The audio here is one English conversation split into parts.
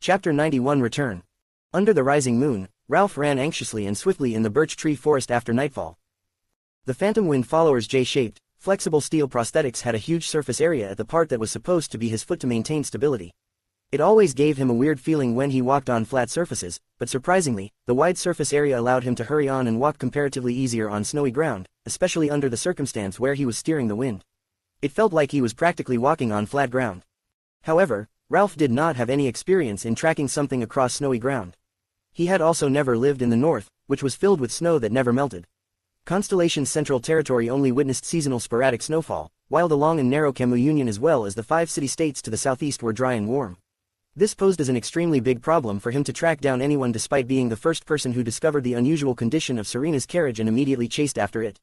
Chapter 91 Return. Under the rising moon, Ralph ran anxiously and swiftly in the birch tree forest after nightfall. The Phantom Wind follower's J-shaped, flexible steel prosthetics had a huge surface area at the part that was supposed to be his foot to maintain stability. It always gave him a weird feeling when he walked on flat surfaces, but surprisingly, the wide surface area allowed him to hurry on and walk comparatively easier on snowy ground, especially under the circumstance where he was steering the wind. It felt like he was practically walking on flat ground. However, Ralph did not have any experience in tracking something across snowy ground. He had also never lived in the north, which was filled with snow that never melted. Constellation's Central Territory only witnessed seasonal sporadic snowfall, while the long and narrow Camus Union as well as the 5 city-states to the southeast were dry and warm. This posed as an extremely big problem for him to track down anyone despite being the first person who discovered the unusual condition of Serena's carriage and immediately chased after it.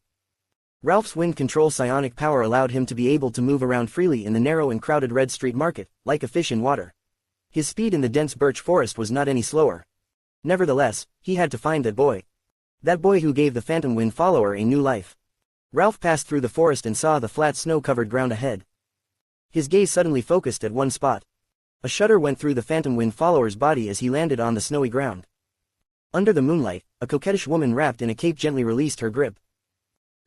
Ralph's wind control psionic power allowed him to be able to move around freely in the narrow and crowded Red Street Market, like a fish in water. His speed in the dense birch forest was not any slower. Nevertheless, he had to find that boy. That boy who gave the Phantom Wind follower a new life. Ralph passed through the forest and saw the flat snow-covered ground ahead. His gaze suddenly focused at one spot. A shudder went through the Phantom Wind follower's body as he landed on the snowy ground. Under the moonlight, a coquettish woman wrapped in a cape gently released her grip.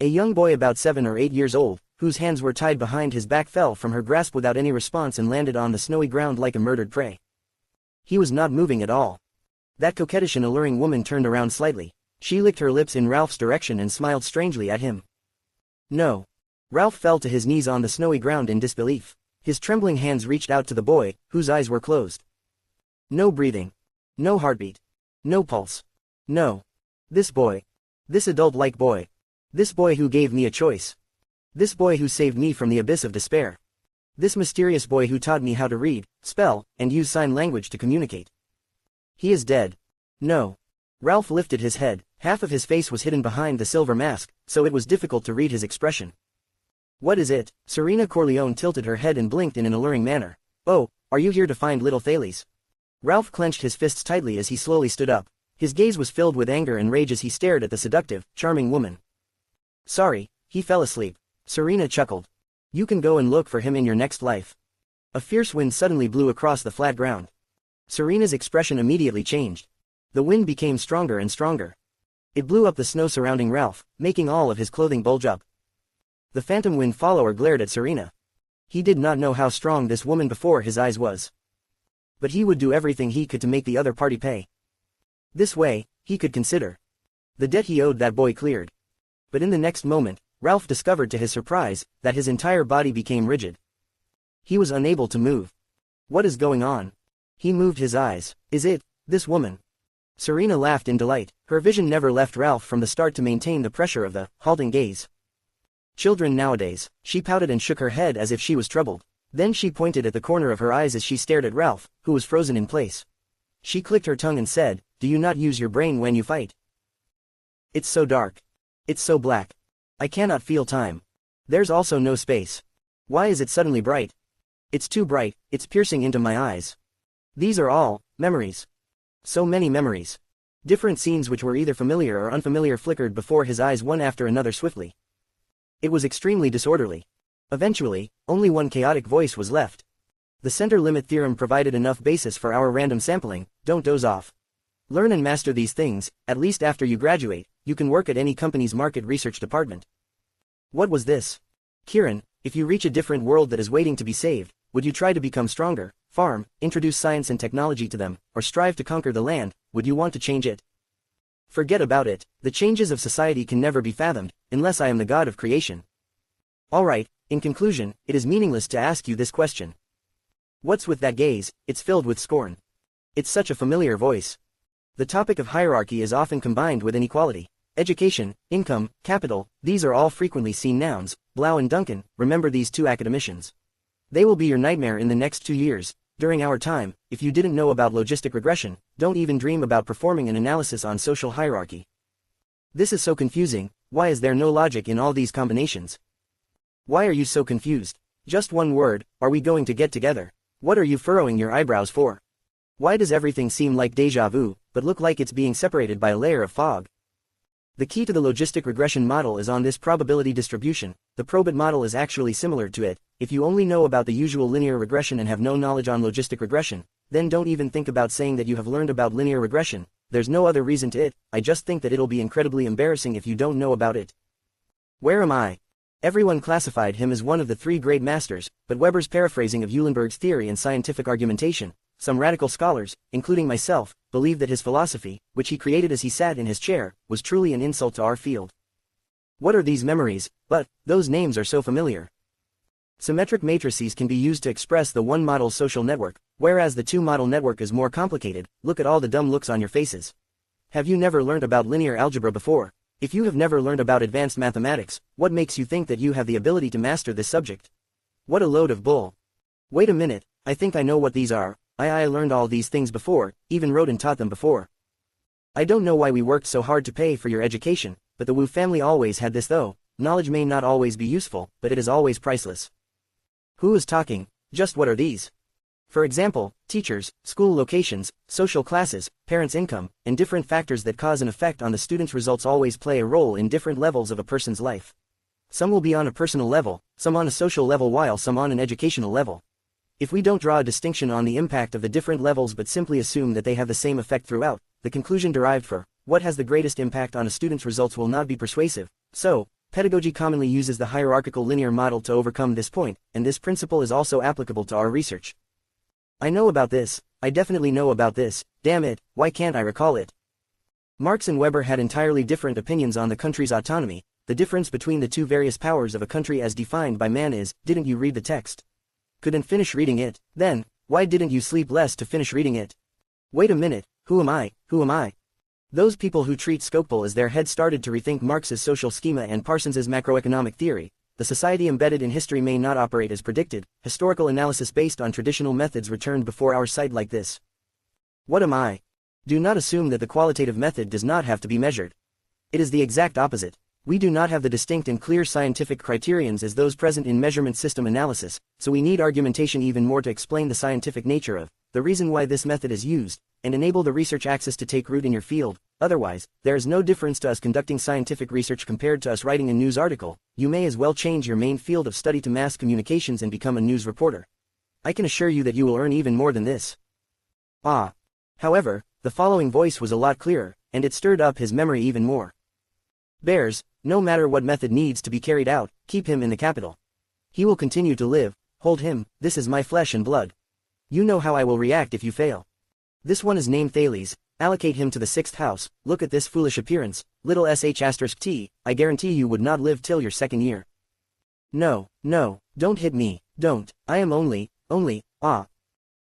A young boy about 7 or 8 years old, whose hands were tied behind his back, fell from her grasp without any response and landed on the snowy ground like a murdered prey. He was not moving at all. That coquettish and alluring woman turned around slightly. She licked her lips in Ralph's direction and smiled strangely at him. No. Ralph fell to his knees on the snowy ground in disbelief. His trembling hands reached out to the boy, whose eyes were closed. No breathing. No heartbeat. No pulse. No. This boy. This adult-like boy. This boy who gave me a choice. This boy who saved me from the abyss of despair. This mysterious boy who taught me how to read, spell, and use sign language to communicate. He is dead. No. Ralph lifted his head. Half of his face was hidden behind the silver mask, so it was difficult to read his expression. What is it? Serena Corleone tilted her head and blinked in an alluring manner. Oh, are you here to find little Thales? Ralph clenched his fists tightly as he slowly stood up. His gaze was filled with anger and rage as he stared at the seductive, charming woman. Sorry, he fell asleep. Serena chuckled. You can go and look for him in your next life. A fierce wind suddenly blew across the flat ground. Serena's expression immediately changed. The wind became stronger and stronger. It blew up the snow surrounding Ralph, making all of his clothing bulge up. The Phantom Wind follower glared at Serena. He did not know how strong this woman before his eyes was. But he would do everything he could to make the other party pay. This way, he could consider the debt he owed that boy cleared. But in the next moment, Ralph discovered to his surprise that his entire body became rigid. He was unable to move. What is going on? He moved his eyes. Is it this woman? Serena laughed in delight. Her vision never left Ralph from the start to maintain the pressure of the halting gaze. Children nowadays, she pouted and shook her head as if she was troubled. Then she pointed at the corner of her eyes as she stared at Ralph, who was frozen in place. She clicked her tongue and said, "Do you not use your brain when you fight? It's so dark. It's so black. I cannot feel time. There's also no space. Why is it suddenly bright? It's too bright, it's piercing into my eyes. These are all memories. So many memories." Different scenes which were either familiar or unfamiliar flickered before his eyes one after another swiftly. It was extremely disorderly. Eventually, only one chaotic voice was left. The center limit theorem provided enough basis for our random sampling. Don't doze off. Learn and master these things. At least after you graduate, you can work at any company's market research department. What was this? Kieran, if you reach a different world that is waiting to be saved, would you try to become stronger, farm, introduce science and technology to them, or strive to conquer the land? Would you want to change it? Forget about it. The changes of society can never be fathomed, unless I am the god of creation. Alright, in conclusion, it is meaningless to ask you this question. What's with that gaze? It's filled with scorn. It's such a familiar voice. The topic of hierarchy is often combined with inequality. Education, income, capital, these are all frequently seen nouns. Blau and Duncan, remember these two academicians. They will be your nightmare in the next 2 years. During our time, if you didn't know about logistic regression, don't even dream about performing an analysis on social hierarchy. This is so confusing. Why is there no logic in all these combinations? Why are you so confused? Just one word, are we going to get together? What are you furrowing your eyebrows for? Why does everything seem like déjà vu, but look like it's being separated by a layer of fog? The key to the logistic regression model is on this probability distribution. The probit model is actually similar to it. If you only know about the usual linear regression and have no knowledge on logistic regression, then don't even think about saying that you have learned about linear regression. There's no other reason to it. I just think that it'll be incredibly embarrassing if you don't know about it. Where am I? Everyone classified him as one of the three great masters, but Weber's paraphrasing of Eulenberg's theory and scientific argumentation, some radical scholars, including myself, believe that his philosophy, which he created as he sat in his chair, was truly an insult to our field. What are these memories? But those names are so familiar. Symmetric matrices can be used to express the one model social network, whereas the two model network is more complicated. Look at all the dumb looks on your faces. Have you never learned about linear algebra before? If you have never learned about advanced mathematics, what makes you think that you have the ability to master this subject? What a load of bull. Wait a minute, I think I know what these are. I learned all these things before, even wrote and taught them before. I don't know why we worked so hard to pay for your education, but the Wu family always had this though. Knowledge may not always be useful, but it is always priceless. Who is talking? Just what are these? For example, teachers, school locations, social classes, parents' income, and different factors that cause an effect on the student's results always play a role in different levels of a person's life. Some will be on a personal level, some on a social level while some on an educational level. If we don't draw a distinction on the impact of the different levels but simply assume that they have the same effect throughout, the conclusion derived for what has the greatest impact on a student's results will not be persuasive. So, pedagogy commonly uses the hierarchical linear model to overcome this point, and this principle is also applicable to our research. I know about this, I definitely know about this, damn it, why can't I recall it? Marx and Weber had entirely different opinions on the country's autonomy. The difference between the two various powers of a country as defined by man is, didn't you read the text? Couldn't finish reading it, then, why didn't you sleep less to finish reading it? Wait a minute, who am I? Those people who treat Skocpol as their head started to rethink Marx's social schema and Parsons's macroeconomic theory. The society embedded in history may not operate as predicted. Historical analysis based on traditional methods returned before our sight like this. What am I? Do not assume that the qualitative method does not have to be measured. It is the exact opposite. We do not have the distinct and clear scientific criterions as those present in measurement system analysis, so we need argumentation even more to explain the scientific nature of the reason why this method is used, and enable the research axis to take root in your field. Otherwise, there is no difference to us conducting scientific research compared to us writing a news article. You may as well change your main field of study to mass communications and become a news reporter. I can assure you that you will earn even more than this. However, the following voice was a lot clearer, and it stirred up his memory even more. Bears, no matter what method needs to be carried out, keep him in the capital. He will continue to live. Hold him, this is my flesh and blood. You know how I will react if you fail. This one is named Thales. Allocate him to the 6th house. Look at this foolish appearance, little sh*t, I guarantee you would not live till your 2nd year. No, don't hit me, don't, I am only,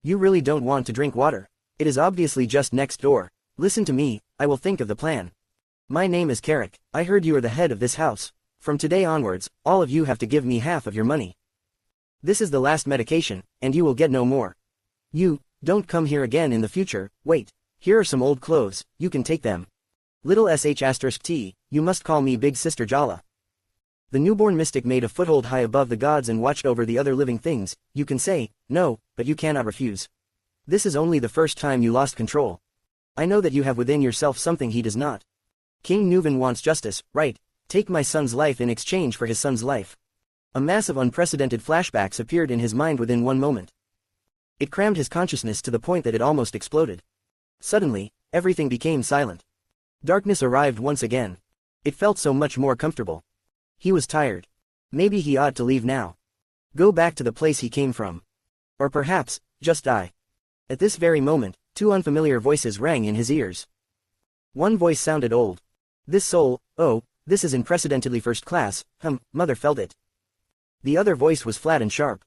You really don't want to drink water. It is obviously just next door. Listen to me, I will think of the plan. My name is Carrick. I heard you are the head of this house. From today onwards, all of you have to give me half of your money. This is the last medication, and you will get no more. You, don't come here again in the future. Wait, here are some old clothes, you can take them. Little sh*t, you must call me Big Sister Jala. The newborn mystic made a foothold high above the gods and watched over the other living things. You can say, no, but you cannot refuse. This is only the first time you lost control. I know that you have within yourself something he does not. King Nuvan wants justice, right? Take my son's life in exchange for his son's life. A mass of unprecedented flashbacks appeared in his mind within one moment. It crammed his consciousness to the point that it almost exploded. Suddenly, everything became silent. Darkness arrived once again. It felt so much more comfortable. He was tired. Maybe he ought to leave now. Go back to the place he came from. Or perhaps, just die. At this very moment, 2 unfamiliar voices rang in his ears. One voice sounded old. This soul, oh, this is unprecedentedly first class, mother felt it. The other voice was flat and sharp.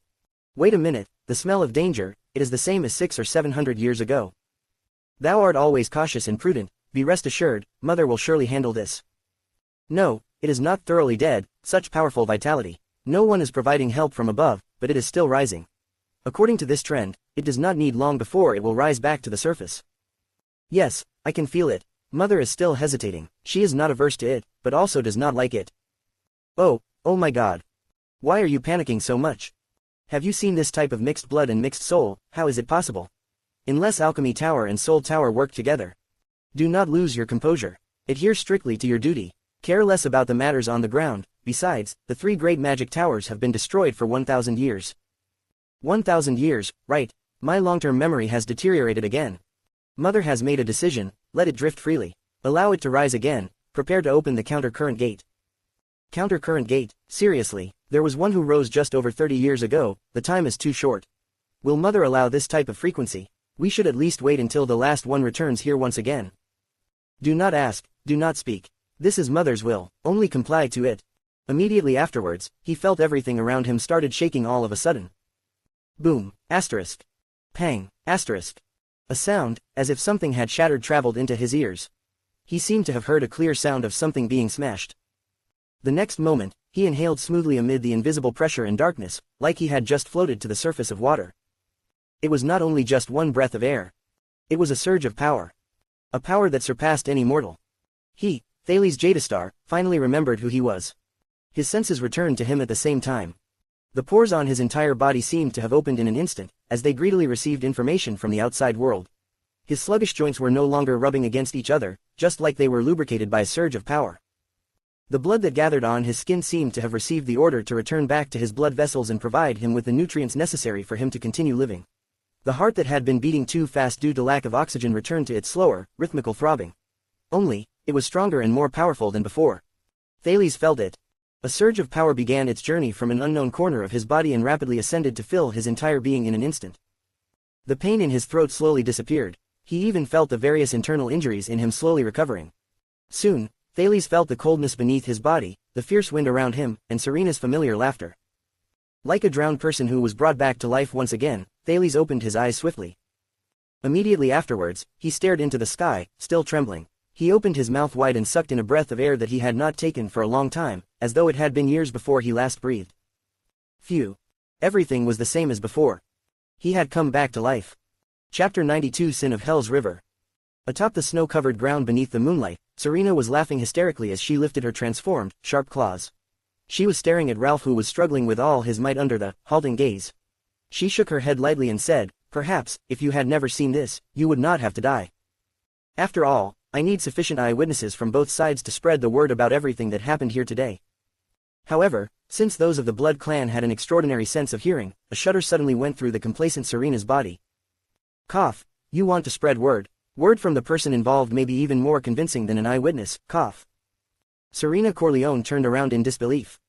Wait a minute, the smell of danger, it is the same as 600 or 700 years ago. Thou art always cautious and prudent, be rest assured, mother will surely handle this. No, it is not thoroughly dead, such powerful vitality. No one is providing help from above, but it is still rising. According to this trend, it does not need long before it will rise back to the surface. Yes, I can feel it. Mother is still hesitating. She is not averse to it, but also does not like it. Oh my God. Why are you panicking so much? Have you seen this type of mixed blood and mixed soul? How is it possible? Unless Alchemy Tower and Soul Tower work together. Do not lose your composure. Adhere strictly to your duty. Care less about the matters on the ground. Besides, the 3 great magic towers have been destroyed for 1,000 years. 1,000 years, right. My long-term memory has deteriorated again. Mother has made a decision, let it drift freely. Allow it to rise again, prepare to open the counter-current gate. Counter-current gate, seriously, there was one who rose just over 30 years ago, the time is too short. Will Mother allow this type of frequency? We should at least wait until the last one returns here once again. Do not ask, do not speak. This is Mother's will, only comply to it. Immediately afterwards, he felt everything around him started shaking all of a sudden. Boom, asterisk. Pang, asterisk. A sound, as if something had shattered traveled into his ears. He seemed to have heard a clear sound of something being smashed. The next moment, he inhaled smoothly amid the invisible pressure and darkness, like he had just floated to the surface of water. It was not only just one breath of air. It was a surge of power. A power that surpassed any mortal. He, Thales Jadestar, finally remembered who he was. His senses returned to him at the same time. The pores on his entire body seemed to have opened in an instant, as they greedily received information from the outside world. His sluggish joints were no longer rubbing against each other, just like they were lubricated by a surge of power. The blood that gathered on his skin seemed to have received the order to return back to his blood vessels and provide him with the nutrients necessary for him to continue living. The heart that had been beating too fast due to lack of oxygen returned to its slower, rhythmical throbbing. Only, it was stronger and more powerful than before. Thales felt it. A surge of power began its journey from an unknown corner of his body and rapidly ascended to fill his entire being in an instant. The pain in his throat slowly disappeared. He even felt the various internal injuries in him slowly recovering. Soon, Thales felt the coldness beneath his body, the fierce wind around him, and Serena's familiar laughter. Like a drowned person who was brought back to life once again, Thales opened his eyes swiftly. Immediately afterwards, he stared into the sky, still trembling. He opened his mouth wide and sucked in a breath of air that he had not taken for a long time, as though it had been years before he last breathed. Phew. Everything was the same as before. He had come back to life. Chapter 92 Sin of Hell's River. Atop the snow-covered ground beneath the moonlight, Serena was laughing hysterically as she lifted her transformed, sharp claws. She was staring at Ralph, who was struggling with all his might under the halting gaze. She shook her head lightly and said, "Perhaps, if you had never seen this, you would not have to die. After all, I need sufficient eyewitnesses from both sides to spread the word about everything that happened here today." However, since those of the Blood clan had an extraordinary sense of hearing, a shudder suddenly went through the complacent Serena's body. Cough. You want to spread word. Word from the person involved may be even more convincing than an eyewitness. Cough. Serena Corleone turned around in disbelief.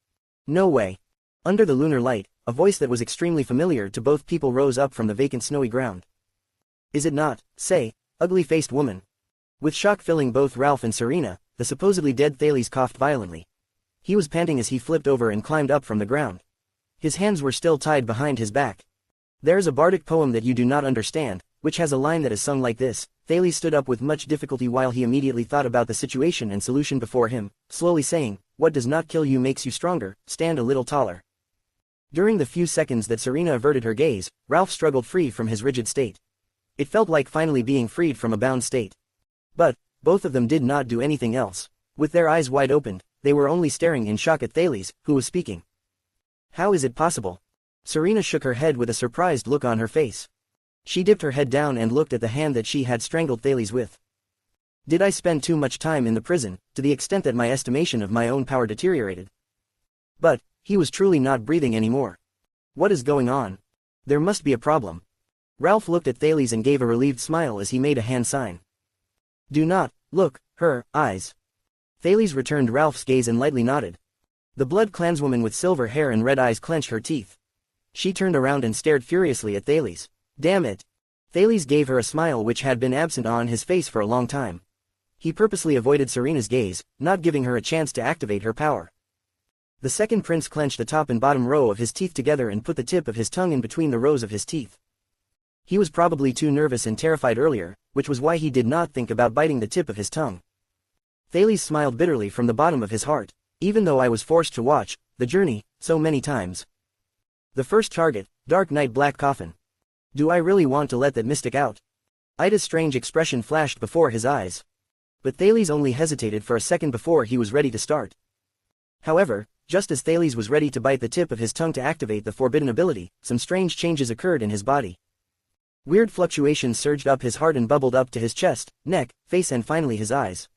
No way. Under the lunar light, a voice that was extremely familiar to both people rose up from the vacant snowy ground. Is it not, say, ugly-faced woman? With shock filling both Ralph and Serena, the supposedly dead Thales coughed violently. He was panting as he flipped over and climbed up from the ground. His hands were still tied behind his back. There's a bardic poem that you do not understand, which has a line that is sung like this. Thales stood up with much difficulty while he immediately thought about the situation and solution before him, slowly saying, "What does not kill you makes you stronger, stand a little taller." During the few seconds that Serena averted her gaze, Ralph struggled free from his rigid state. It felt like finally being freed from a bound state. But, both of them did not do anything else. With their eyes wide opened, they were only staring in shock at Thales, who was speaking. How is it possible? Serena shook her head with a surprised look on her face. She dipped her head down and looked at the hand that she had strangled Thales with. Did I spend too much time in the prison, to the extent that my estimation of my own power deteriorated? But, he was truly not breathing anymore. What is going on? There must be a problem. Ralph looked at Thales and gave a relieved smile as he made a hand sign. Do not, look, her eyes. Thales returned Ralph's gaze and lightly nodded. The Blood clanswoman with silver hair and red eyes clenched her teeth. She turned around and stared furiously at Thales. Damn it. Thales gave her a smile which had been absent on his face for a long time. He purposely avoided Serena's gaze, not giving her a chance to activate her power. The second prince clenched the top and bottom row of his teeth together and put the tip of his tongue in between the rows of his teeth. He was probably too nervous and terrified earlier, which was why he did not think about biting the tip of his tongue. Thales smiled bitterly from the bottom of his heart. Even though I was forced to watch the journey so many times. The first target, Dark Knight Black Coffin. Do I really want to let that mystic out? Ida's strange expression flashed before his eyes. But Thales only hesitated for a second before he was ready to start. However, just as Thales was ready to bite the tip of his tongue to activate the forbidden ability, some strange changes occurred in his body. Weird fluctuations surged up his heart and bubbled up to his chest, neck, face and finally his eyes.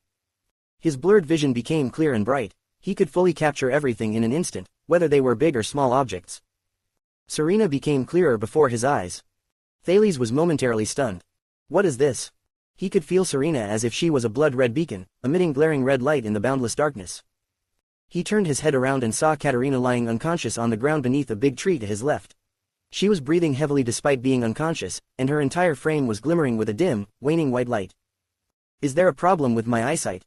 His blurred vision became clear and bright. He could fully capture everything in an instant, whether they were big or small objects. Serena became clearer before his eyes. Thales was momentarily stunned. What is this? He could feel Serena as if she was a blood-red beacon, emitting glaring red light in the boundless darkness. He turned his head around and saw Katerina lying unconscious on the ground beneath a big tree to his left. She was breathing heavily despite being unconscious, and her entire frame was glimmering with a dim, waning white light. Is there a problem with my eyesight?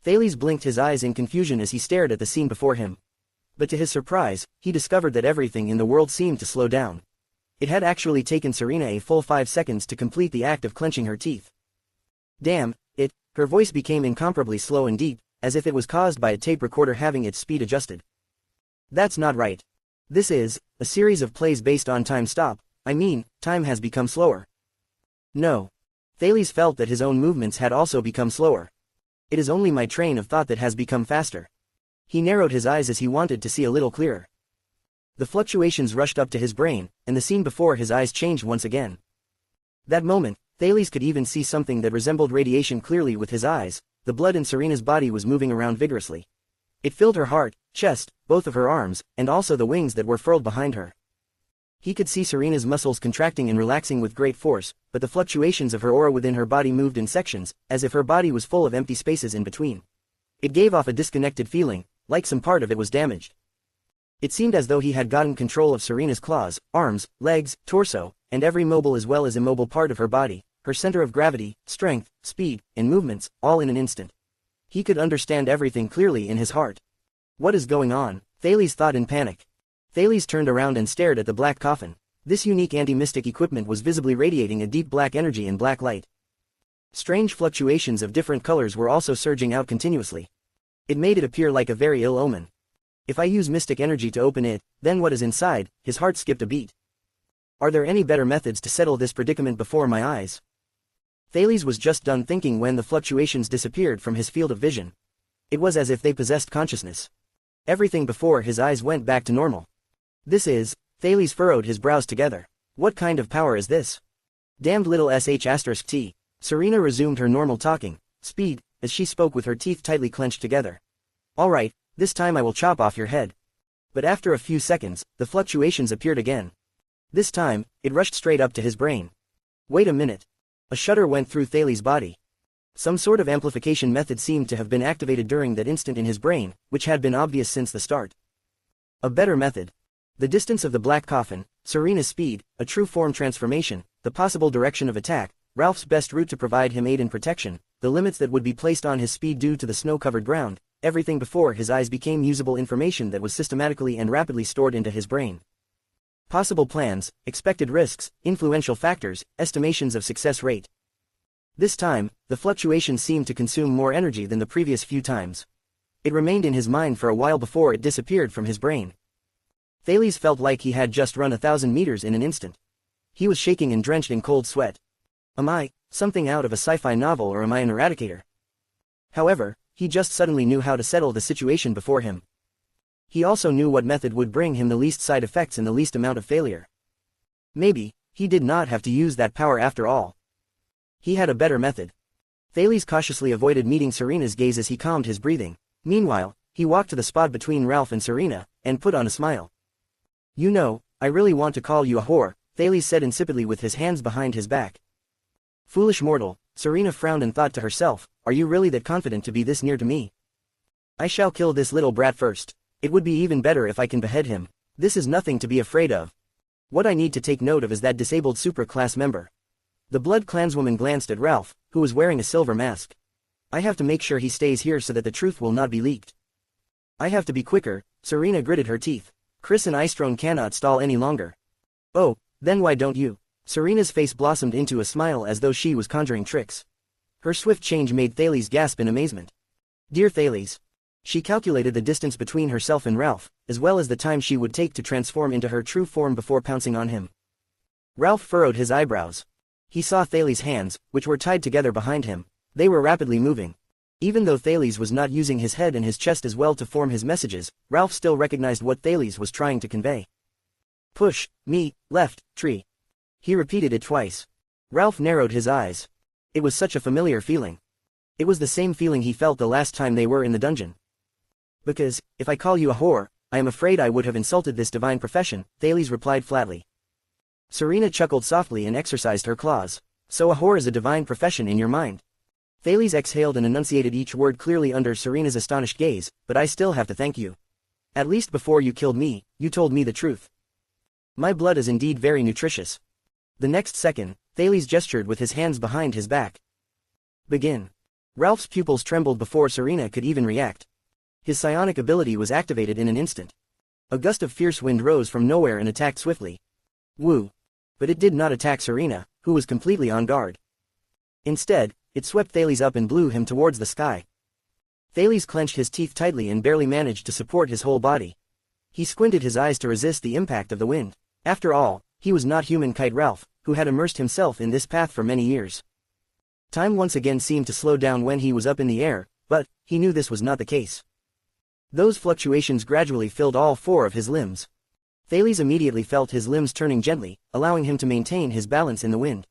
Thales blinked his eyes in confusion as he stared at the scene before him. But to his surprise, he discovered that everything in the world seemed to slow down. It had actually taken Serena a full 5 seconds to complete the act of clenching her teeth. Damn it, her voice became incomparably slow and deep, as if it was caused by a tape recorder having its speed adjusted. That's not right. This is a series of plays based on time stop. Time has become slower. No. Thales felt that his own movements had also become slower. It is only my train of thought that has become faster. He narrowed his eyes as he wanted to see a little clearer. The fluctuations rushed up to his brain, and the scene before his eyes changed once again. That moment, Thales could even see something that resembled radiation clearly with his eyes. The blood in Serena's body was moving around vigorously. It filled her heart, chest, both of her arms, and also the wings that were furled behind her. He could see Serena's muscles contracting and relaxing with great force, but the fluctuations of her aura within her body moved in sections, as if her body was full of empty spaces in between. It gave off a disconnected feeling, like some part of it was damaged. It seemed as though he had gotten control of Serena's claws, arms, legs, torso, and every mobile as well as immobile part of her body, her center of gravity, strength, speed, and movements, all in an instant. He could understand everything clearly in his heart. What is going on? Thales thought in panic. Thales turned around and stared at the black coffin. This unique anti-mystic equipment was visibly radiating a deep black energy and black light. Strange fluctuations of different colors were also surging out continuously. It made it appear like a very ill omen. If I use mystic energy to open it, then what is inside? His heart skipped a beat. Are there any better methods to settle this predicament before my eyes? Thales was just done thinking when the fluctuations disappeared from his field of vision. It was as if they possessed consciousness. Everything before his eyes went back to normal. Thales furrowed his brows together. What kind of power is this? Damned little sh*t. Serena resumed her normal talking speed, as she spoke with her teeth tightly clenched together. All right, this time I will chop off your head. But after a few seconds, the fluctuations appeared again. This time, it rushed straight up to his brain. Wait a minute. A shudder went through Thales' body. Some sort of amplification method seemed to have been activated during that instant in his brain, which had been obvious since the start. A better method. The distance of the black coffin, Serena's speed, a true form transformation, the possible direction of attack, Ralph's best route to provide him aid and protection, the limits that would be placed on his speed due to the snow-covered ground, everything before his eyes became usable information that was systematically and rapidly stored into his brain. Possible plans, expected risks, influential factors, estimations of success rate. This time, the fluctuations seemed to consume more energy than the previous few times. It remained in his mind for a while before it disappeared from his brain. Thales felt like he had just run 1,000 meters in an instant. He was shaking and drenched in cold sweat. Am I something out of a sci-fi novel, or am I an eradicator? However, he just suddenly knew how to settle the situation before him. He also knew what method would bring him the least side effects and the least amount of failure. Maybe he did not have to use that power after all. He had a better method. Thales cautiously avoided meeting Serena's gaze as he calmed his breathing. Meanwhile, he walked to the spot between Ralph and Serena, and put on a smile. You know, I really want to call you a whore, Thales said insipidly with his hands behind his back. Foolish mortal, Serena frowned and thought to herself, are you really that confident to be this near to me? I shall kill this little brat first. It would be even better if I can behead him. This is nothing to be afraid of. What I need to take note of is that disabled super-class member. The Blood clanswoman glanced at Ralph, who was wearing a silver mask. I have to make sure he stays here so that the truth will not be leaked. I have to be quicker, Serena gritted her teeth. Chris and Istrone cannot stall any longer. Oh, then why don't you? Serena's face blossomed into a smile as though she was conjuring tricks. Her swift change made Thales gasp in amazement. Dear Thales. She calculated the distance between herself and Ralph, as well as the time she would take to transform into her true form before pouncing on him. Ralph furrowed his eyebrows. He saw Thales' hands, which were tied together behind him. They were rapidly moving. Even though Thales was not using his head and his chest as well to form his messages, Ralph still recognized what Thales was trying to convey. Push, me, left, tree. He repeated it twice. Ralph narrowed his eyes. It was such a familiar feeling. It was the same feeling he felt the last time they were in the dungeon. Because, if I call you a whore, I am afraid I would have insulted this divine profession, Thales replied flatly. Serena chuckled softly and exercised her claws. So a whore is a divine profession in your mind? Thales exhaled and enunciated each word clearly under Serena's astonished gaze, but I still have to thank you. At least before you killed me, you told me the truth. My blood is indeed very nutritious. The next second, Thales gestured with his hands behind his back. Begin. Ralph's pupils trembled before Serena could even react. His psionic ability was activated in an instant. A gust of fierce wind rose from nowhere and attacked swiftly. Woo! But it did not attack Serena, who was completely on guard. Instead, it swept Thales up and blew him towards the sky. Thales clenched his teeth tightly and barely managed to support his whole body. He squinted his eyes to resist the impact of the wind. After all, he was not human Kite Ralph, who had immersed himself in this path for many years. Time once again seemed to slow down when he was up in the air, but he knew this was not the case. Those fluctuations gradually filled all four of his limbs. Thales immediately felt his limbs turning gently, allowing him to maintain his balance in the wind.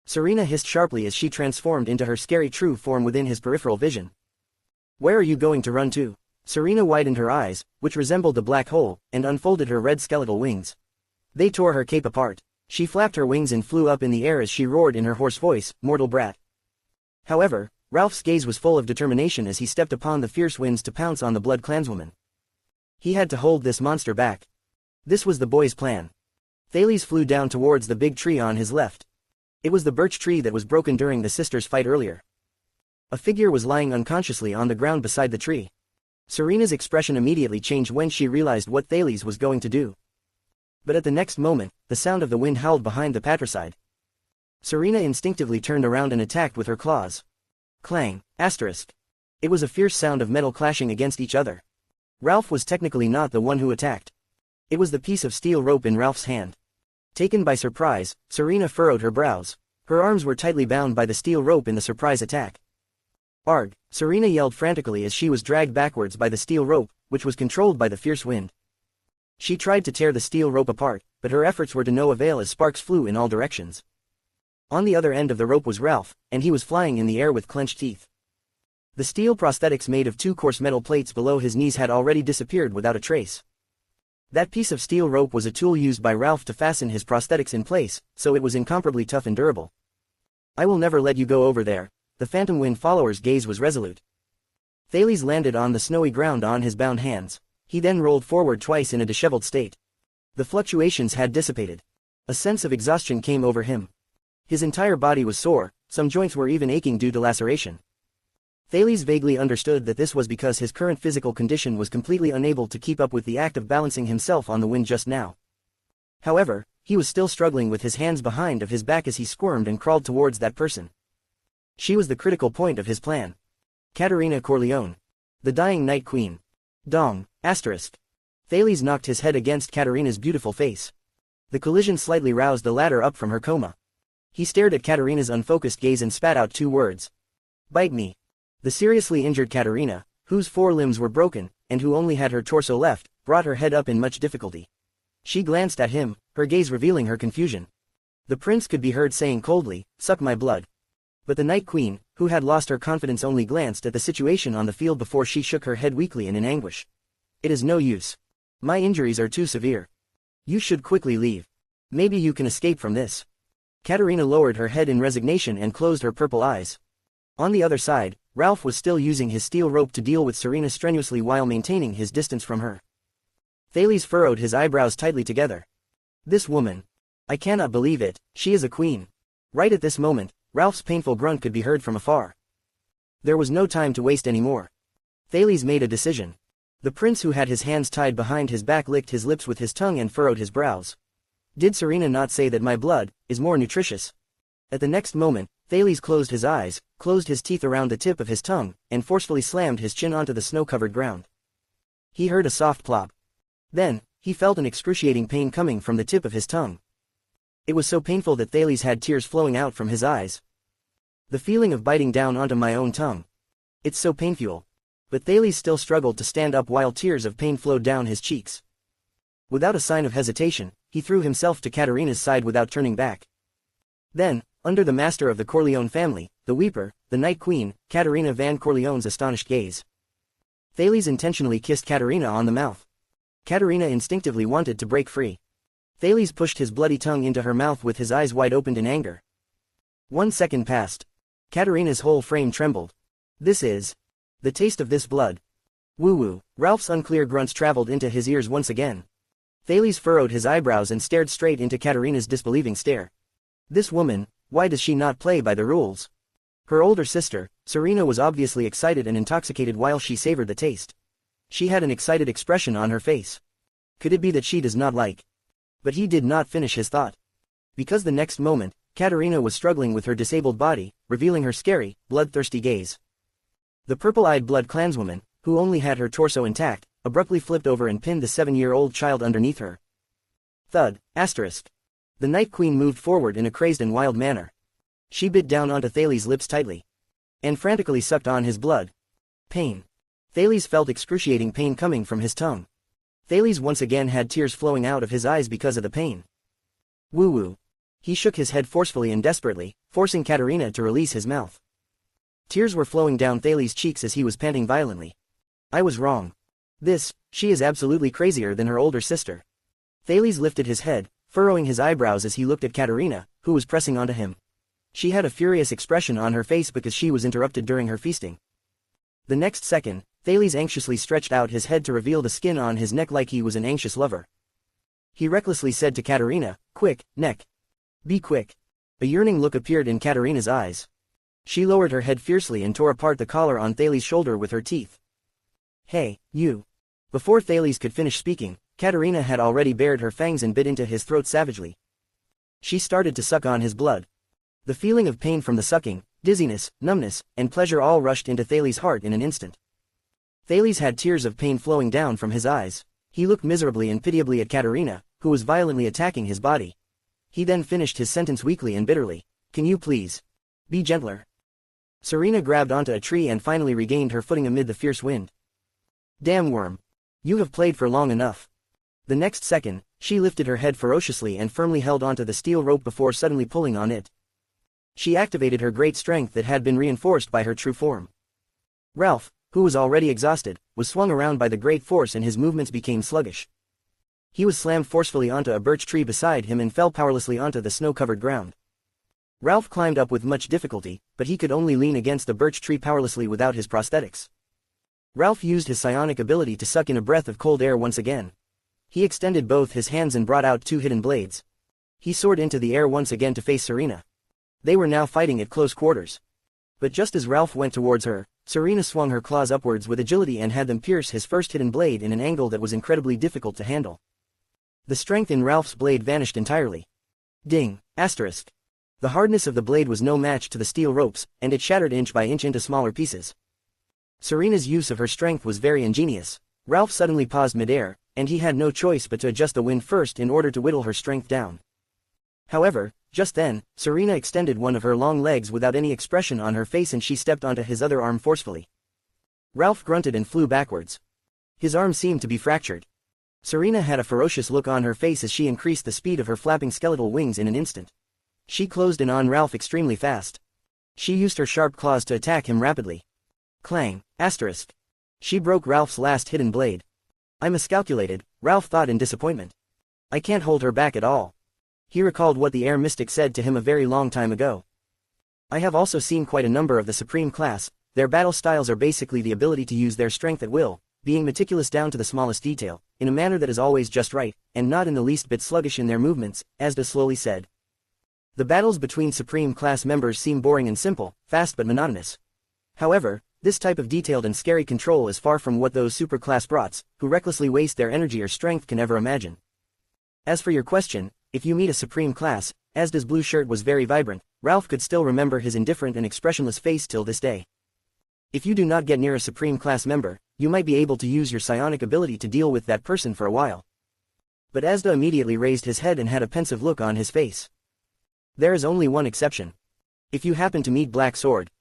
Serena hissed sharply as she transformed into her scary true form within his peripheral vision. Where are you going to run to? Serena widened her eyes, which resembled a black hole, and unfolded her red skeletal wings. They tore her cape apart. She flapped her wings and flew up in the air as she roared in her hoarse voice, "Mortal brat." However, Ralph's gaze was full of determination as he stepped upon the fierce winds to pounce on the Blood clanswoman. He had to hold this monster back. This was the boy's plan. Thales flew down towards the big tree on his left. It was the birch tree that was broken during the sisters' fight earlier. A figure was lying unconsciously on the ground beside the tree. Serena's expression immediately changed when she realized what Thales was going to do. But at the next moment, the sound of the wind howled behind the patricide. Serena instinctively turned around and attacked with her claws. Clang, asterisk. It was a fierce sound of metal clashing against each other. Ralph was technically not the one who attacked. It was the piece of steel rope in Ralph's hand. Taken by surprise, Serena furrowed her brows. Her arms were tightly bound by the steel rope in the surprise attack. Arg! Serena yelled frantically as she was dragged backwards by the steel rope, which was controlled by the fierce wind. She tried to tear the steel rope apart, but her efforts were to no avail as sparks flew in all directions. On the other end of the rope was Ralph, and he was flying in the air with clenched teeth. The steel prosthetics made of two coarse metal plates below his knees had already disappeared without a trace. That piece of steel rope was a tool used by Ralph to fasten his prosthetics in place, so it was incomparably tough and durable. I will never let you go over there. The Phantom Wind follower's gaze was resolute. Thales landed on the snowy ground on his bound hands. He then rolled forward twice in a disheveled state. The fluctuations had dissipated. A sense of exhaustion came over him. His entire body was sore, some joints were even aching due to laceration. Thales vaguely understood that this was because his current physical condition was completely unable to keep up with the act of balancing himself on the wind just now. However, he was still struggling with his hands behind of his back as he squirmed and crawled towards that person. She was the critical point of his plan. Katerina Corleone. The dying Night Queen. Dong, asterisk. Thales knocked his head against Katerina's beautiful face. The collision slightly roused the latter up from her coma. He stared at Katerina's unfocused gaze and spat out two words. Bite me. The seriously injured Katerina, whose four limbs were broken, and who only had her torso left, brought her head up in much difficulty. She glanced at him, her gaze revealing her confusion. The prince could be heard saying coldly, "Suck my blood." But the Night Queen, who had lost her confidence, only glanced at the situation on the field before she shook her head weakly and in anguish. It is no use. My injuries are too severe. You should quickly leave. Maybe you can escape from this. Katerina lowered her head in resignation and closed her purple eyes. On the other side, Ralph was still using his steel rope to deal with Serena strenuously while maintaining his distance from her. Thales furrowed his eyebrows tightly together. This woman. I cannot believe it, she is a queen. Right at this moment, Ralph's painful grunt could be heard from afar. There was no time to waste anymore. Thales made a decision. The prince, who had his hands tied behind his back, licked his lips with his tongue and furrowed his brows. Did Serena not say that my blood is more nutritious? At the next moment, Thales closed his eyes, closed his teeth around the tip of his tongue, and forcefully slammed his chin onto the snow-covered ground. He heard a soft plop. Then, he felt an excruciating pain coming from the tip of his tongue. It was so painful that Thales had tears flowing out from his eyes. The feeling of biting down onto my own tongue. It's so painful. But Thales still struggled to stand up while tears of pain flowed down his cheeks. Without a sign of hesitation, he threw himself to Katerina's side without turning back. Then, under the master of the Corleone family, the Weeper, the Night Queen, Katerina van Corleone's astonished gaze. Thales intentionally kissed Katerina on the mouth. Katerina instinctively wanted to break free. Thales pushed his bloody tongue into her mouth with his eyes wide opened in anger. 1 second passed. Katerina's whole frame trembled. This is the taste of this blood. Woo-woo. Ralph's unclear grunts traveled into his ears once again. Thales furrowed his eyebrows and stared straight into Katerina's disbelieving stare. This woman, why does she not play by the rules? Her older sister, Serena, was obviously excited and intoxicated while she savored the taste. She had an excited expression on her face. Could it be that she does not like? But he did not finish his thought. Because the next moment, Katerina was struggling with her disabled body, revealing her scary, bloodthirsty gaze. The purple-eyed blood clanswoman, who only had her torso intact, abruptly flipped over and pinned the 7-year-old child underneath her. Thud, asterisk. The Night Queen moved forward in a crazed and wild manner. She bit down onto Thales' lips tightly. And frantically sucked on his blood. Pain. Thales felt excruciating pain coming from his tongue. Thales once again had tears flowing out of his eyes because of the pain. Woo-woo. He shook his head forcefully and desperately, forcing Katerina to release his mouth. Tears were flowing down Thales' cheeks as he was panting violently. I was wrong. She is absolutely crazier than her older sister. Thales lifted his head, furrowing his eyebrows as he looked at Katerina, who was pressing onto him. She had a furious expression on her face because she was interrupted during her feasting. The next second, Thales anxiously stretched out his head to reveal the skin on his neck like he was an anxious lover. He recklessly said to Katerina, "Quick, neck. Be quick." A yearning look appeared in Katerina's eyes. She lowered her head fiercely and tore apart the collar on Thales' shoulder with her teeth. Hey, you. Before Thales could finish speaking, Katerina had already bared her fangs and bit into his throat savagely. She started to suck on his blood. The feeling of pain from the sucking, dizziness, numbness, and pleasure all rushed into Thales' heart in an instant. Thales had tears of pain flowing down from his eyes. He looked miserably and pitiably at Katerina, who was violently attacking his body. He then finished his sentence weakly and bitterly. Can you please be gentler? Serena grabbed onto a tree and finally regained her footing amid the fierce wind. Damn worm. You have played for long enough. The next second, she lifted her head ferociously and firmly held onto the steel rope before suddenly pulling on it. She activated her great strength that had been reinforced by her true form. Ralph, who was already exhausted, was swung around by the great force and his movements became sluggish. He was slammed forcefully onto a birch tree beside him and fell powerlessly onto the snow-covered ground. Ralph climbed up with much difficulty, but he could only lean against the birch tree powerlessly without his prosthetics. Ralph used his psionic ability to suck in a breath of cold air once again. He extended both his hands and brought out 2 hidden blades. He soared into the air once again to face Serena. They were now fighting at close quarters. But just as Ralph went towards her, Serena swung her claws upwards with agility and had them pierce his first hidden blade in an angle that was incredibly difficult to handle. The strength in Ralph's blade vanished entirely. Ding, asterisk. The hardness of the blade was no match to the steel ropes, and it shattered inch by inch into smaller pieces. Serena's use of her strength was very ingenious. Ralph suddenly paused midair, and he had no choice but to adjust the wind first in order to whittle her strength down. However, just then, Serena extended one of her long legs without any expression on her face and she stepped onto his other arm forcefully. Ralph grunted and flew backwards. His arm seemed to be fractured. Serena had a ferocious look on her face as she increased the speed of her flapping skeletal wings in an instant. She closed in on Ralph extremely fast. She used her sharp claws to attack him rapidly. Clang, asterisk. She broke Ralph's last hidden blade. I miscalculated, Ralph thought in disappointment. I can't hold her back at all. He recalled what the air mystic said to him a very long time ago. I have also seen quite a number of the supreme class. Their battle styles are basically the ability to use their strength at will, being meticulous down to the smallest detail, in a manner that is always just right, and not in the least bit sluggish in their movements, Asda slowly said. The battles between supreme class members seem boring and simple, fast but monotonous. However, this type of detailed and scary control is far from what those superclass brats, who recklessly waste their energy or strength, can ever imagine. As for your question, if you meet a supreme class, Asda's blue shirt was very vibrant. Ralph could still remember his indifferent and expressionless face till this day. If you do not get near a supreme class member, you might be able to use your psionic ability to deal with that person for a while. But Asda immediately raised his head and had a pensive look on his face. There is only one exception. If you happen to meet Black Sword.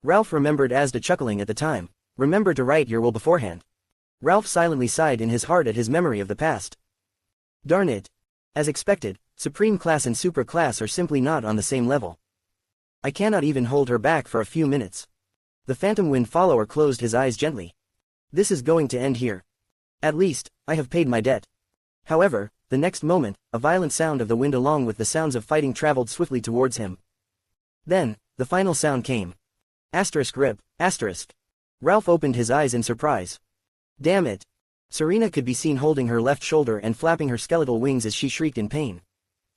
Ralph remembered Asda chuckling at the time. Remember to write your will beforehand. Ralph silently sighed in his heart at his memory of the past. Darn it. As expected, supreme class and super class are simply not on the same level. I cannot even hold her back for a few minutes. The phantom wind follower closed his eyes gently. This is going to end here. At least, I have paid my debt. However, the next moment, a violent sound of the wind along with the sounds of fighting traveled swiftly towards him. Then, the final sound came. Rip. Ralph opened his eyes in surprise. Damn it. Serena could be seen holding her left shoulder and flapping her skeletal wings as she shrieked in pain.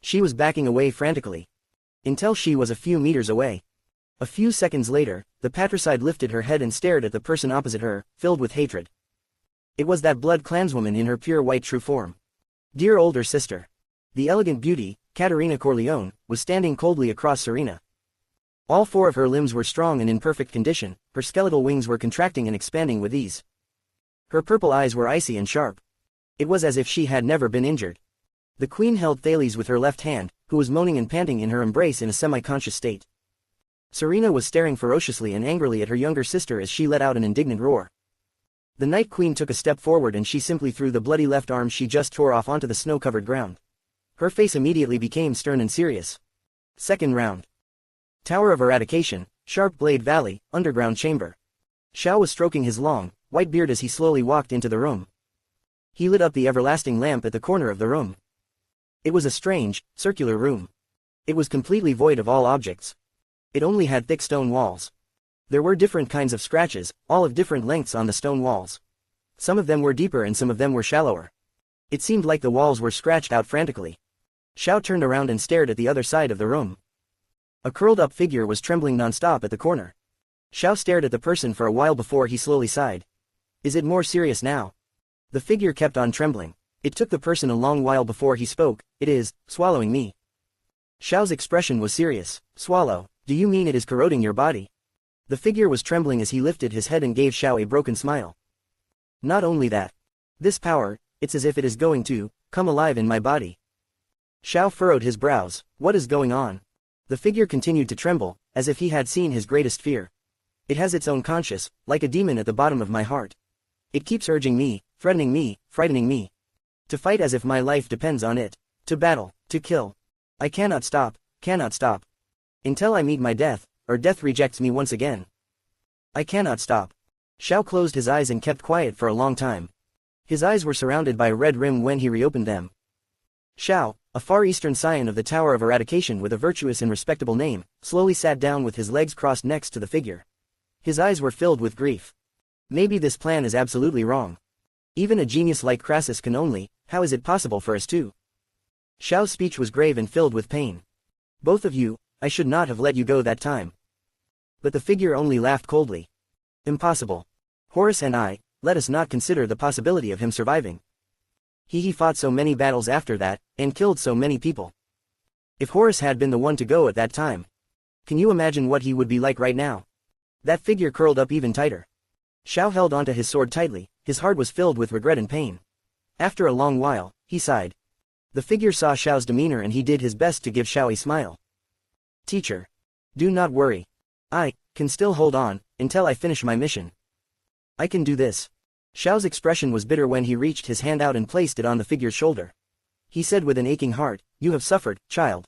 She was backing away frantically. Until she was a few meters away. A few seconds later, the patricide lifted her head and stared at the person opposite her, filled with hatred. It was that blood clanswoman in her pure white true form. Dear older sister. The elegant beauty, Caterina Corleone, was standing coldly across Serena. All four of her limbs were strong and in perfect condition, her skeletal wings were contracting and expanding with ease. Her purple eyes were icy and sharp. It was as if she had never been injured. The queen held Thales with her left hand, who was moaning and panting in her embrace in a semi-conscious state. Serena was staring ferociously and angrily at her younger sister as she let out an indignant roar. The Night Queen took a step forward and she simply threw the bloody left arm she just tore off onto the snow-covered ground. Her face immediately became stern and serious. Second round. Tower of Eradication, Sharp Blade Valley, Underground Chamber. Xiao was stroking his long, white beard as he slowly walked into the room. He lit up the everlasting lamp at the corner of the room. It was a strange, circular room. It was completely void of all objects. It only had thick stone walls. There were different kinds of scratches, all of different lengths on the stone walls. Some of them were deeper and some of them were shallower. It seemed like the walls were scratched out frantically. Xiao turned around and stared at the other side of the room. A curled-up figure was trembling non-stop at the corner. Xiao stared at the person for a while before he slowly sighed. Is it more serious now? The figure kept on trembling. It took the person a long while before he spoke. It is swallowing me. Xiao's expression was serious. Swallow, do you mean it is corroding your body? The figure was trembling as he lifted his head and gave Xiao a broken smile. Not only that. This power, it's as if it is going to come alive in my body. Xiao furrowed his brows. What is going on? The figure continued to tremble, as if he had seen his greatest fear. It has its own conscience, like a demon at the bottom of my heart. It keeps urging me, threatening me, frightening me. To fight as if my life depends on it. To battle, to kill. I cannot stop, until I meet my death, or death rejects me once again. I cannot stop. Xiao closed his eyes and kept quiet for a long time. His eyes were surrounded by a red rim when he reopened them. Xiao, a Far Eastern scion of the Tower of Eradication with a virtuous and respectable name, slowly sat down with his legs crossed next to the figure. His eyes were filled with grief. Maybe this plan is absolutely wrong. Even a genius like Crassus can only, how is it possible for us to? Xiao's speech was grave and filled with pain. Both of you, I should not have let you go that time. But the figure only laughed coldly. Impossible. Horus and I, let us not consider the possibility of him surviving. He fought so many battles after that, and killed so many people. If Horus had been the one to go at that time, can you imagine what he would be like right now? That figure curled up even tighter. Xiao held onto his sword tightly, his heart was filled with regret and pain. After a long while, he sighed. The figure saw Xiao's demeanor and he did his best to give Xiao a smile. Teacher. Do not worry. I can still hold on, until I finish my mission. I can do this. Xiao's expression was bitter when he reached his hand out and placed it on the figure's shoulder. He said with an aching heart, you have suffered, child.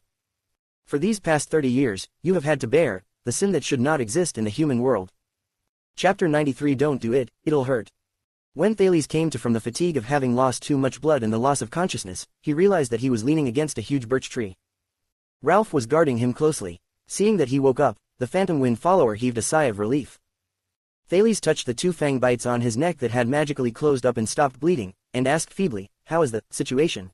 For these past 30 years, you have had to bear the sin that should not exist in the human world. Chapter 93. Don't do it, it'll hurt. When Thales came to from the fatigue of having lost too much blood and the loss of consciousness, he realized that he was leaning against a huge birch tree. Ralph was guarding him closely. Seeing that he woke up, the phantom wind follower heaved a sigh of relief. Thales touched the two fang bites on his neck that had magically closed up and stopped bleeding, and asked feebly, how is the situation?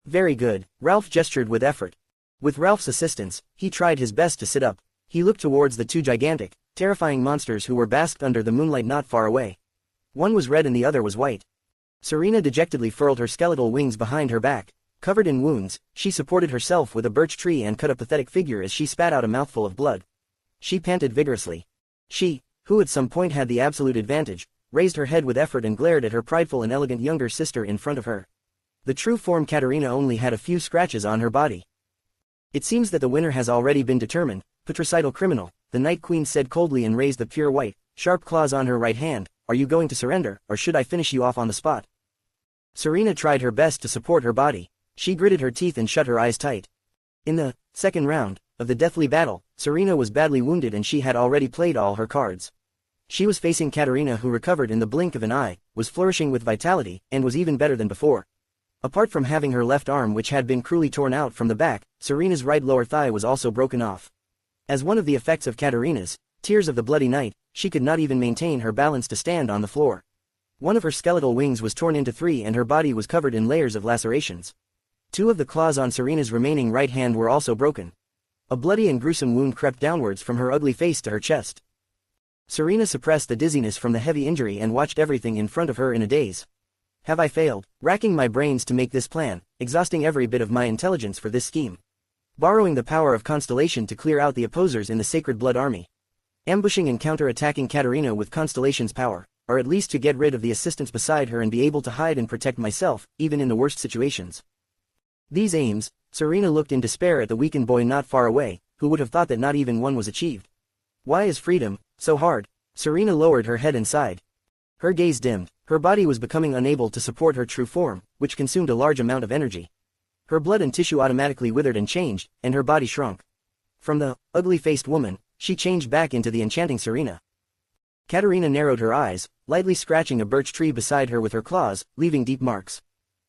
Very good, Ralph gestured with effort. With Ralph's assistance, he tried his best to sit up. He looked towards the two gigantic, terrifying monsters who were basked under the moonlight not far away. One was red and the other was white. Serena dejectedly furled her skeletal wings behind her back. Covered in wounds, she supported herself with a birch tree and cut a pathetic figure as she spat out a mouthful of blood. She panted vigorously. She, who at some point had the absolute advantage, raised her head with effort and glared at her prideful and elegant younger sister in front of her. The true form Katerina only had a few scratches on her body. It seems that the winner has already been determined, patricidal criminal, the Night Queen said coldly and raised the pure white, sharp claws on her right hand. Are you going to surrender, or should I finish you off on the spot? Serena tried her best to support her body. She gritted her teeth and shut her eyes tight. In the second round, of the deathly battle, Serena was badly wounded and she had already played all her cards. She was facing Katarina, who recovered in the blink of an eye, was flourishing with vitality, and was even better than before. Apart from having her left arm which had been cruelly torn out from the back, Serena's right lower thigh was also broken off. As one of the effects of Katarina's tears of the bloody night, she could not even maintain her balance to stand on the floor. One of her skeletal wings was torn into 3 and her body was covered in layers of lacerations. 2 of the claws on Serena's remaining right hand were also broken. A bloody and gruesome wound crept downwards from her ugly face to her chest. Serena suppressed the dizziness from the heavy injury and watched everything in front of her in a daze. Have I failed, racking my brains to make this plan, exhausting every bit of my intelligence for this scheme? Borrowing the power of Constellation to clear out the opposers in the Sacred Blood Army. Ambushing and counter-attacking Katarina with Constellation's power, or at least to get rid of the assistants beside her and be able to hide and protect myself, even in the worst situations. These aims, Serena looked in despair at the weakened boy not far away, who would have thought that not even one was achieved. Why is freedom so hard? Serena lowered her head and sighed. Her gaze dimmed, her body was becoming unable to support her true form, which consumed a large amount of energy. Her blood and tissue automatically withered and changed, and her body shrunk. From the ugly-faced woman, she changed back into the enchanting Serena. Katarina narrowed her eyes, lightly scratching a birch tree beside her with her claws, leaving deep marks.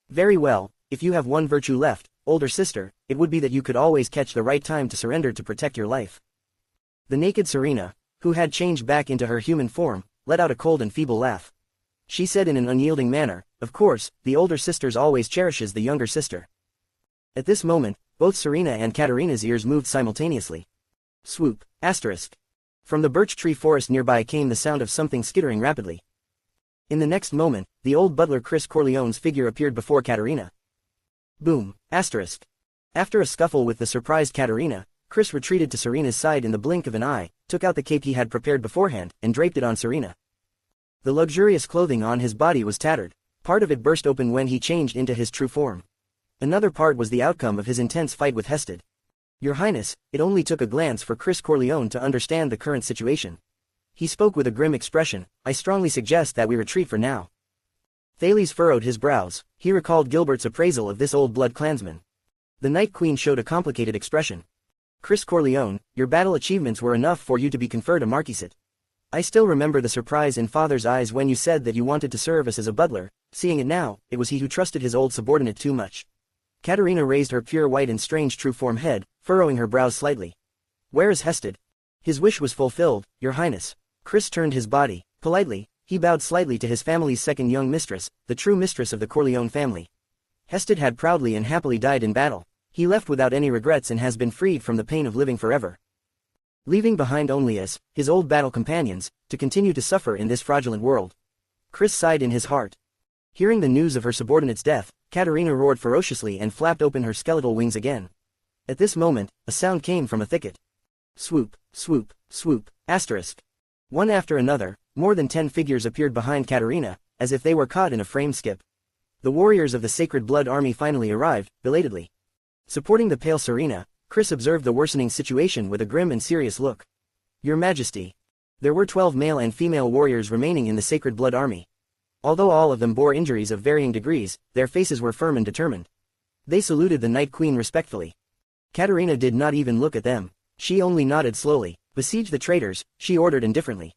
Very well, if you have one virtue left, older sister, it would be that you could always catch the right time to surrender to protect your life. The naked Serena, who had changed back into her human form, let out a cold and feeble laugh. She said in an unyielding manner, "Of course, the older sister always cherishes the younger sister." At this moment, both Serena and Katarina's ears moved simultaneously. Swoop, asterisk. From the birch tree forest nearby came the sound of something skittering rapidly. In the next moment, the old butler Chris Corleone's figure appeared before Katarina. Boom, asterisk. After a scuffle with the surprised Katarina, Chris retreated to Serena's side in the blink of an eye, took out the cape he had prepared beforehand, and draped it on Serena. The luxurious clothing on his body was tattered. Part of it burst open when he changed into his true form. Another part was the outcome of his intense fight with Hested. Your Highness, it only took a glance for Chris Corleone to understand the current situation. He spoke with a grim expression. I strongly suggest that we retreat for now. Thales furrowed his brows. He recalled Gilbert's appraisal of this old blood clansman. The Night Queen showed a complicated expression. Chris Corleone, your battle achievements were enough for you to be conferred a marquisate. I still remember the surprise in Father's eyes when you said that you wanted to serve us as a butler. Seeing it now, it was he who trusted his old subordinate too much. Katarina raised her pure white and strange true form head, furrowing her brows slightly. Where is Hested? His wish was fulfilled, Your Highness. Chris turned his body. Politely, he bowed slightly to his family's second young mistress, the true mistress of the Corleone family. Hested had proudly and happily died in battle. He left without any regrets and has been freed from the pain of living forever, leaving behind only us, his old battle companions, to continue to suffer in this fraudulent world. Chris sighed in his heart. Hearing the news of her subordinate's death, Katarina roared ferociously and flapped open her skeletal wings again. At this moment, a sound came from a thicket. Swoop, swoop, swoop, asterisk. One after another, more than 10 figures appeared behind Katarina, as if they were caught in a frame skip. The warriors of the Sacred Blood Army finally arrived, belatedly. Supporting the pale Serena, Chris observed the worsening situation with a grim and serious look. Your Majesty. There were 12 male and female warriors remaining in the Sacred Blood Army. Although all of them bore injuries of varying degrees, their faces were firm and determined. They saluted the Night Queen respectfully. Katarina did not even look at them. She only nodded slowly. Besiege the traitors, she ordered indifferently.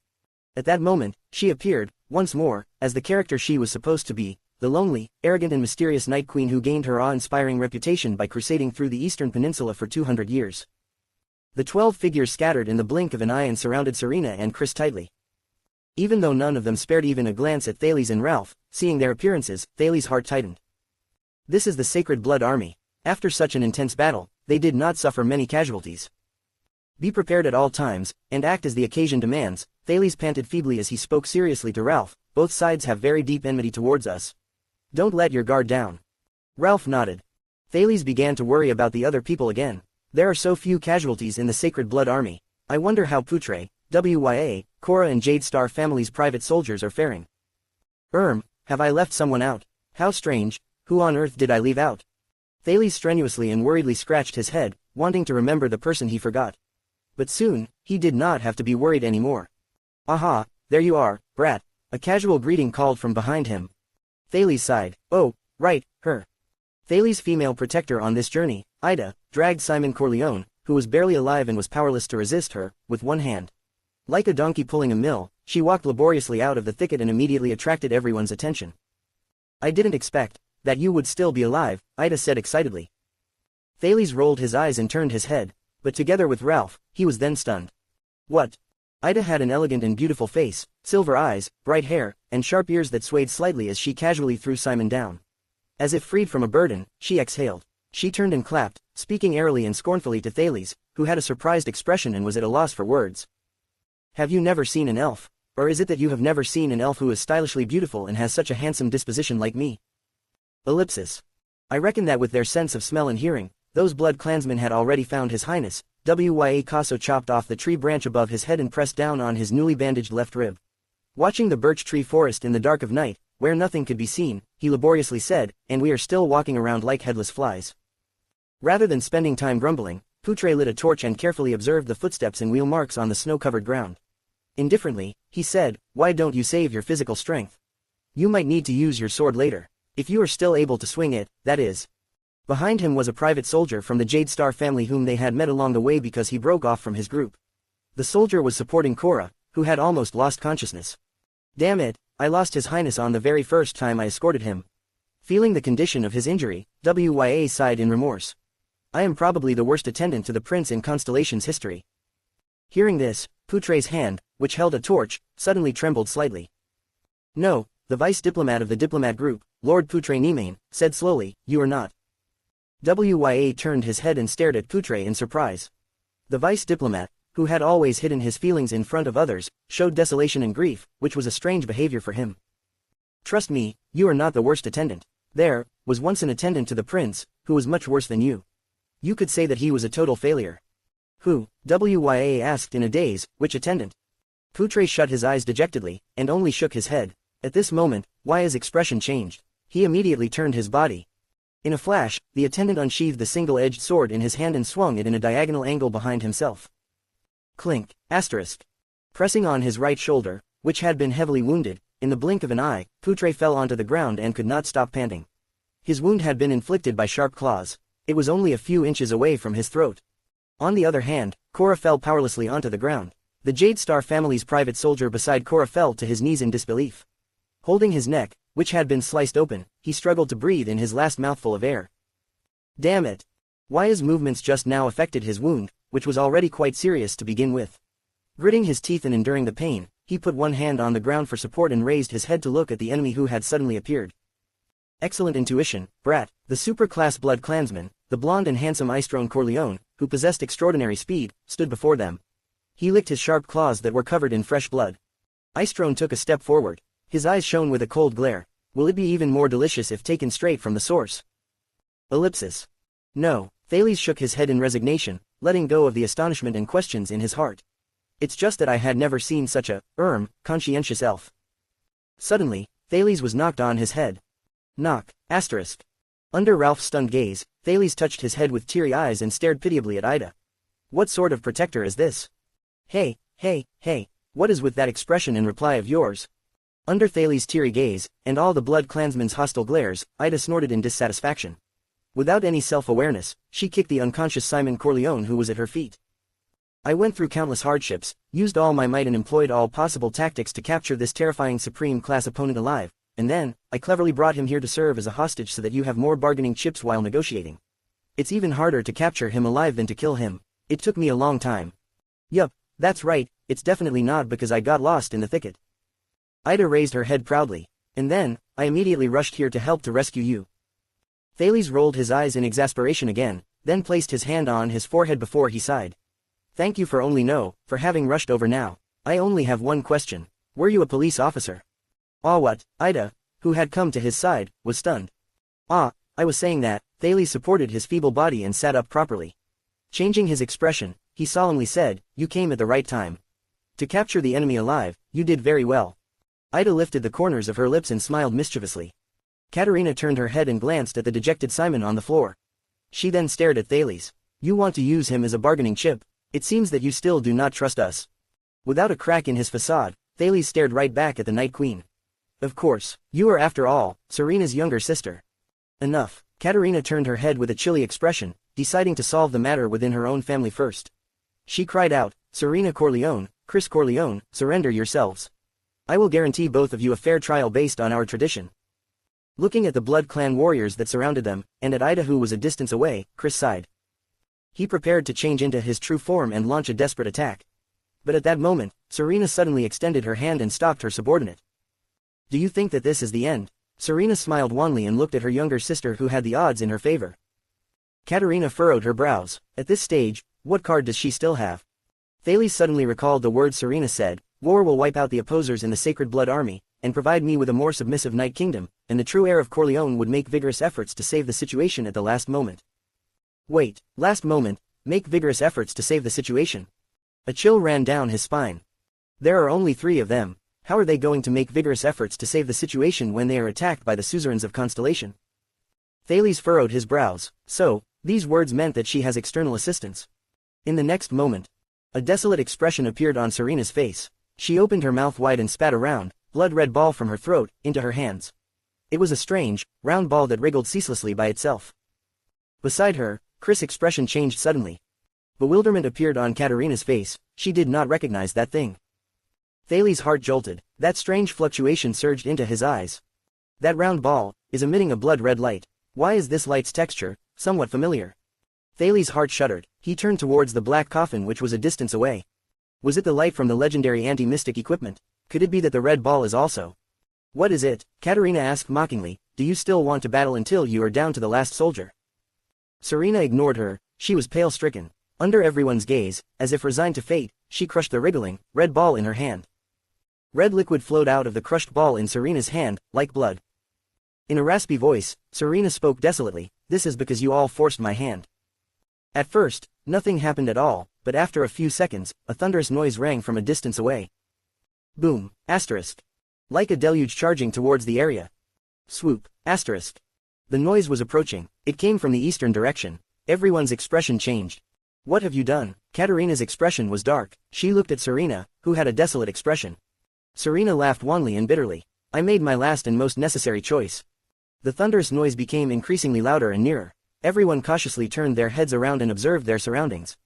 At that moment, she appeared, once more, as the character she was supposed to be, the lonely, arrogant and mysterious Night Queen who gained her awe-inspiring reputation by crusading through the Eastern Peninsula for 200 years. The 12 figures scattered in the blink of an eye and surrounded Serena and Chris tightly. Even though none of them spared even a glance at Thales and Ralph, seeing their appearances, Thales' heart tightened. This is the Sacred Blood Army. After such an intense battle, they did not suffer many casualties. Be prepared at all times, and act as the occasion demands. Thales panted feebly as he spoke seriously to Ralph. Both sides have very deep enmity towards us. Don't let your guard down. Ralph nodded. Thales began to worry about the other people again. There are so few casualties in the Sacred Blood Army. I wonder how Putre, Wya, Cora and Jade Star families' private soldiers are faring. Have I left someone out? How strange. Who on earth did I leave out? Thales strenuously and worriedly scratched his head, wanting to remember the person he forgot. But soon, he did not have to be worried anymore. Aha, there you are, brat. A casual greeting called from behind him. Thales sighed. Oh, right, her. Thales' female protector on this journey, Ida, dragged Simon Corleone, who was barely alive and was powerless to resist her, with one hand. Like a donkey pulling a mill, she walked laboriously out of the thicket and immediately attracted everyone's attention. "I didn't expect that you would still be alive," Ida said excitedly. Thales rolled his eyes and turned his head, but together with Ralph, he was then stunned. "What?" Ida had an elegant and beautiful face, silver eyes, bright hair, and sharp ears that swayed slightly as she casually threw Simon down. As if freed from a burden, she exhaled. She turned and clapped, speaking airily and scornfully to Thales, who had a surprised expression and was at a loss for words. "Have you never seen an elf? Or is it that you have never seen an elf who is stylishly beautiful and has such a handsome disposition like me?" Ellipsis. I reckon that with their sense of smell and hearing, those blood clansmen had already found His Highness. Caso chopped off the tree branch above his head and pressed down on his newly bandaged left rib. Watching the birch tree forest in the dark of night, where nothing could be seen, he laboriously said, "And we are still walking around like headless flies." Rather than spending time grumbling, Poutre lit a torch and carefully observed the footsteps and wheel marks on the snow-covered ground. Indifferently, he said, "Why don't you save your physical strength? You might need to use your sword later. If you are still able to swing it, that is." Behind him was a private soldier from the Jade Star family whom they had met along the way because he broke off from his group. The soldier was supporting Cora, who had almost lost consciousness. "Damn it, I lost His Highness on the very first time I escorted him." Feeling the condition of his injury, sighed in remorse. "I am probably the worst attendant to the prince in Constellation's history." Hearing this, Poutre's hand, which held a torch, suddenly trembled slightly. "No, the vice diplomat of the diplomat group, Lord Poutre Nimain, said slowly, you are not." Turned his head and stared at Poutre in surprise. The vice diplomat, who had always hidden his feelings in front of others, showed desolation and grief, which was a strange behavior for him. "Trust me, you are not the worst attendant. There was once an attendant to the prince, who was much worse than you. You could say that he was a total failure." "Who?" asked in a daze. "Which attendant?" Poutre shut his eyes dejectedly, and only shook his head. At this moment, Ya's expression changed. He immediately turned his body. In a flash, the attendant unsheathed the single-edged sword in his hand and swung it in a diagonal angle behind himself. Clink. Pressing on his right shoulder, which had been heavily wounded, in the blink of an eye, Poutre fell onto the ground and could not stop panting. His wound had been inflicted by sharp claws. It was only a few inches away from his throat. On the other hand, Cora fell powerlessly onto the ground. The Jade Star family's private soldier beside Cora fell to his knees in disbelief. Holding his neck, which had been sliced open, he struggled to breathe in his last mouthful of air. Damn it! Ya's movements just now affected his wound, which was already quite serious to begin with. Gritting his teeth and enduring the pain, he put one hand on the ground for support and raised his head to look at the enemy who had suddenly appeared. Excellent intuition, brat. The super-class blood clansman, the blonde and handsome Istrone Corleone, who possessed extraordinary speed, stood before them. He licked his sharp claws that were covered in fresh blood. Istrone took a step forward. His eyes shone with a cold glare. Will it be even more delicious if taken straight from the source? Ellipsis. No. Thales shook his head in resignation, letting go of the astonishment and questions in his heart. It's just that I had never seen such a, conscientious elf. Suddenly, Thales was knocked on his head. Knock. Under Ralph's stunned gaze, Thales touched his head with teary eyes and stared pitiably at Ida. What sort of protector is this? Hey, what is with that expression in reply of yours? Under Thales' teary gaze, and all the blood clansmen's hostile glares, Ida snorted in dissatisfaction. Without any self-awareness, she kicked the unconscious Simon Corleone who was at her feet. I went through countless hardships, used all my might and employed all possible tactics to capture this terrifying supreme-class opponent alive, and then, I cleverly brought him here to serve as a hostage so that you have more bargaining chips while negotiating. It's even harder to capture him alive than to kill him. It took me a long time. Yup, that's right, it's definitely not because I got lost in the thicket. Ida raised her head proudly. And then, I immediately rushed here to help to rescue you. Thales rolled his eyes in exasperation again, then placed his hand on his forehead before he sighed. Thank you for having rushed over now. I only have one question. Were you a police officer? What? Ida, who had come to his side, was stunned. I was saying that. Thales supported his feeble body and sat up properly. Changing his expression, he solemnly said, you came at the right time. To capture the enemy alive, you did very well. Ida lifted the corners of her lips and smiled mischievously. Katerina turned her head and glanced at the dejected Simon on the floor. She then stared at Thales. You want to use him as a bargaining chip? It seems that you still do not trust us. Without a crack in his facade, Thales stared right back at the Night Queen. Of course, you are after all, Serena's younger sister. Enough. Katerina turned her head with a chilly expression. deciding to solve the matter within her own family first. She cried out, "Serena Corleone, Chris Corleone, surrender yourselves. I will guarantee both of you a fair trial based on our tradition." Looking at the Blood Clan warriors that surrounded them, and at Ida who was a distance away, Chris sighed. He prepared to change into his true form and launch a desperate attack. But at that moment, Serena suddenly extended her hand and stopped her subordinate. "Do you think that this is the end?" Serena smiled wanly and looked at her younger sister who had the odds in her favor. Katerina furrowed her brows. At this stage, what card does she still have? Thales suddenly recalled the words Serena said, "War will wipe out the opposers in the Sacred Blood Army, and provide me with a more submissive Night Kingdom, and the true heir of Corleone would make vigorous efforts to save the situation at the last moment." Wait, last moment, make vigorous efforts to save the situation? A chill ran down his spine. There are only 3 of them. How are they going to make vigorous efforts to save the situation when they are attacked by the suzerains of Constellation? Thales furrowed his brows. So, these words meant that she has external assistance. In the next moment, a desolate expression appeared on Serena's face. She opened her mouth wide and spat a round, blood-red ball from her throat, into her hands. It was a strange, round ball that wriggled ceaselessly by itself. Beside her, Chris' expression changed suddenly. Bewilderment appeared on Katerina's face. She did not recognize that thing. Thales' heart jolted. That strange fluctuation surged into his eyes. That round ball is emitting a blood-red light. Why is this light's texture somewhat familiar? Thales' heart shuddered. He turned towards the black coffin which was a distance away. Was it the light from the legendary anti-mystic equipment? Could it be that the red ball is also? "What is it?" Katerina asked mockingly. "Do you still want to battle until you are down to the last soldier?" Serena ignored her. She was pale-stricken. Under everyone's gaze, as if resigned to fate, she crushed the wriggling, red ball in her hand. Red liquid flowed out of the crushed ball in Serena's hand, like blood. In a raspy voice, Serena spoke desolately, "This is because you all forced my hand." At first, nothing happened at all, but after a few seconds, a thunderous noise rang from a distance away. Boom, asterisk. Like a deluge charging towards the area. Swoop, asterisk. The noise was approaching. It came from the eastern direction. Everyone's expression changed. "What have you done?" Katerina's expression was dark. She looked at Serena, who had a desolate expression. Serena laughed wanly and bitterly. "I made my last and most necessary choice." The thunderous noise became increasingly louder and nearer. Everyone cautiously turned their heads around and observed their surroundings.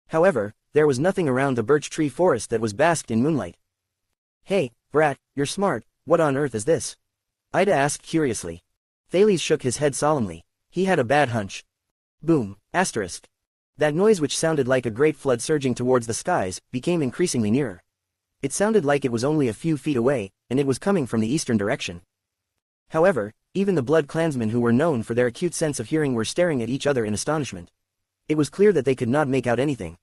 However, there was nothing around the birch tree forest that was basked in moonlight. "Hey, brat, you're smart, what on earth is this?" Ida asked curiously. Thales shook his head solemnly. He had a bad hunch. Boom, asterisk. That noise which sounded like a great flood surging towards the skies, became increasingly nearer. It sounded like it was only a few feet away, and it was coming from the eastern direction. However, even the Blood Clansmen who were known for their acute sense of hearing were staring at each other in astonishment. It was clear that they could not make out anything.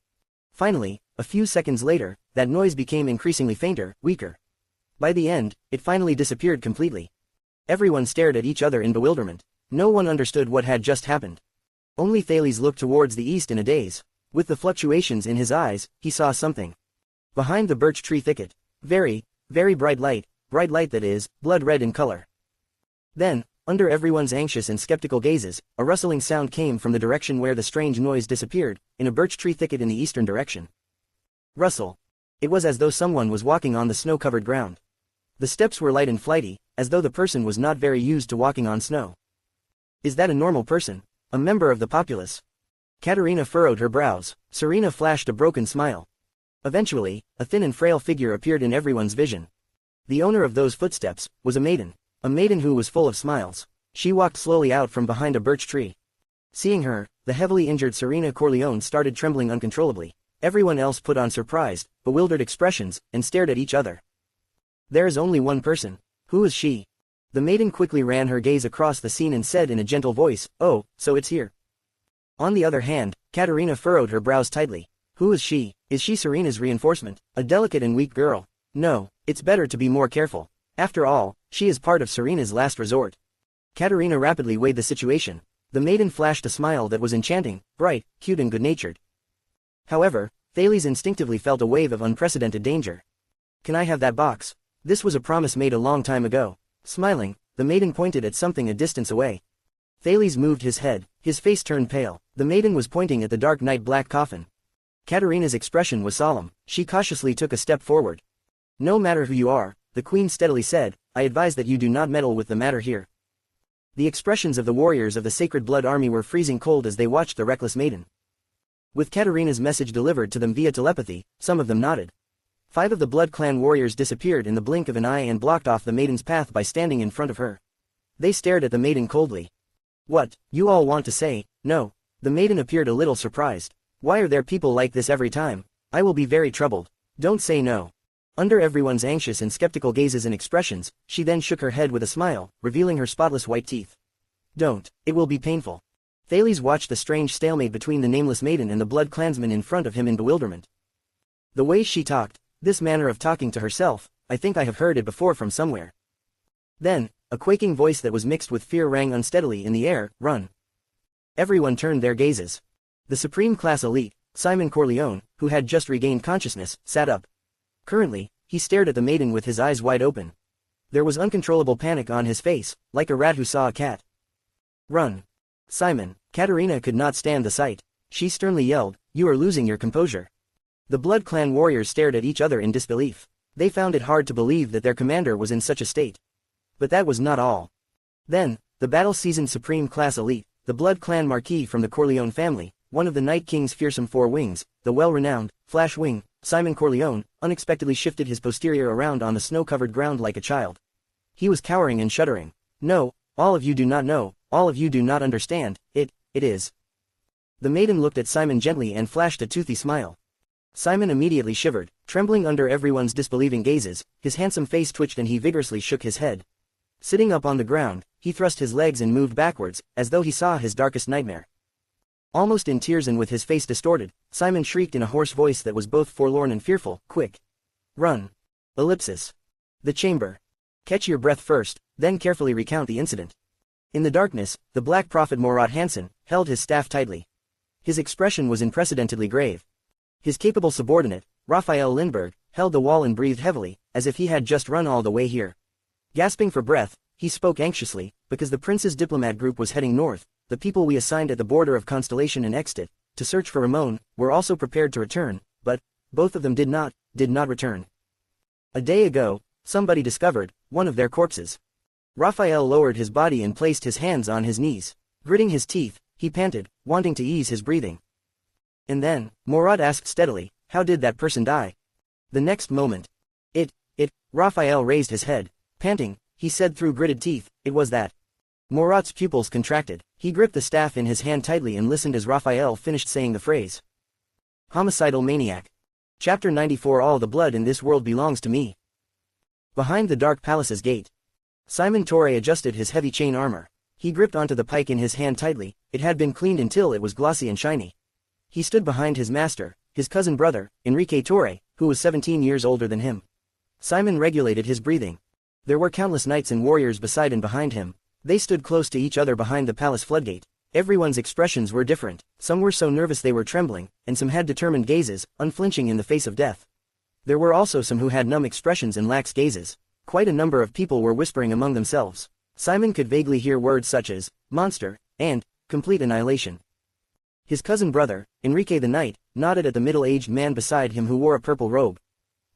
Finally, a few seconds later, that noise became increasingly fainter, weaker. By the end, it finally disappeared completely. Everyone stared at each other in bewilderment. No one understood what had just happened. Only Thales looked towards the east in a daze. With the fluctuations in his eyes, he saw something. Behind the birch tree thicket. Very, very bright light that is, blood red in color. Then, under everyone's anxious and skeptical gazes, a rustling sound came from the direction where the strange noise disappeared, in a birch tree thicket in the eastern direction. Rustle. It was as though someone was walking on the snow-covered ground. The steps were light and flighty, as though the person was not very used to walking on snow. Is that a normal person? A member of the populace? Katerina furrowed her brows. Serena flashed a broken smile. Eventually, a thin and frail figure appeared in everyone's vision. The owner of those footsteps was a maiden who was full of smiles. She walked slowly out from behind a birch tree. Seeing her, the heavily injured Serena Corleone started trembling uncontrollably. Everyone else put on surprised, bewildered expressions, and stared at each other. There is only one person. Who is she? The maiden quickly ran her gaze across the scene and said in a gentle voice, "Oh, so it's here." On the other hand, Katerina furrowed her brows tightly. Who is she? Is she Serena's reinforcement? A delicate and weak girl? No, it's better to be more careful. After all, she is part of Serena's last resort. Katerina rapidly weighed the situation. The maiden flashed a smile that was enchanting, bright, cute and good-natured. However, Thales instinctively felt a wave of unprecedented danger. "Can I have that box?" This was a promise made a long time ago. Smiling, the maiden pointed at something a distance away. Thales moved his head, his face turned pale. The maiden was pointing at the dark night black coffin. Katerina's expression was solemn. She cautiously took a step forward. "No matter who you are," the queen steadily said, "I advise that you do not meddle with the matter here." The expressions of the warriors of the Sacred Blood Army were freezing cold as they watched the reckless maiden. With Katarina's message delivered to them via telepathy, some of them nodded. 5 of the Blood Clan warriors disappeared in the blink of an eye and blocked off the maiden's path by standing in front of her. They stared at the maiden coldly. What, you all want to say, no? The maiden appeared a little surprised. Why are there people like this every time? I will be very troubled. Don't say no. Under everyone's anxious and skeptical gazes and expressions, she then shook her head with a smile, revealing her spotless white teeth. Don't, it will be painful. Thales watched the strange stalemate between the nameless maiden and the Blood Clansman in front of him in bewilderment. The way she talked, this manner of talking to herself, I think I have heard it before from somewhere. Then, a quaking voice that was mixed with fear rang unsteadily in the air, run. Everyone turned their gazes. The Supreme Class Elite, Simon Corleone, who had just regained consciousness, sat up. Currently, he stared at the maiden with his eyes wide open. There was uncontrollable panic on his face, like a rat who saw a cat. Run. Simon, Katarina could not stand the sight. She sternly yelled, you are losing your composure. The Blood Clan warriors stared at each other in disbelief. They found it hard to believe that their commander was in such a state. But that was not all. Then, the battle-seasoned Supreme Class Elite, the Blood Clan Marquis from the Corleone family, one of the Night King's fearsome 4 wings, the well-renowned, Flash Wing, Simon Corleone, unexpectedly shifted his posterior around on the snow-covered ground like a child. He was cowering and shuddering. No, all of you do not know, all of you do not understand, it is. The maiden looked at Simon gently and flashed a toothy smile. Simon immediately shivered, trembling under everyone's disbelieving gazes, his handsome face twitched and he vigorously shook his head. Sitting up on the ground, he thrust his legs and moved backwards, as though he saw his darkest nightmare. Almost in tears and with his face distorted, Simon shrieked in a hoarse voice that was both forlorn and fearful, quick. Run. Ellipsis. The chamber. Catch your breath first, then carefully recount the incident. In the darkness, the Black Prophet Morat Hansen held his staff tightly. His expression was unprecedentedly grave. His capable subordinate, Raphael Lindbergh, held the wall and breathed heavily, as if he had just run all the way here. Gasping for breath, he spoke anxiously, because the prince's diplomat group was heading north. The people we assigned at the border of Constellation and Extit, to search for Ramon, were also prepared to return, but both of them did not return. A day ago, somebody discovered one of their corpses. Raphael lowered his body and placed his hands on his knees. Gritting his teeth, he panted, wanting to ease his breathing. And then, Morat asked steadily, how did that person die? The next moment. Raphael raised his head. Panting, he said through gritted teeth, it was that. Morat's pupils contracted. He gripped the staff in his hand tightly and listened as Raphael finished saying the phrase. Homicidal maniac. Chapter 94. All the blood in this world belongs to me. Behind the dark palace's gate, Simon Torre adjusted his heavy chain armor. He gripped onto the pike in his hand tightly. It had been cleaned until it was glossy and shiny. He stood behind his master, his cousin brother, Enrique Torre, who was 17 years older than him. Simon regulated his breathing. There were countless knights and warriors beside and behind him. They stood close to each other behind the palace floodgate. Everyone's expressions were different. Some were so nervous they were trembling, and some had determined gazes, unflinching in the face of death. There were also some who had numb expressions and lax gazes. Quite a number of people were whispering among themselves. Simon could vaguely hear words such as, monster, and, complete annihilation. His cousin brother, Enrique the Knight, nodded at the middle-aged man beside him who wore a purple robe.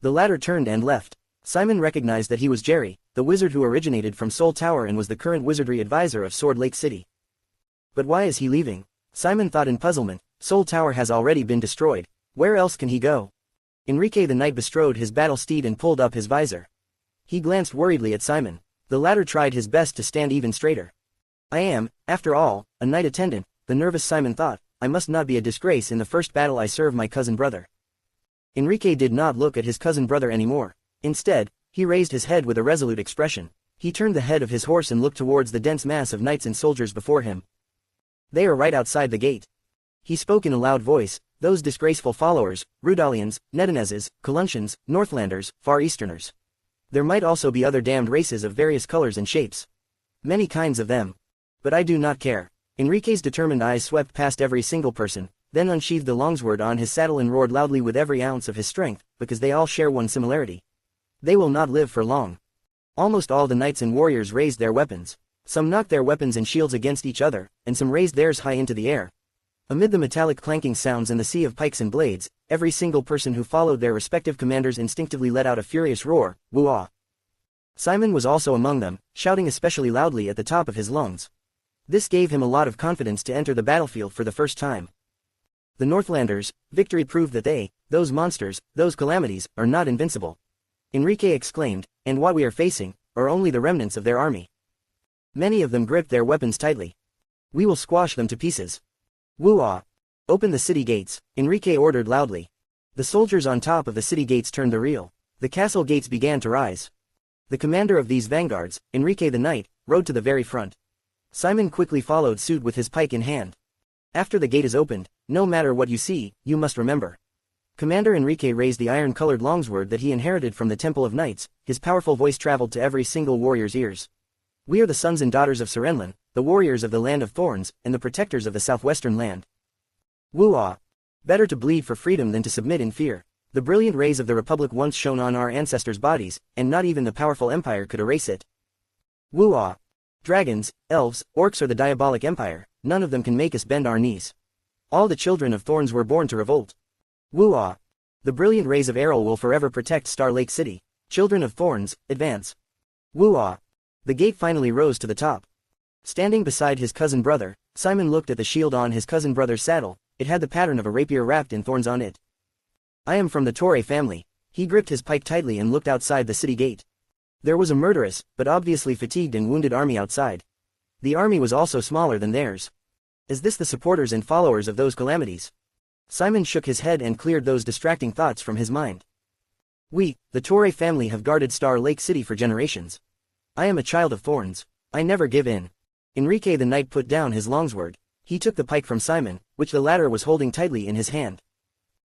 The latter turned and left. Simon recognized that he was Jerry, the wizard who originated from Soul Tower and was the current wizardry advisor of Sword Lake City. But why is he leaving? Simon thought in puzzlement. Soul Tower has already been destroyed. Where else can he go? Enrique the Knight bestrode his battle steed and pulled up his visor. He glanced worriedly at Simon. The latter tried his best to stand even straighter. I am, after all, a knight attendant, the nervous Simon thought. I must not be a disgrace in the first battle I serve my cousin brother. Enrique did not look at his cousin brother anymore. Instead, he raised his head with a resolute expression. He turned the head of his horse and looked towards the dense mass of knights and soldiers before him. They are right outside the gate. He spoke in a loud voice. Those disgraceful followers, Rudalians, Nedaneses, Coluntians, Northlanders, Far Easterners. There might also be other damned races of various colors and shapes. Many kinds of them. But I do not care. Enrique's determined eyes swept past every single person, then unsheathed the longsword on his saddle and roared loudly with every ounce of his strength, because they all share one similarity. They will not live for long. Almost all the knights and warriors raised their weapons. Some knocked their weapons and shields against each other, and some raised theirs high into the air. Amid the metallic clanking sounds and the sea of pikes and blades, every single person who followed their respective commanders instinctively let out a furious roar, woo-ah. Simon was also among them, shouting especially loudly at the top of his lungs. This gave him a lot of confidence to enter the battlefield for the first time. The Northlanders, victory proved that they, those monsters, those calamities, are not invincible. Enrique exclaimed, and what we are facing, are only the remnants of their army. Many of them gripped their weapons tightly. We will squash them to pieces. Woo-ah! Open the city gates, Enrique ordered loudly. The soldiers on top of the city gates turned the reel. The castle gates began to rise. The commander of these vanguards, Enrique the Knight, rode to the very front. Simon quickly followed suit with his pike in hand. After the gate is opened, no matter what you see, you must remember. Commander Enrique raised the iron-colored longsword that he inherited from the Temple of Knights. His powerful voice traveled to every single warrior's ears. We are the sons and daughters of Serenlan, the warriors of the Land of Thorns, and the protectors of the southwestern land. Woo-ah! Better to bleed for freedom than to submit in fear. The brilliant rays of the Republic once shone on our ancestors' bodies, and not even the powerful Empire could erase it. Woo-ah! Dragons, elves, orcs or the diabolic Empire, none of them can make us bend our knees. All the children of Thorns were born to revolt. Woo-ah! The brilliant rays of Errol will forever protect Star Lake City. Children of Thorns, advance. Woo-ah! The gate finally rose to the top. Standing beside his cousin brother, Simon looked at the shield on his cousin brother's saddle. It had the pattern of a rapier wrapped in thorns on it. I am from the Torre family. He gripped his pike tightly and looked outside the city gate. There was a murderous, but obviously fatigued and wounded army outside. The army was also smaller than theirs. Is this the supporters and followers of those calamities? Simon shook his head and cleared those distracting thoughts from his mind. We, the Torre family, have guarded Star Lake City for generations. I am a child of Thorns. I never give in. Enrique the Knight put down his longsword. He took the pike from Simon, which the latter was holding tightly in his hand.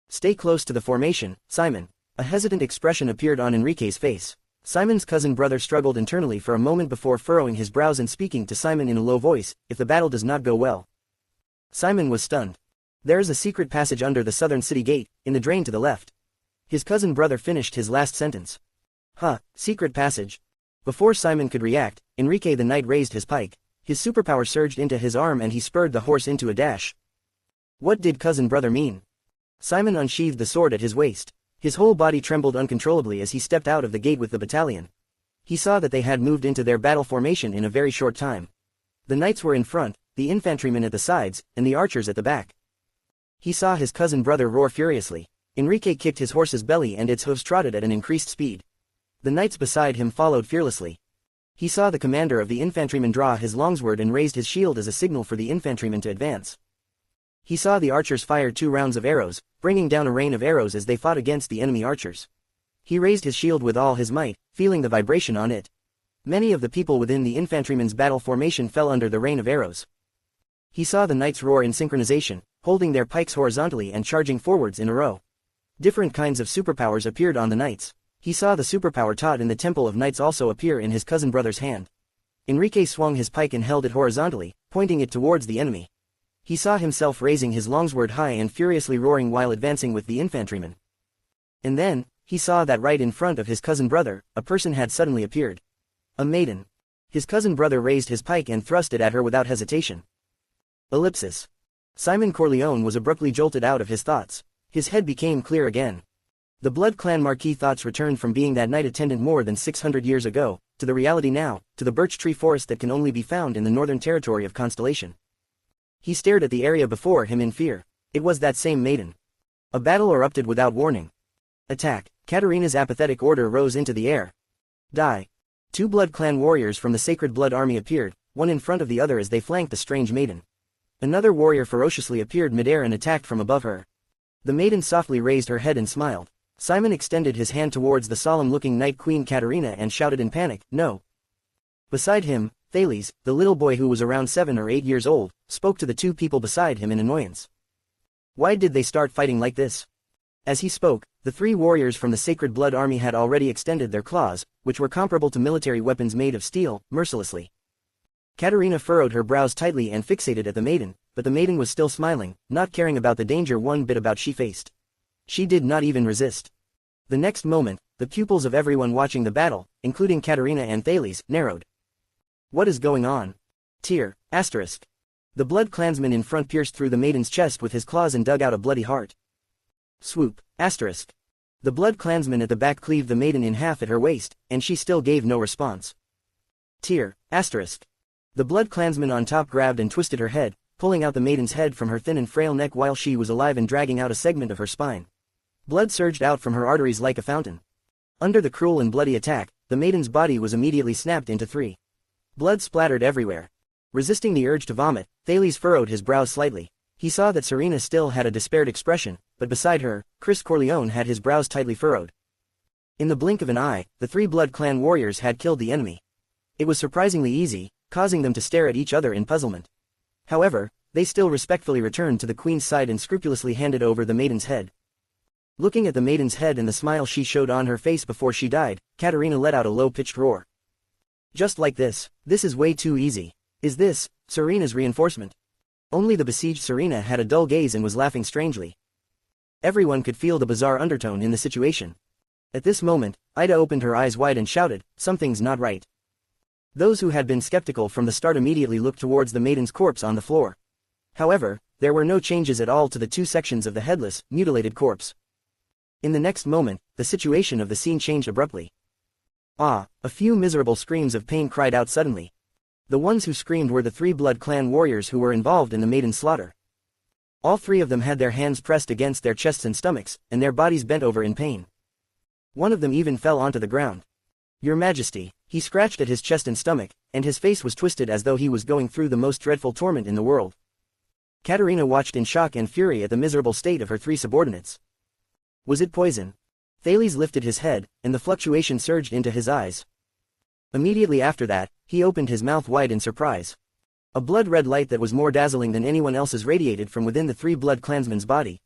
Stay close to the formation, Simon. A hesitant expression appeared on Enrique's face. Simon's cousin brother struggled internally for a moment before furrowing his brows and speaking to Simon in a low voice, if the battle does not go well. Simon was stunned. There is a secret passage under the southern city gate, in the drain to the left. His cousin brother finished his last sentence. Secret passage. Before Simon could react, Enrique the Knight raised his pike. His superpower surged into his arm and he spurred the horse into a dash. What did cousin brother mean? Simon unsheathed the sword at his waist. His whole body trembled uncontrollably as he stepped out of the gate with the battalion. He saw that they had moved into their battle formation in a very short time. The knights were in front, the infantrymen at the sides, and the archers at the back. He saw his cousin brother roar furiously. Enrique kicked his horse's belly and its hooves trotted at an increased speed. The knights beside him followed fearlessly. He saw the commander of the infantrymen draw his longsword and raised his shield as a signal for the infantrymen to advance. He saw the archers fire 2 rounds of arrows, bringing down a rain of arrows as they fought against the enemy archers. He raised his shield with all his might, feeling the vibration on it. Many of the people within the infantrymen's battle formation fell under the rain of arrows. He saw the knights roar in synchronization, holding their pikes horizontally and charging forwards in a row. Different kinds of superpowers appeared on the knights. He saw the superpower taught in the Temple of Knights also appear in his cousin brother's hand. Enrique swung his pike and held it horizontally, pointing it towards the enemy. He saw himself raising his longsword high and furiously roaring while advancing with the infantrymen. And then, he saw that right in front of his cousin brother, a person had suddenly appeared. A maiden. His cousin brother raised his pike and thrust it at her without hesitation. Ellipsis. Simon Corleone was abruptly jolted out of his thoughts. His head became clear again. The Blood Clan Marquis thoughts returned from being that knight attendant more than 600 years ago, to the reality now, to the birch tree forest that can only be found in the northern territory of Constellation. He stared at the area before him in fear. It was that same maiden. A battle erupted without warning. Attack. Katarina's apathetic order rose into the air. Die. 2 Blood Clan warriors from the Sacred Blood Army appeared, one in front of the other as they flanked the strange maiden. Another warrior ferociously appeared midair and attacked from above her. The maiden softly raised her head and smiled. Simon extended his hand towards the solemn-looking Night Queen Katarina and shouted in panic, "No!" Beside him, Thales, the little boy who was around 7 or 8 years old, spoke to the 2 people beside him in annoyance. Why did they start fighting like this? As he spoke, the 3 warriors from the Sacred Blood Army had already extended their claws, which were comparable to military weapons made of steel, mercilessly. Katarina furrowed her brows tightly and fixated at the maiden, but the maiden was still smiling, not caring about the danger one bit about she faced. She did not even resist. The next moment, the pupils of everyone watching the battle, including Katarina and Thales, narrowed. What is going on? Tear, asterisk. The Blood Clansman in front pierced through the maiden's chest with his claws and dug out a bloody heart. Swoop, asterisk. The blood clansman at the back cleaved the maiden in half at her waist, and she still gave no response. Tear, asterisk. The blood clansman on top grabbed and twisted her head, pulling out the maiden's head from her thin and frail neck while she was alive and dragging out a segment of her spine. Blood surged out from her arteries like a fountain. Under the cruel and bloody attack, the maiden's body was immediately snapped into three. Blood splattered everywhere. Resisting the urge to vomit, Thales furrowed his brows slightly. He saw that Serena still had a despaired expression, but beside her, Chris Corleone had his brows tightly furrowed. In the blink of an eye, the three Blood Clan warriors had killed the enemy. It was surprisingly easy, causing them to stare at each other in puzzlement. However, they still respectfully returned to the queen's side and scrupulously handed over the maiden's head. Looking at the maiden's head and the smile she showed on her face before she died, Katerina let out a low-pitched roar. Just like this is way too easy. Is this Serena's reinforcement? Only the besieged Serena had a dull gaze and was laughing strangely. Everyone could feel the bizarre undertone in the situation. At this moment, Ida opened her eyes wide and shouted, "Something's not right." Those who had been skeptical from the start immediately looked towards the maiden's corpse on the floor. However, there were no changes at all to the two sections of the headless, mutilated corpse. In the next moment, the situation of the scene changed abruptly. A few miserable screams of pain cried out suddenly. The ones who screamed were the three Blood Clan warriors who were involved in the maiden's slaughter. All three of them had their hands pressed against their chests and stomachs, and their bodies bent over in pain. One of them even fell onto the ground. "Your Majesty," he scratched at his chest and stomach, and his face was twisted as though he was going through the most dreadful torment in the world. Katerina watched in shock and fury at the miserable state of her three subordinates. Was it poison? Thales lifted his head, and the fluctuation surged into his eyes. Immediately after that, he opened his mouth wide in surprise. A blood-red light that was more dazzling than anyone else's radiated from within the three Blood Clansmen's body.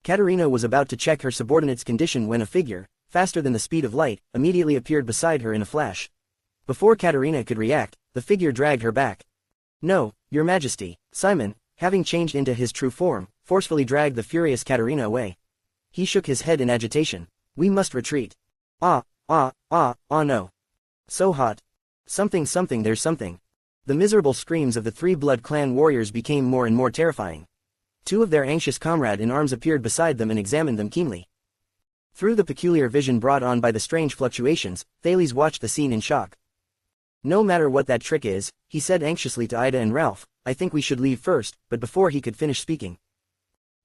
Katerina was about to check her subordinate's condition when a figure, faster than the speed of light, immediately appeared beside her in a flash. Before Katerina could react, the figure dragged her back. "No, Your Majesty." Simon, having changed into his true form, forcefully dragged the furious Katerina away. He shook his head in agitation. "We must retreat." No. So hot. Something, there's something." The miserable screams of the three Blood Clan warriors became more and more terrifying. Two of their anxious comrades-in-arms appeared beside them and examined them keenly. Through the peculiar vision brought on by the strange fluctuations, Thales watched the scene in shock. "No matter what that trick is," he said anxiously to Ida and Ralph, "I think we should leave first," but before he could finish speaking.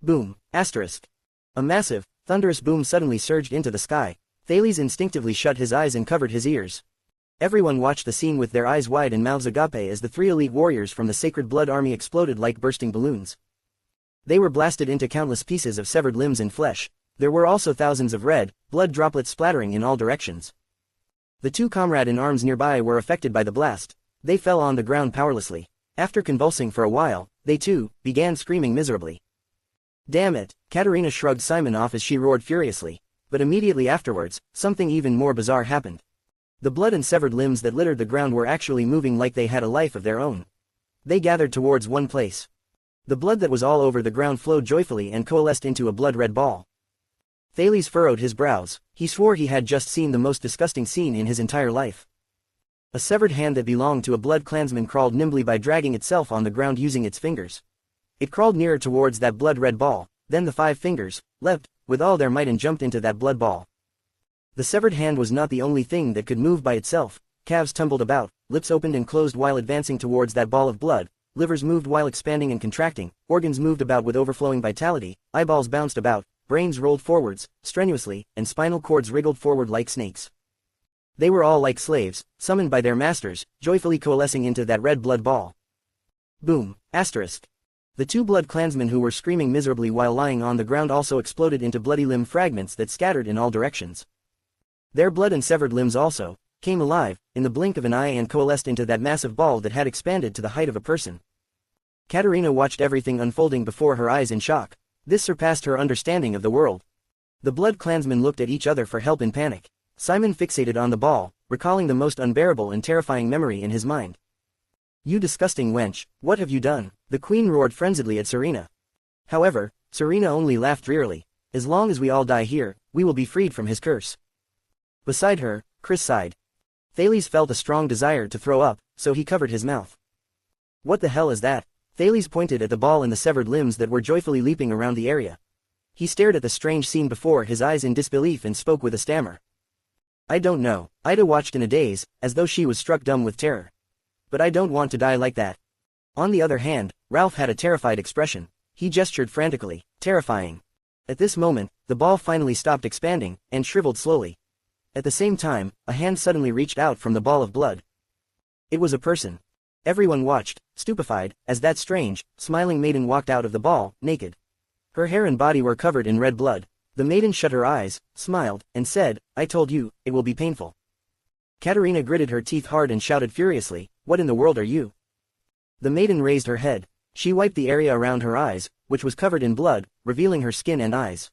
Boom, asterisk. A massive, thunderous boom suddenly surged into the sky. Thales instinctively shut his eyes and covered his ears. Everyone watched the scene with their eyes wide and mouths agape as the three elite warriors from the Sacred Blood Army exploded like bursting balloons. They were blasted into countless pieces of severed limbs and flesh. There were also thousands of red, blood droplets splattering in all directions. The two comrades-in-arms nearby were affected by the blast. They fell on the ground powerlessly. After convulsing for a while, they too began screaming miserably. "Damn it!" Katerina shrugged Simon off as she roared furiously. But immediately afterwards, something even more bizarre happened. The blood and severed limbs that littered the ground were actually moving like they had a life of their own. They gathered towards one place. The blood that was all over the ground flowed joyfully and coalesced into a blood-red ball. Thales furrowed his brows. He swore he had just seen the most disgusting scene in his entire life. A severed hand that belonged to a Blood Clansman crawled nimbly by dragging itself on the ground using its fingers. It crawled nearer towards that blood-red ball, then the 5 fingers leapt with all their might and jumped into that blood ball. The severed hand was not the only thing that could move by itself. Calves tumbled about, lips opened and closed while advancing towards that ball of blood, livers moved while expanding and contracting, organs moved about with overflowing vitality, eyeballs bounced about, brains rolled forwards, strenuously, and spinal cords wriggled forward like snakes. They were all like slaves, summoned by their masters, joyfully coalescing into that red blood ball. Boom, asterisk. The 2 Blood Clansmen who were screaming miserably while lying on the ground also exploded into bloody limb fragments that scattered in all directions. Their blood and severed limbs also came alive, in the blink of an eye and coalesced into that massive ball that had expanded to the height of a person. Katerina watched everything unfolding before her eyes in shock. This surpassed her understanding of the world. The Blood Clansmen looked at each other for help in panic. Simon fixated on the ball, recalling the most unbearable and terrifying memory in his mind. "You disgusting wench, what have you done?" the queen roared frenziedly at Serena. However, Serena only laughed drearily. "As long as we all die here, we will be freed from his curse." Beside her, Chris sighed. Thales felt a strong desire to throw up, so he covered his mouth. "What the hell is that?" Thales pointed at the ball and the severed limbs that were joyfully leaping around the area. He stared at the strange scene before his eyes in disbelief and spoke with a stammer. I don't know. Ida watched in a daze, as though she was struck dumb with terror. But I don't want to die like that. On the other hand, Ralph had a terrified expression. He gestured frantically, terrifying. At this moment, the ball finally stopped expanding, and shriveled slowly. At the same time, a hand suddenly reached out from the ball of blood. It was a person. Everyone watched, stupefied, as that strange, smiling maiden walked out of the ball, naked. Her hair and body were covered in red blood. The maiden shut her eyes, smiled, and said, I told you, it will be painful. Katerina gritted her teeth hard and shouted furiously, What in the world are you? The maiden raised her head. She wiped the area around her eyes, which was covered in blood, revealing her skin and eyes.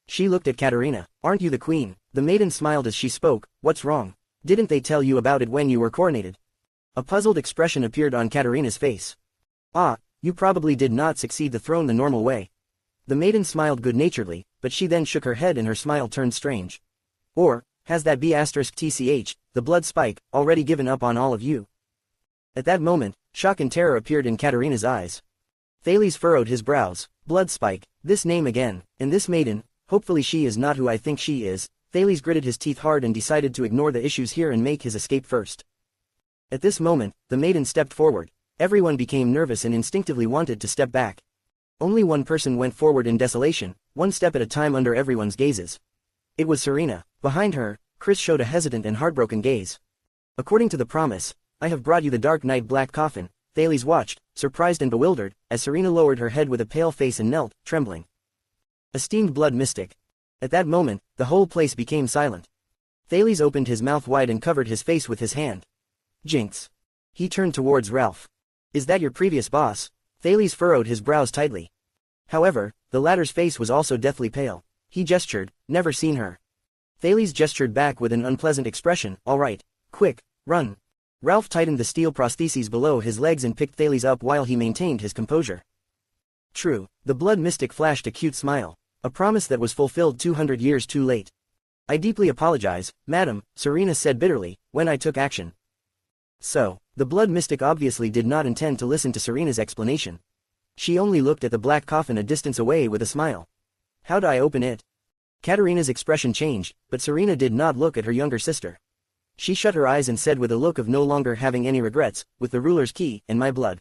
She looked at Katerina. Aren't you the queen? The maiden smiled as she spoke. What's wrong? Didn't they tell you about it when you were coronated? A puzzled expression appeared on Katerina's face. Ah, you probably did not succeed the throne the normal way. The maiden smiled good-naturedly, but she then shook her head and her smile turned strange. Or, has that B*TCH, the blood spike, already given up on all of you? At that moment, shock and terror appeared in Katerina's eyes. Thales furrowed his brows. Blood spike, this name again, and this maiden, hopefully she is not who I think she is. Thales gritted his teeth hard and decided to ignore the issues here and make his escape first. At this moment, the maiden stepped forward. Everyone became nervous and instinctively wanted to step back. Only one person went forward in desolation, one step at a time under everyone's gazes. It was Serena. Behind her, Chris showed a hesitant and heartbroken gaze. According to the promise, I have brought you the dark night black coffin. Thales watched, surprised and bewildered, as Serena lowered her head with a pale face and knelt, trembling. Esteemed blood mystic. At that moment, the whole place became silent. Thales opened his mouth wide and covered his face with his hand. Jinx. He turned towards Ralph. Is that your previous boss? Thales furrowed his brows tightly. However, the latter's face was also deathly pale. He gestured, never seen her. Thales gestured back with an unpleasant expression, all right. Quick, run. Ralph tightened the steel prostheses below his legs and picked Thales up while he maintained his composure. True, the blood mystic flashed a cute smile. A promise that was fulfilled 200 years too late. I deeply apologize, madam, Serena said bitterly, when I took action. So, the blood mystic obviously did not intend to listen to Serena's explanation. She only looked at the black coffin a distance away with a smile. How do I open it? Katerina's expression changed, but Serena did not look at her younger sister. She shut her eyes and said with a look of no longer having any regrets, with the ruler's key, and my blood.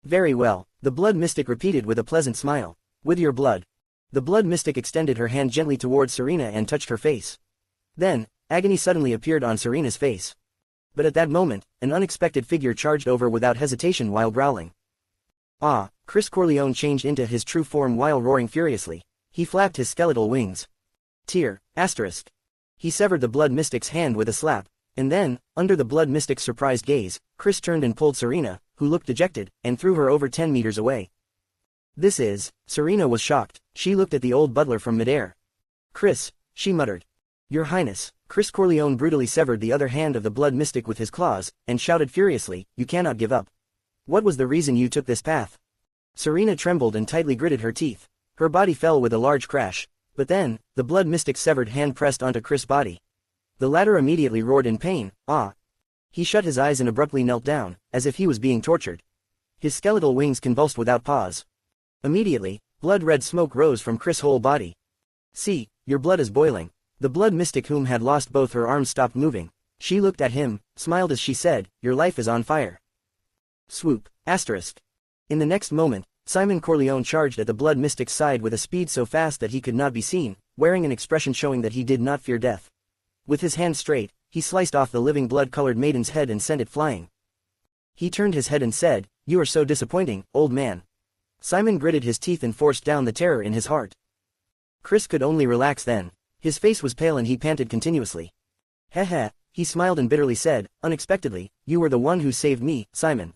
Very well, the blood mystic repeated with a pleasant smile. With your blood. The blood mystic extended her hand gently towards Serena and touched her face. Then, agony suddenly appeared on Serena's face. But at that moment, an unexpected figure charged over without hesitation while growling. Ah, Chris Corleone changed into his true form while roaring furiously. He flapped his skeletal wings. Tear, asterisk. He severed the blood mystic's hand with a slap, and then, under the blood mystic's surprised gaze, Chris turned and pulled Serena, who looked dejected, and threw her over 10 meters away. This is... Serena was shocked. She looked at the old butler from midair. Chris, she muttered. Your Highness. Chris Corleone brutally severed the other hand of the blood mystic with his claws, and shouted furiously, you cannot give up. What was the reason you took this path? Serena trembled and tightly gritted her teeth. Her body fell with a large crash. But then, the blood mystic's severed hand pressed onto Chris' body. The latter immediately roared in pain, ah. He shut his eyes and abruptly knelt down, as if he was being tortured. His skeletal wings convulsed without pause. Immediately, blood-red smoke rose from Chris' whole body. See, your blood is boiling. The blood mystic whom had lost both her arms stopped moving. She looked at him, smiled as she said, your life is on fire. Swoop, asterisk. In the next moment, Simon Corleone charged at the blood mystic's side with a speed so fast that he could not be seen, wearing an expression showing that he did not fear death. With his hand straight, he sliced off the living blood-colored maiden's head and sent it flying. He turned his head and said, you are so disappointing, old man. Simon gritted his teeth and forced down the terror in his heart. Chris could only relax then. His face was pale and he panted continuously. Heh heh, he smiled and bitterly said, unexpectedly, you were the one who saved me, Simon.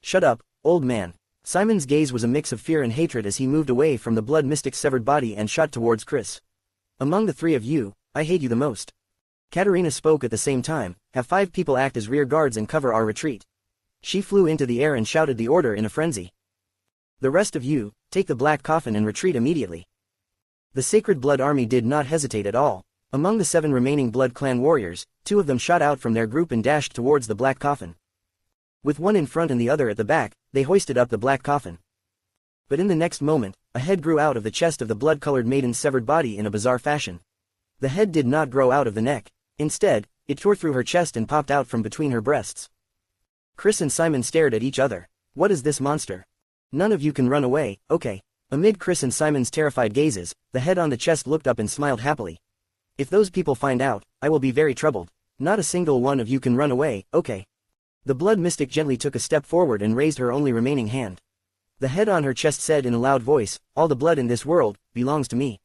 Shut up, old man. Simon's gaze was a mix of fear and hatred as he moved away from the blood mystic's severed body and shot towards Chris. Among the three of you, I hate you the most. Katerina spoke at the same time, have 5 people act as rear guards and cover our retreat. She flew into the air and shouted the order in a frenzy. The rest of you, take the black coffin and retreat immediately. The Sacred Blood Army did not hesitate at all. Among the 7 remaining Blood Clan warriors, 2 of them shot out from their group and dashed towards the black coffin. With one in front and the other at the back, they hoisted up the black coffin. But in the next moment, a head grew out of the chest of the blood-colored maiden's severed body in a bizarre fashion. The head did not grow out of the neck. Instead, it tore through her chest and popped out from between her breasts. Chris and Simon stared at each other. What is this monster? None of you can run away, okay. Amid Chris and Simon's terrified gazes, the head on the chest looked up and smiled happily. If those people find out, I will be very troubled. Not a single one of you can run away, okay. The blood mystic gently took a step forward and raised her only remaining hand. The head on her chest said in a loud voice, all the blood in this world belongs to me.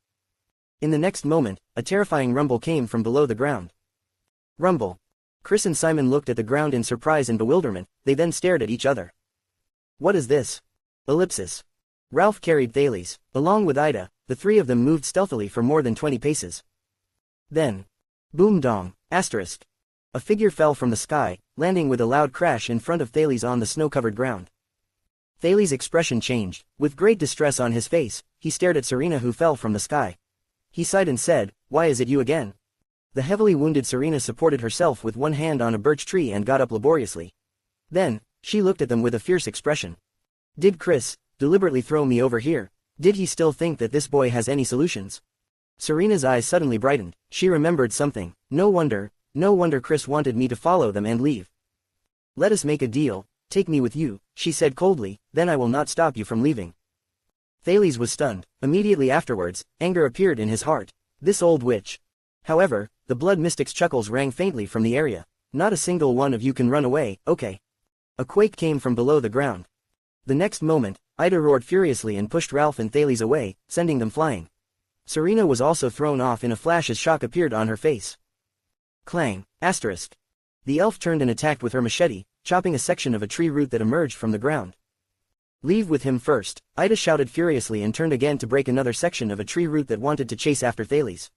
In the next moment, a terrifying rumble came from below the ground. Rumble. Chris and Simon looked at the ground in surprise and bewilderment, they then stared at each other. What is this? Ellipsis. Ralph carried Thales. Along with Ida, the three of them moved stealthily for more than 20 paces. Then. Boom dong, asterisk. A figure fell from the sky, landing with a loud crash in front of Thales on the snow-covered ground. Thales' expression changed. With great distress on his face, he stared at Serena who fell from the sky. He sighed and said, why is it you again? The heavily wounded Serena supported herself with one hand on a birch tree and got up laboriously. Then, she looked at them with a fierce expression. Did Chris deliberately throw me over here? Did he still think that this boy has any solutions? Serena's eyes suddenly brightened. She remembered something. No wonder Chris wanted me to follow them and leave. Let us make a deal, take me with you, she said coldly, then I will not stop you from leaving. Thales was stunned. Immediately afterwards, anger appeared in his heart. This old witch. However, the blood mystic's chuckles rang faintly from the area. Not a single one of you can run away, okay. A quake came from below the ground. The next moment, Ida roared furiously and pushed Ralph and Thales away, sending them flying. Serena was also thrown off in a flash as shock appeared on her face. Clang, asterisk. The elf turned and attacked with her machete, chopping a section of a tree root that emerged from the ground. Leave with him first, Ida shouted furiously and turned again to break another section of a tree root that wanted to chase after Thales.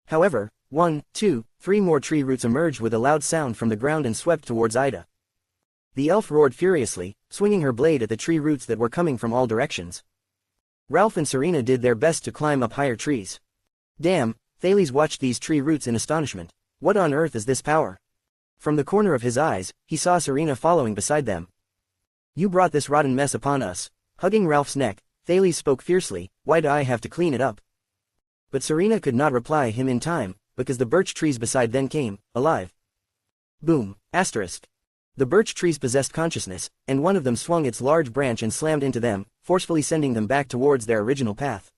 However, 1, 2, 3 more tree roots emerged with a loud sound from the ground and swept towards Ida. The elf roared furiously, swinging her blade at the tree roots that were coming from all directions. Ralph and Serena did their best to climb up higher trees. Damn, Thales watched these tree roots in astonishment. What on earth is this power? From the corner of his eyes, he saw Serena following beside them. You brought this rotten mess upon us. Hugging Ralph's neck, Thales spoke fiercely, why do I have to clean it up? But Serena could not reply him in time, because the birch trees beside then came, alive. Boom, asterisk. The birch trees possessed consciousness, and one of them swung its large branch and slammed into them, forcefully sending them back towards their original path.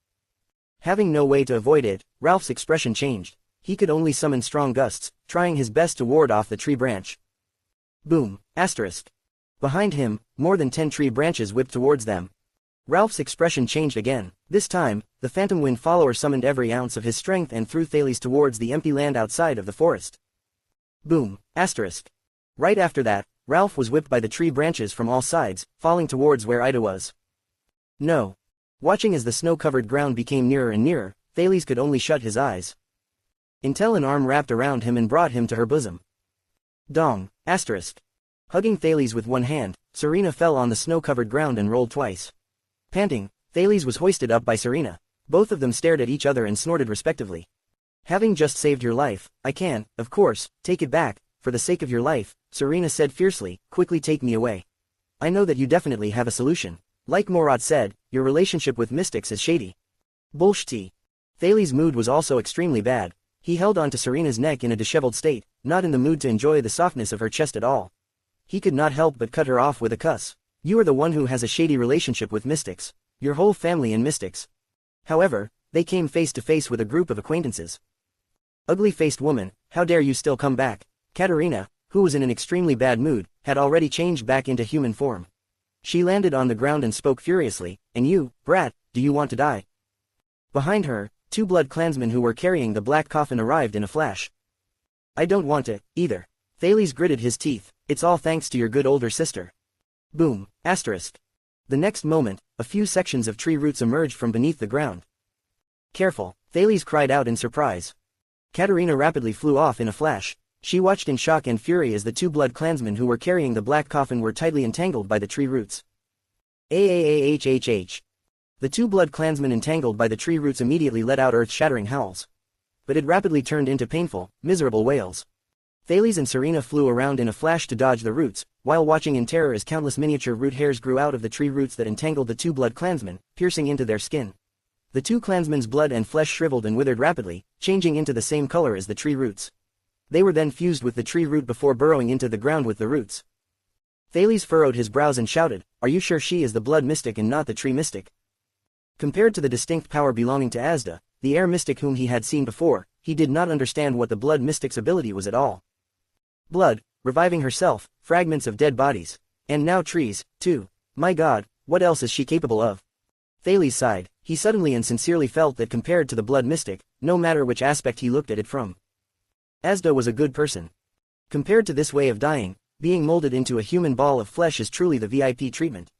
Having no way to avoid it, Ralph's expression changed. He could only summon strong gusts, trying his best to ward off the tree branch. Boom, asterisk. Behind him, more than 10 tree branches whipped towards them. Ralph's expression changed again. This time, the Phantom Wind follower summoned every ounce of his strength and threw Thales towards the empty land outside of the forest. Boom, asterisk. Right after that, Ralph was whipped by the tree branches from all sides, falling towards where Ida was. No. Watching as the snow-covered ground became nearer and nearer, Thales could only shut his eyes. Until an arm wrapped around him and brought him to her bosom. Dong, asterisk. Hugging Thales with one hand, Serena fell on the snow-covered ground and rolled twice. Panting, Thales was hoisted up by Serena. Both of them stared at each other and snorted respectively. Having just saved your life, I can, of course, take it back, for the sake of your life, Serena said fiercely, quickly take me away. I know that you definitely have a solution. Like Morad said, your relationship with mystics is shady. Bullshit. Thales' mood was also extremely bad. He held on to Serena's neck in a disheveled state, not in the mood to enjoy the softness of her chest at all. He could not help but cut her off with a cuss. You are the one who has a shady relationship with mystics. Your whole family and mystics. However, they came face to face with a group of acquaintances. Ugly-faced woman, how dare you still come back? Katerina, who was in an extremely bad mood, had already changed back into human form. She landed on the ground and spoke furiously, and you, brat, do you want to die? Behind her, 2 blood clansmen who were carrying the black coffin arrived in a flash. I don't want to, either. Thales gritted his teeth, it's all thanks to your good older sister. Boom, asterisk. The next moment, a few sections of tree roots emerged from beneath the ground. Careful, Thales cried out in surprise. Katerina rapidly flew off in a flash. She watched in shock and fury as the 2 blood clansmen who were carrying the black coffin were tightly entangled by the tree roots. AAAHHH. The 2 blood clansmen entangled by the tree roots immediately let out earth-shattering howls. But it rapidly turned into painful, miserable wails. Thales and Serena flew around in a flash to dodge the roots, while watching in terror as countless miniature root hairs grew out of the tree roots that entangled the two blood clansmen, piercing into their skin. The two clansmen's blood and flesh shriveled and withered rapidly, changing into the same color as the tree roots. They were then fused with the tree root before burrowing into the ground with the roots. Thales furrowed his brows and shouted, "Are you sure she is the blood mystic and not the tree mystic?" Compared to the distinct power belonging to Asda, the air mystic whom he had seen before, he did not understand what the blood mystic's ability was at all. Blood, reviving herself, fragments of dead bodies. And now trees, too. My god, what else is she capable of? Thales sighed. He suddenly and sincerely felt that compared to the blood mystic, no matter which aspect he looked at it from, Asda was a good person. Compared to this way of dying, being molded into a human ball of flesh is truly the VIP treatment.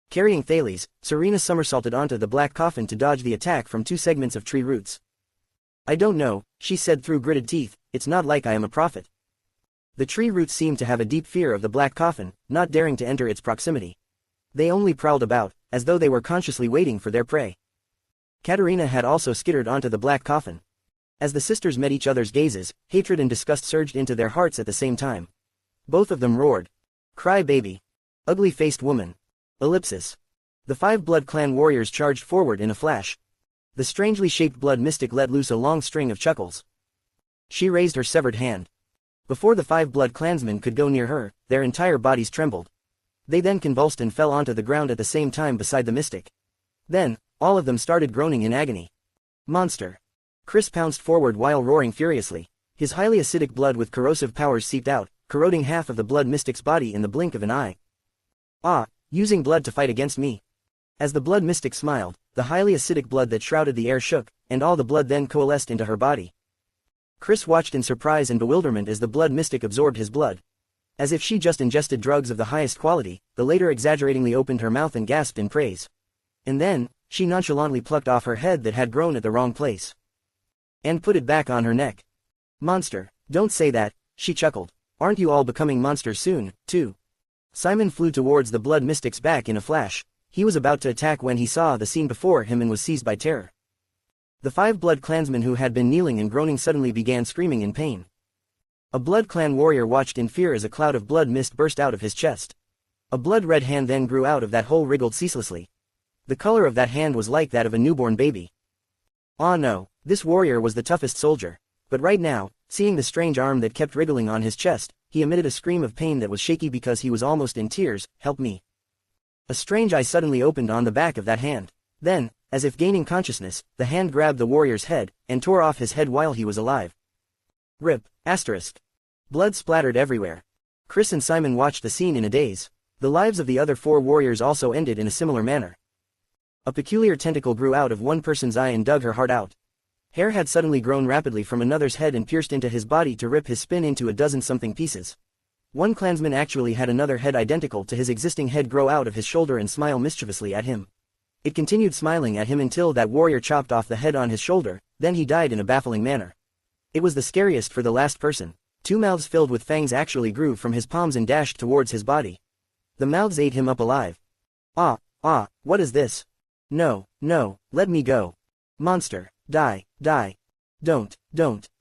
Carrying Thales, Serena somersaulted onto the black coffin to dodge the attack from two segments of tree roots. "I don't know," she said through gritted teeth, "it's not like I am a prophet." The tree roots seemed to have a deep fear of the black coffin, not daring to enter its proximity. They only prowled about, as though they were consciously waiting for their prey. Katerina had also skittered onto the black coffin. As the sisters met each other's gazes, hatred and disgust surged into their hearts at the same time. Both of them roared. "Cry baby. Ugly-faced woman." Ellipsis. The 5 Blood Clan warriors charged forward in a flash. The strangely shaped blood mystic let loose a long string of chuckles. She raised her severed hand. Before the 5 Blood Clansmen could go near her, their entire bodies trembled. They then convulsed and fell onto the ground at the same time beside the mystic. Then, all of them started groaning in agony. "Monster!" Chris pounced forward while roaring furiously. His highly acidic blood with corrosive powers seeped out, corroding half of the blood mystic's body in the blink of an eye. "Ah, using blood to fight against me." As the blood mystic smiled, the highly acidic blood that shrouded the air shook, and all the blood then coalesced into her body. Chris watched in surprise and bewilderment as the blood mystic absorbed his blood. As if she just ingested drugs of the highest quality, the later exaggeratingly opened her mouth and gasped in praise. And then, she nonchalantly plucked off her head that had grown at the wrong place. And put it back on her neck. "Monster, don't say that," she chuckled. "Aren't you all becoming monsters soon, too?" Simon flew towards the blood mystic's back in a flash. He was about to attack when he saw the scene before him and was seized by terror. The 5 Blood Clansmen who had been kneeling and groaning suddenly began screaming in pain. A Blood Clan warrior watched in fear as a cloud of blood mist burst out of his chest. A blood-red hand then grew out of that hole, wriggled ceaselessly. The color of that hand was like that of a newborn baby. Ah no, this warrior was the toughest soldier. But right now, seeing the strange arm that kept wriggling on his chest, he emitted a scream of pain that was shaky because he was almost in tears. "Help me." A strange eye suddenly opened on the back of that hand. Then, as if gaining consciousness, the hand grabbed the warrior's head, and tore off his head while he was alive. Rip, asterisk. Blood splattered everywhere. Chris and Simon watched the scene in a daze. The lives of the other 4 warriors also ended in a similar manner. A peculiar tentacle grew out of one person's eye and dug her heart out. Hair had suddenly grown rapidly from another's head and pierced into his body to rip his spin into a dozen-something pieces. One clansman actually had another head identical to his existing head grow out of his shoulder and smile mischievously at him. It continued smiling at him until that warrior chopped off the head on his shoulder, then he died in a baffling manner. It was the scariest for the last person. 2 mouths filled with fangs actually grew from his palms and dashed towards his body. The mouths ate him up alive. Ah, what is this? No, let me go. Monster, die. Don't,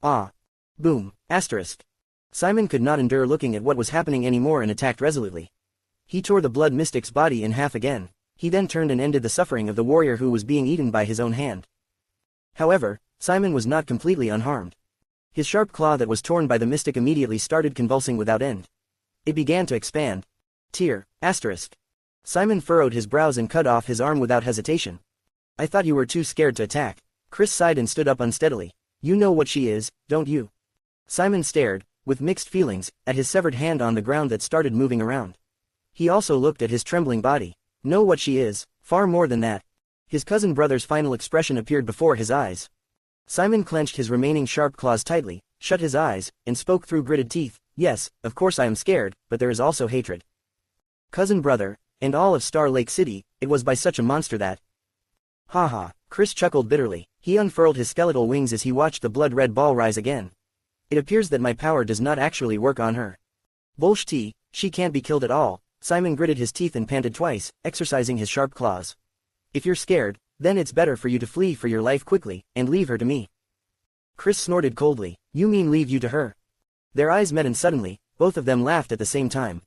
ah. Boom, asterisk. Simon could not endure looking at what was happening anymore and attacked resolutely. He tore the blood mystic's body in half again. He then turned and ended the suffering of the warrior who was being eaten by his own hand. However, Simon was not completely unharmed. His sharp claw that was torn by the mystic immediately started convulsing without end. It began to expand. Tear, asterisk. Simon furrowed his brows and cut off his arm without hesitation. "I thought you were too scared to attack." Chris sighed and stood up unsteadily. "You know what she is, don't you?" Simon stared, with mixed feelings, at his severed hand on the ground that started moving around. He also looked at his trembling body. "Know what she is, far more than that." His cousin brother's final expression appeared before his eyes. Simon clenched his remaining sharp claws tightly, shut his eyes, and spoke through gritted teeth. "Yes, of course I am scared, but there is also hatred. Cousin brother, and all of Star Lake City, it was by such a monster that—" Ha, Chris chuckled bitterly. He unfurled his skeletal wings as he watched the blood-red ball rise again. "It appears that my power does not actually work on her. Bullshit, she can't be killed at all." Simon gritted his teeth and panted twice, exercising his sharp claws. "If you're scared, then it's better for you to flee for your life quickly, and leave her to me." Chris snorted coldly. "You mean leave you to her?" Their eyes met and suddenly, both of them laughed at the same time.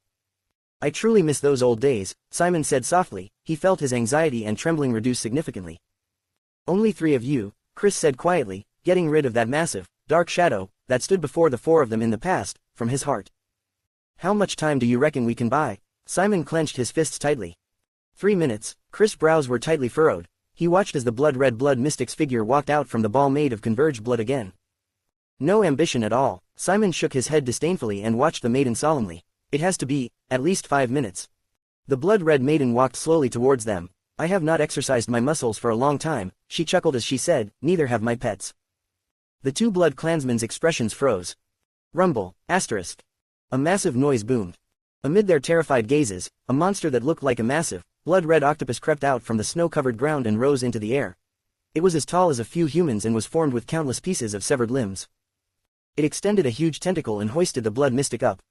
I truly miss those old days, Simon said softly. He felt his anxiety and trembling reduce significantly. Only 3 of you, Chris said quietly, getting rid of that massive, dark shadow that stood before the 4 of them in the past, from his heart. How much time do you reckon we can buy? Simon clenched his fists tightly. 3 minutes. Chris' brows were tightly furrowed. He watched as the blood-red blood mystic's figure walked out from the ball made of converged blood again. No ambition at all. Simon shook his head disdainfully and watched the maiden solemnly. It has to be, at least 5 minutes. The blood-red maiden walked slowly towards them. I have not exercised my muscles for a long time, she chuckled as she said, neither have my pets. The 2 blood clansmen's expressions froze. Rumble, asterisk. A massive noise boomed. Amid their terrified gazes, a monster that looked like a massive, blood-red octopus crept out from the snow-covered ground and rose into the air. It was as tall as a few humans and was formed with countless pieces of severed limbs. It extended a huge tentacle and hoisted the blood mystic up.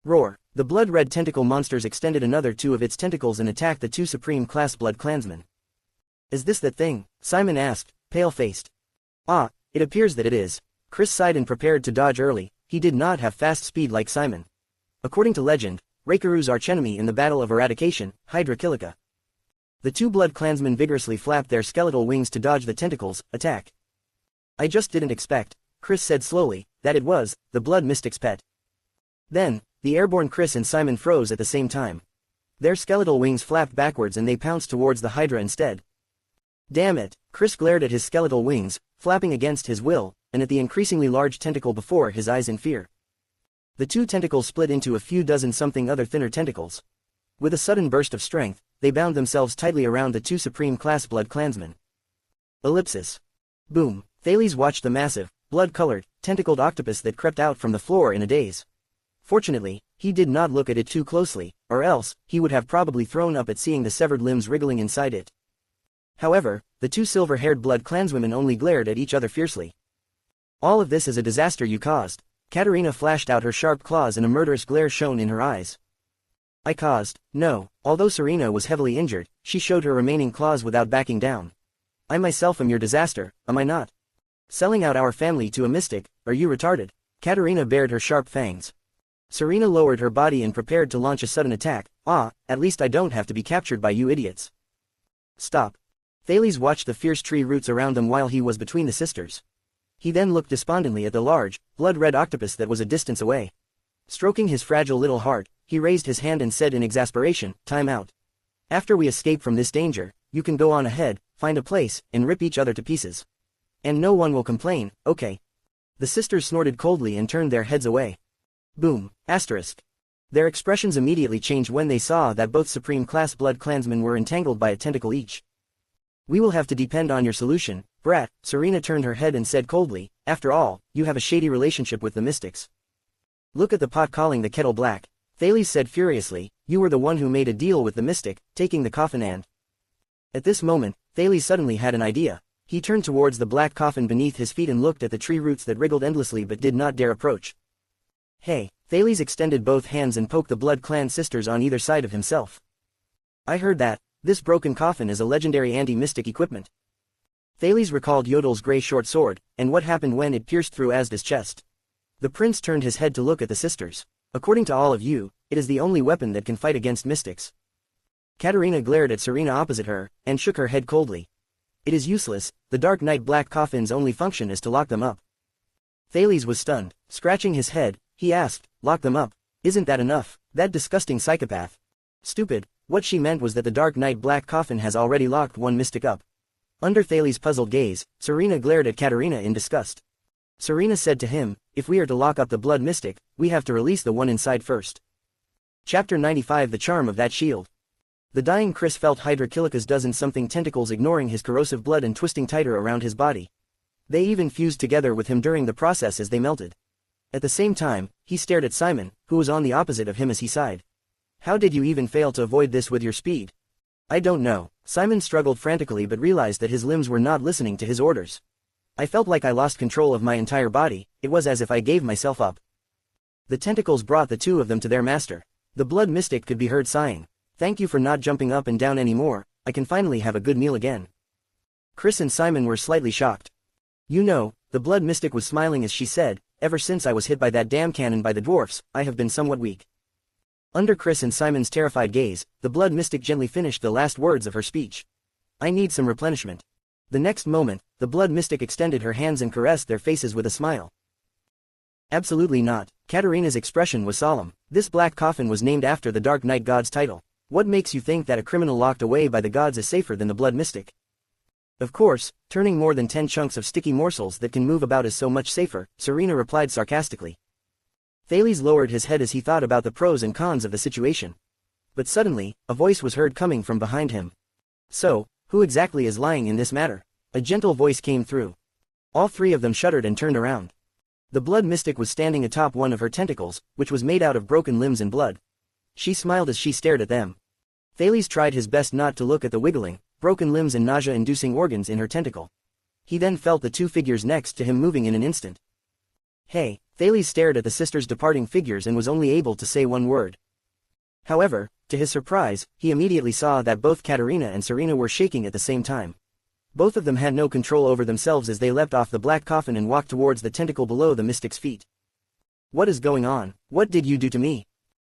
Roar! The blood-red tentacle monsters extended another 2 of its tentacles and attacked the 2 supreme-class blood clansmen. Is this that thing? Simon asked, pale-faced. Ah, it appears that it is. Chris sighed and prepared to dodge early. He did not have fast speed like Simon. According to legend, Reikaru's archenemy in the Battle of Eradication, Hydra Kilika. The 2 blood clansmen vigorously flapped their skeletal wings to dodge the tentacles' attack. I just didn't expect, Chris said slowly, that it was the blood mystic's pet. Then, the airborne Chris and Simon froze at the same time. Their skeletal wings flapped backwards and they pounced towards the Hydra instead. Damn it! Chris glared at his skeletal wings, flapping against his will, and at the increasingly large tentacle before his eyes in fear. The 2 tentacles split into a few dozen-something other thinner tentacles. With a sudden burst of strength, they bound themselves tightly around the 2 supreme-class blood clansmen. Ellipsis. Boom! Thales watched the massive, blood-colored, tentacled octopus that crept out from the floor in a daze. Fortunately, he did not look at it too closely, or else, he would have probably thrown up at seeing the severed limbs wriggling inside it. However, the 2 silver-haired blood clanswomen only glared at each other fiercely. All of this is a disaster you caused. Katerina flashed out her sharp claws and a murderous glare shone in her eyes. I caused, no. Although Serena was heavily injured, she showed her remaining claws without backing down. I myself am your disaster, am I not? Selling out our family to a mystic, are you retarded? Katerina bared her sharp fangs. Serena lowered her body and prepared to launch a sudden attack. Ah, at least I don't have to be captured by you idiots. Stop. Thales watched the fierce tree roots around them while he was between the sisters. He then looked despondently at the large, blood-red octopus that was a distance away. Stroking his fragile little heart, he raised his hand and said in exasperation, time out. After we escape from this danger, you can go on ahead, find a place, and rip each other to pieces. And no one will complain, okay? The sisters snorted coldly and turned their heads away. Boom, asterisk. Their expressions immediately changed when they saw that both supreme-class blood clansmen were entangled by a tentacle each. We will have to depend on your solution, brat. Serena turned her head and said coldly, after all, you have a shady relationship with the mystics. Look at the pot calling the kettle black. Thales said furiously, you were the one who made a deal with the mystic, taking the coffin and... At this moment, Thales suddenly had an idea. He turned towards the black coffin beneath his feet and looked at the tree roots that wriggled endlessly but did not dare approach. Hey, Thales extended both hands and poked the blood clan sisters on either side of himself. I heard that. This broken coffin is a legendary anti-mystic equipment. Thales recalled Yodel's grey short sword, and what happened when it pierced through Asda's chest. The prince turned his head to look at the sisters. According to all of you, it is the only weapon that can fight against mystics. Katerina glared at Serena opposite her, and shook her head coldly. It is useless, the dark night black coffin's only function is to lock them up. Thales was stunned. Scratching his head, he asked, lock them up? Isn't that enough? That disgusting psychopath. Stupid. What she meant was that the dark night black coffin has already locked one mystic up. Under Thales' puzzled gaze, Serena glared at Katerina in disgust. Serena said to him, if we are to lock up the blood mystic, we have to release the one inside first. Chapter 95 The Charm of That Shield. The dying Chris felt Hydra Kilika's dozen-something tentacles ignoring his corrosive blood and twisting tighter around his body. They even fused together with him during the process as they melted. At the same time, he stared at Simon, who was on the opposite of him as he sighed. How did you even fail to avoid this with your speed? I don't know. Simon struggled frantically but realized that his limbs were not listening to his orders. I felt like I lost control of my entire body, it was as if I gave myself up. The tentacles brought the 2 of them to their master. The blood mystic could be heard sighing. Thank you for not jumping up and down anymore, I can finally have a good meal again. Chris and Simon were slightly shocked. You know, the blood mystic was smiling as she said, ever since I was hit by that damn cannon by the dwarfs, I have been somewhat weak. Under Chris and Simon's terrified gaze, the blood mystic gently finished the last words of her speech. I need some replenishment. The next moment, the blood mystic extended her hands and caressed their faces with a smile. Absolutely not. Katarina's expression was solemn. This black coffin was named after the Dark Knight god's title. What makes you think that a criminal locked away by the gods is safer than the blood mystic? Of course, turning more than 10 chunks of sticky morsels that can move about is so much safer, Serena replied sarcastically. Thales lowered his head as he thought about the pros and cons of the situation. But suddenly, a voice was heard coming from behind him. So, who exactly is lying in this matter? A gentle voice came through. All three of them shuddered and turned around. The blood mystic was standing atop one of her tentacles, which was made out of broken limbs and blood. She smiled as she stared at them. Thales tried his best not to look at the wiggling, broken limbs and nausea-inducing organs in her tentacle. He then felt the two figures next to him moving in an instant. Hey, Thales stared at the sisters' departing figures and was only able to say one word. However, to his surprise, he immediately saw that both Katarina and Serena were shaking at the same time. Both of them had no control over themselves as they leapt off the black coffin and walked towards the tentacle below the mystic's feet. What is going on? What did you do to me?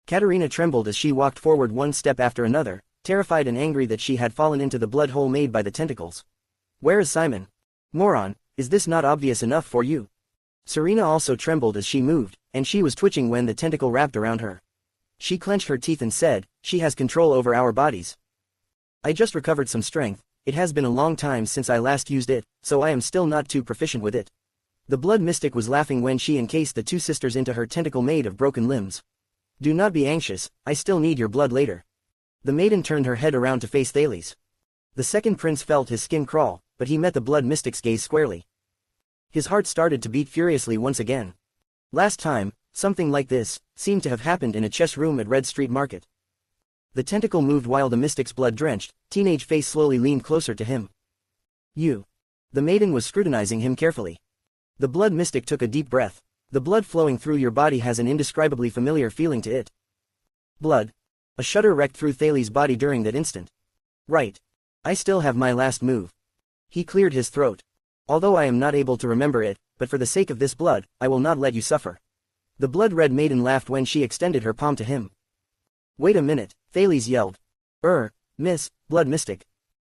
Katarina trembled as she walked forward one step after another, terrified and angry that she had fallen into the blood hole made by the tentacles. Where is Simon? Moron, is this not obvious enough for you? Serena also trembled as she moved, and she was twitching when the tentacle wrapped around her. She clenched her teeth and said, she has control over our bodies. I just recovered some strength. It has been a long time since I last used it, so I am still not too proficient with it. The blood mystic was laughing when she encased the two sisters into her tentacle made of broken limbs. Do not be anxious, I still need your blood later. The maiden turned her head around to face Thales. The second prince felt his skin crawl, but he met the blood mystic's gaze squarely. His heart started to beat furiously once again. Last time, something like this seemed to have happened in a chess room at Red Street Market. The tentacle moved while the mystic's blood-drenched, teenage face slowly leaned closer to him. You. The maiden was scrutinizing him carefully. The blood mystic took a deep breath. The blood flowing through your body has an indescribably familiar feeling to it. Blood. A shudder wrecked through Thales' body during that instant. Right. I still have my last move. He cleared his throat. Although I am not able to remember it, but for the sake of this blood, I will not let you suffer. The blood-red maiden laughed when she extended her palm to him. Wait a minute, Thales yelled. Miss, blood mystic.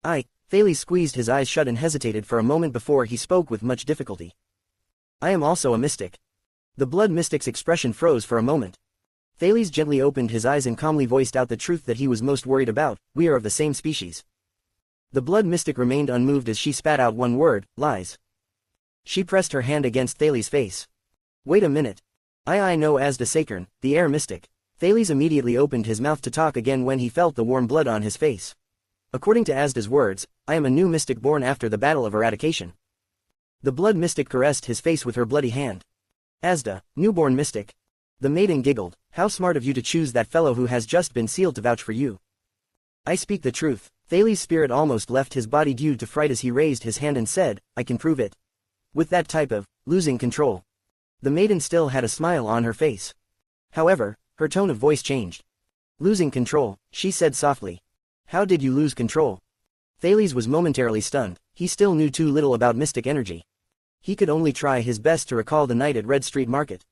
Thales squeezed his eyes shut and hesitated for a moment before he spoke with much difficulty. I am also a mystic. The blood mystic's expression froze for a moment. Thales gently opened his eyes and calmly voiced out the truth that he was most worried about, we are of the same species. The blood mystic remained unmoved as she spat out one word, lies. She pressed her hand against Thales' face. Wait a minute. I know Asda Sakern, the air mystic. Thales immediately opened his mouth to talk again when he felt the warm blood on his face. According to Asda's words, I am a new mystic born after the Battle of Eradication. The blood mystic caressed his face with her bloody hand. Asda, newborn mystic. The maiden giggled, how smart of you to choose that fellow who has just been sealed to vouch for you. I speak the truth. Thales' spirit almost left his body due to fright as he raised his hand and said, I can prove it. With that type of losing control. The maiden still had a smile on her face. However, her tone of voice changed. Losing control, she said softly. How did you lose control? Thales was momentarily stunned. He still knew too little about mystic energy. He could only try his best to recall the night at Red Street Market.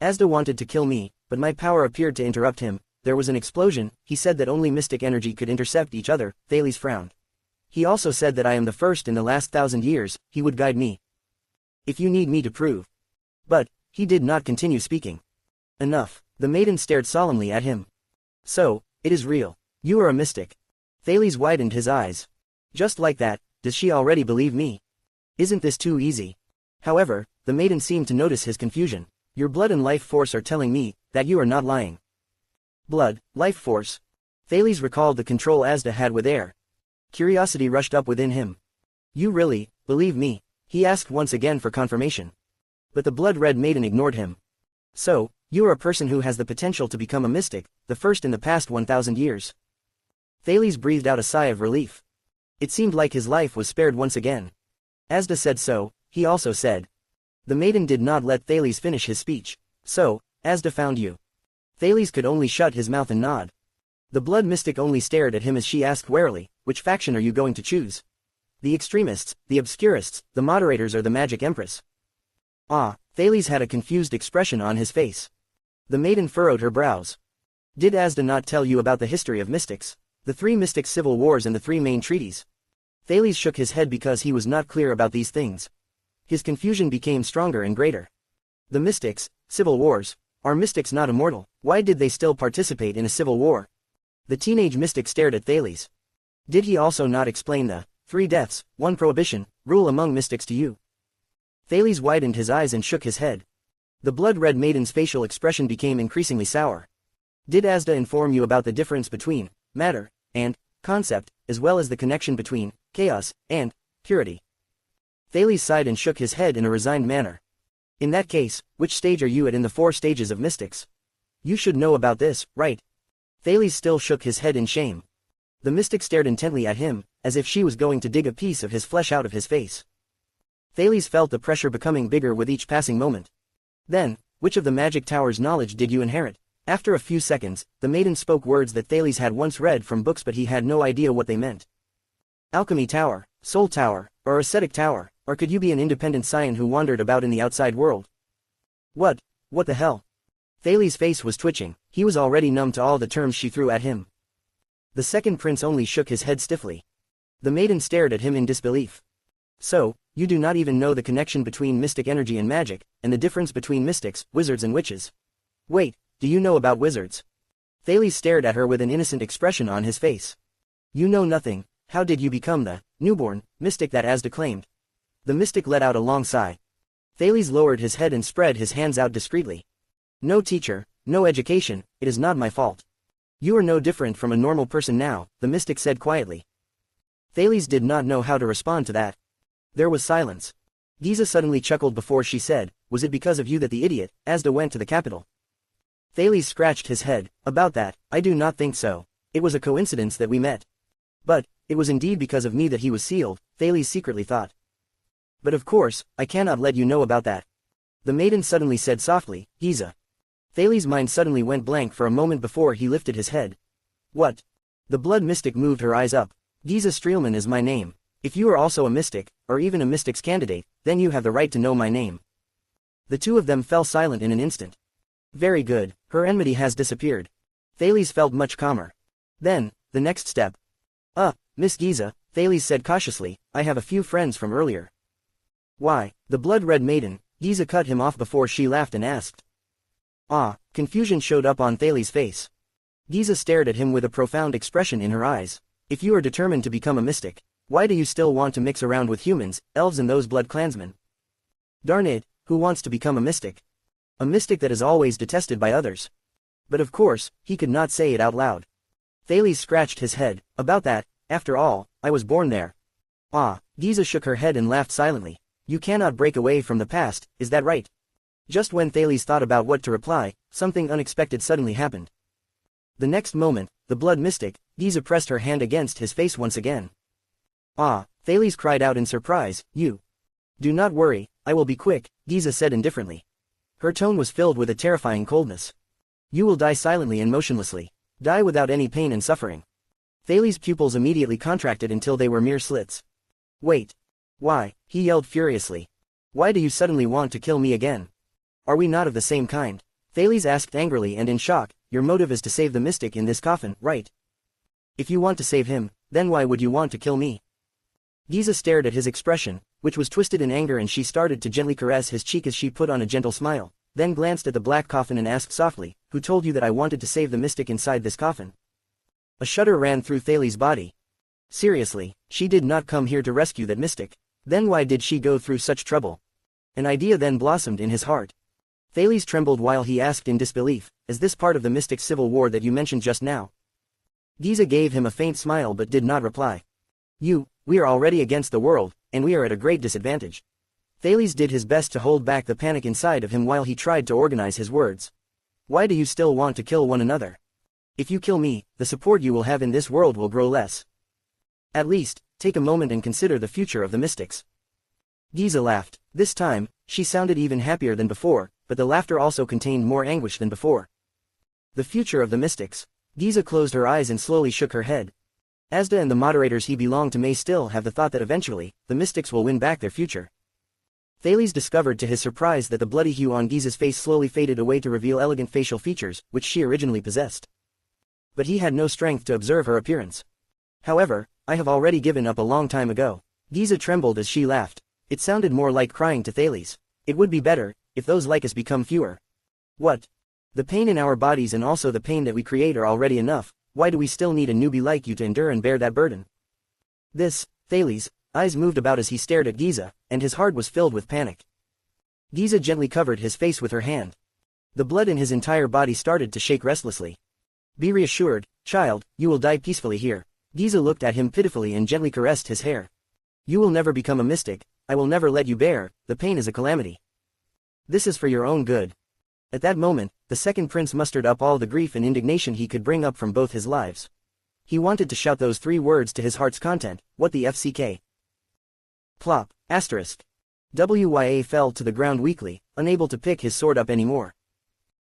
Asda wanted to kill me, but my power appeared to interrupt him. There was an explosion. He said that only mystic energy could intercept each other. Thales frowned. He also said that I am the first in the last 1,000 years, he would guide me. If you need me to prove. But, he did not continue speaking. Enough. The maiden stared solemnly at him. So, it is real. You are a mystic. Thales widened his eyes. Just like that, does she already believe me? Isn't this too easy? However, the maiden seemed to notice his confusion. Your blood and life force are telling me that you are not lying. Blood, life force. Thales recalled the control Asda had with air. Curiosity rushed up within him. You really believe me? He asked once again for confirmation. But the blood-red maiden ignored him. So, you are a person who has the potential to become a mystic, the first in the past 1,000 years. Thales breathed out a sigh of relief. It seemed like his life was spared once again. Asda said so, he also said. The maiden did not let Thales finish his speech. So, Asda found you. Thales could only shut his mouth and nod. The blood mystic only stared at him as she asked warily, which faction are you going to choose? The extremists, the obscurists, the moderators or the magic empress? Thales had a confused expression on his face. The maiden furrowed her brows. Did Asda not tell you about the history of mystics? The three mystics' civil wars and the three main treaties? Thales shook his head because he was not clear about these things. His confusion became stronger and greater. The mystics, civil wars. Are mystics not immortal? Why did they still participate in a civil war? The teenage mystic stared at Thales. Did he also not explain the 3 deaths, 1 prohibition, rule among mystics to you? Thales widened his eyes and shook his head. The blood-red maiden's facial expression became increasingly sour. Did Asda inform you about the difference between matter and concept, as well as the connection between chaos and purity? Thales sighed and shook his head in a resigned manner. In that case, which stage are you at in the 4 stages of mystics? You should know about this, right? Thales still shook his head in shame. The mystic stared intently at him, as if she was going to dig a piece of his flesh out of his face. Thales felt the pressure becoming bigger with each passing moment. Then, which of the magic tower's knowledge did you inherit? After a few seconds, the maiden spoke words that Thales had once read from books, but he had no idea what they meant. Alchemy tower, soul tower, or ascetic tower, or could you be an independent scion who wandered about in the outside world? What the hell? Thales' face was twitching. He was already numb to all the terms she threw at him. The second prince only shook his head stiffly. The maiden stared at him in disbelief. So, you do not even know the connection between mystic energy and magic, and the difference between mystics, wizards and witches? Wait, do you know about wizards? Thales stared at her with an innocent expression on his face. You know nothing. How did you become the newborn mystic that Asda claimed? The mystic let out a long sigh. Thales lowered his head and spread his hands out discreetly. No teacher, no education, it is not my fault. You are no different from a normal person now, the mystic said quietly. Thales did not know how to respond to that. There was silence. Giza suddenly chuckled before she said, was it because of you that the idiot, Asda, went to the capital? Thales scratched his head. About that, I do not think so. It was a coincidence that we met. But, it was indeed because of me that he was sealed, Thales secretly thought. But of course, I cannot let you know about that. The maiden suddenly said softly, Giza. Thales' mind suddenly went blank for a moment before he lifted his head. What? The blood mystic moved her eyes up. Giza Streelman is my name. If you are also a mystic, or even a mystic's candidate, then you have the right to know my name. The two of them fell silent in an instant. Very good, her enmity has disappeared. Thales felt much calmer. Then, the next step. Miss Giza, Thales said cautiously, I have a few friends from earlier. Why, the blood-red maiden, Giza cut him off before she laughed and asked. Confusion showed up on Thales' face. Giza stared at him with a profound expression in her eyes. If you are determined to become a mystic, why do you still want to mix around with humans, elves and those blood clansmen? Darn it, who wants to become a mystic? A mystic that is always detested by others. But of course, he could not say it out loud. Thales scratched his head. About that, after all, I was born there. Giza shook her head and laughed silently. You cannot break away from the past, is that right? Just when Thales thought about what to reply, something unexpected suddenly happened. The next moment, the blood mystic, Giza pressed her hand against his face once again. Thales cried out in surprise, you. Do not worry, I will be quick, Giza said indifferently. Her tone was filled with a terrifying coldness. You will die silently and motionlessly. Die without any pain and suffering. Thales' pupils immediately contracted until they were mere slits. Wait. Why? He yelled furiously. Why do you suddenly want to kill me again? Are we not of the same kind? Thales asked angrily and in shock, your motive is to save the mystic in this coffin, right? If you want to save him, then why would you want to kill me? Giza stared at his expression, which was twisted in anger, and she started to gently caress his cheek as she put on a gentle smile, then glanced at the black coffin and asked softly, who told you that I wanted to save the mystic inside this coffin? A shudder ran through Thales' body. Seriously, she did not come here to rescue that mystic. Then why did she go through such trouble? An idea then blossomed in his heart. Thales trembled while he asked in disbelief, is this part of the mystic civil war that you mentioned just now? Giza gave him a faint smile but did not reply. We are already against the world, and we are at a great disadvantage. Thales did his best to hold back the panic inside of him while he tried to organize his words. Why do you still want to kill one another? If you kill me, the support you will have in this world will grow less. At least, take a moment and consider the future of the mystics. Giza laughed. This time, she sounded even happier than before, but the laughter also contained more anguish than before. The future of the mystics. Giza closed her eyes and slowly shook her head. Asda and the moderators he belonged to may still have the thought that eventually, the mystics will win back their future. Thales discovered to his surprise that the bloody hue on Giza's face slowly faded away to reveal elegant facial features, which she originally possessed. But he had no strength to observe her appearance. However, I have already given up a long time ago. Giza trembled as she laughed. It sounded more like crying to Thales. It would be better, if those like us become fewer. What? The pain in our bodies and also the pain that we create are already enough, why do we still need a newbie like you to endure and bear that burden? This, Thales' eyes moved about as he stared at Giza, and his heart was filled with panic. Giza gently covered his face with her hand. The blood in his entire body started to shake restlessly. Be reassured, child, you will die peacefully here. Giza looked at him pitifully and gently caressed his hair. You will never become a mystic, I will never let you bear, the pain is a calamity. This is for your own good. At that moment, the second prince mustered up all the grief and indignation he could bring up from both his lives. He wanted to shout those 3 words to his heart's content, what the FCK? Plop, asterisk. Wya fell to the ground weakly, unable to pick his sword up anymore.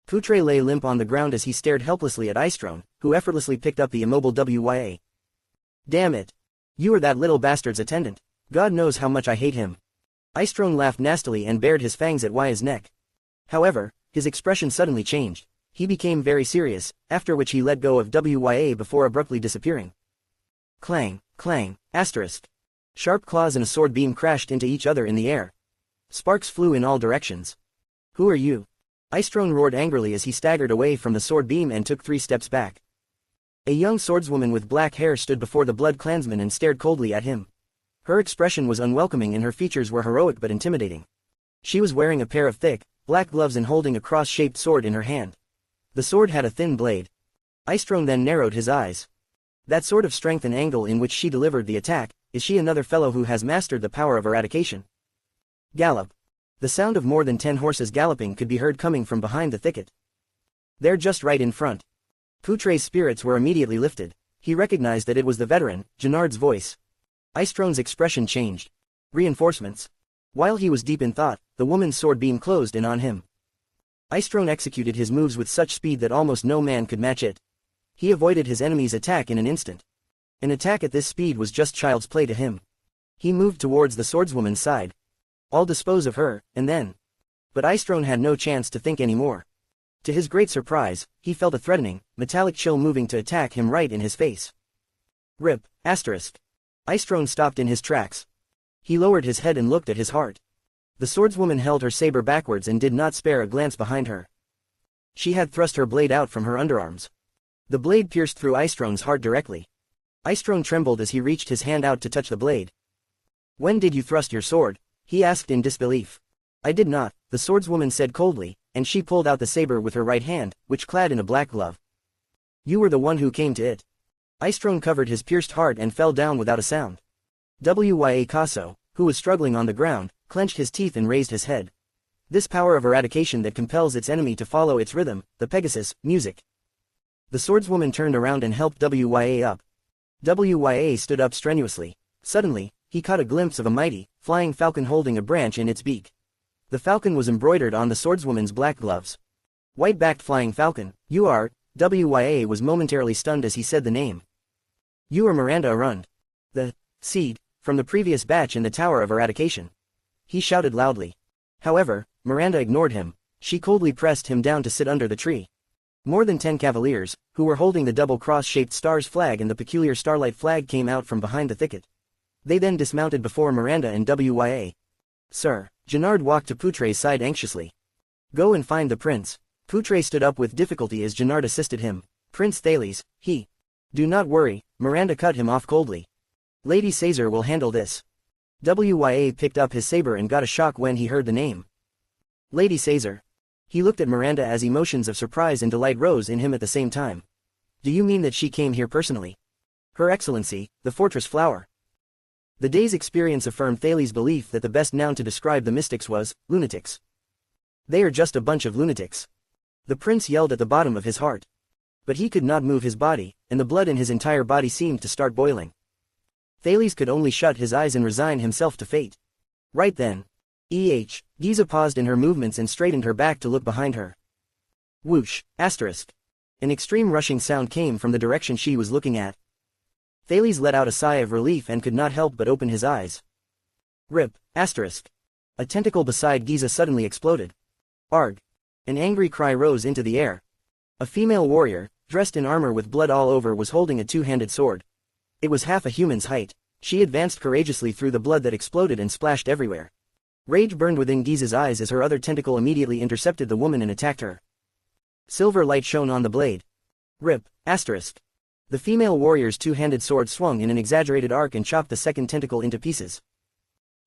Poutre lay limp on the ground as he stared helplessly at Istrone, who effortlessly picked up the immobile Wya. Damn it. You are that little bastard's attendant. God knows how much I hate him. Istrone laughed nastily and bared his fangs at Ya's neck. However, his expression suddenly changed. He became very serious, after which he let go of Wya before abruptly disappearing. Clang, clang, asterisk. Sharp claws and a sword beam crashed into each other in the air. Sparks flew in all directions. Who are you? Istrone roared angrily as he staggered away from the sword beam and took 3 steps back. A young swordswoman with black hair stood before the blood clansman and stared coldly at him. Her expression was unwelcoming and her features were heroic but intimidating. She was wearing a pair of thick, black gloves and holding a cross-shaped sword in her hand. The sword had a thin blade. Istrone then narrowed his eyes. That sort of strength and angle in which she delivered the attack, is she another fellow who has mastered the power of eradication? Gallop. The sound of more than 10 horses galloping could be heard coming from behind the thicket. They're just right in front. Poutre's spirits were immediately lifted. He recognized that it was the veteran, Gennard's voice. Istrone's expression changed. Reinforcements. While he was deep in thought, the woman's sword beam closed in on him. Istrone executed his moves with such speed that almost no man could match it. He avoided his enemy's attack in an instant. An attack at this speed was just child's play to him. He moved towards the swordswoman's side. I'll dispose of her, and then. But Istrone had no chance to think anymore. To his great surprise, he felt a threatening, metallic chill moving to attack him right in his face. Rip, asterisk. Istrone stopped in his tracks. He lowered his head and looked at his heart. The swordswoman held her saber backwards and did not spare a glance behind her. She had thrust her blade out from her underarms. The blade pierced through Istrone's heart directly. Istrone trembled as he reached his hand out to touch the blade. When did you thrust your sword? He asked in disbelief. I did not, the swordswoman said coldly, and she pulled out the saber with her right hand, which clad in a black glove. You were the one who came to it. Istrone covered his pierced heart and fell down without a sound. Wya Casso, who was struggling on the ground, clenched his teeth and raised his head. This power of eradication that compels its enemy to follow its rhythm, the Pegasus, music. The swordswoman turned around and helped Wya up. Wya stood up strenuously. Suddenly, he caught a glimpse of a mighty, flying falcon holding a branch in its beak. The falcon was embroidered on the swordswoman's black gloves. White-backed flying falcon, you are. Wya was momentarily stunned as he said the name. You are Miranda Arund. The seed from the previous batch in the Tower of Eradication. He shouted loudly. However, Miranda ignored him. She coldly pressed him down to sit under the tree. More than 10 cavaliers, who were holding the double cross-shaped stars flag and the peculiar starlight flag came out from behind the thicket. They then dismounted before Miranda and Wya. Sir, Gennard walked to Poutre's side anxiously. Go and find the prince. Poutre stood up with difficulty as Gennard assisted him. Prince Thales, he. Do not worry, Miranda cut him off coldly. Lady Caesar will handle this. Wya picked up his saber and got a shock when he heard the name. Lady Caesar. He looked at Miranda as emotions of surprise and delight rose in him at the same time. Do you mean that she came here personally? Her Excellency, the fortress flower. The day's experience affirmed Thales' belief that the best noun to describe the mystics was, lunatics. They are just a bunch of lunatics. The prince yelled at the bottom of his heart. But he could not move his body, and the blood in his entire body seemed to start boiling. Thales could only shut his eyes and resign himself to fate. Right then. Giza paused in her movements and straightened her back to look behind her. Whoosh, asterisk. An extreme rushing sound came from the direction she was looking at. Thales let out a sigh of relief and could not help but open his eyes. Rip, asterisk. A tentacle beside Giza suddenly exploded. Arg! An angry cry rose into the air. A female warrior, dressed in armor with blood all over, was holding a two-handed sword. It was half a human's height. She advanced courageously through the blood that exploded and splashed everywhere. Rage burned within Giza's eyes as her other tentacle immediately intercepted the woman and attacked her. Silver light shone on the blade. Rip, asterisk. The female warrior's two-handed sword swung in an exaggerated arc and chopped the second tentacle into pieces.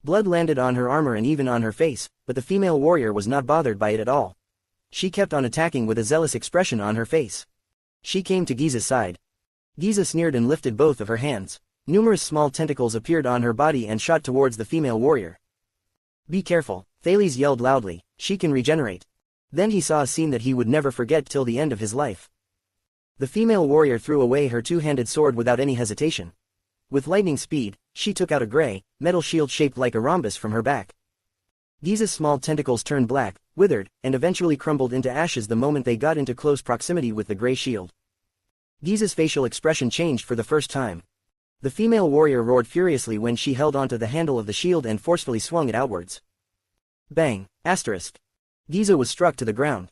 Blood landed on her armor and even on her face, but the female warrior was not bothered by it at all. She kept on attacking with a zealous expression on her face. She came to Giza's side. Giza sneered and lifted both of her hands. Numerous small tentacles appeared on her body and shot towards the female warrior. Be careful, Thales yelled loudly, she can regenerate. Then he saw a scene that he would never forget till the end of his life. The female warrior threw away her two-handed sword without any hesitation. With lightning speed, she took out a gray, metal shield shaped like a rhombus from her back. Giza's small tentacles turned black, withered, and eventually crumbled into ashes the moment they got into close proximity with the gray shield. Giza's facial expression changed for the first time. The female warrior roared furiously when she held onto the handle of the shield and forcefully swung it outwards. Bang, asterisk. Giza was struck to the ground.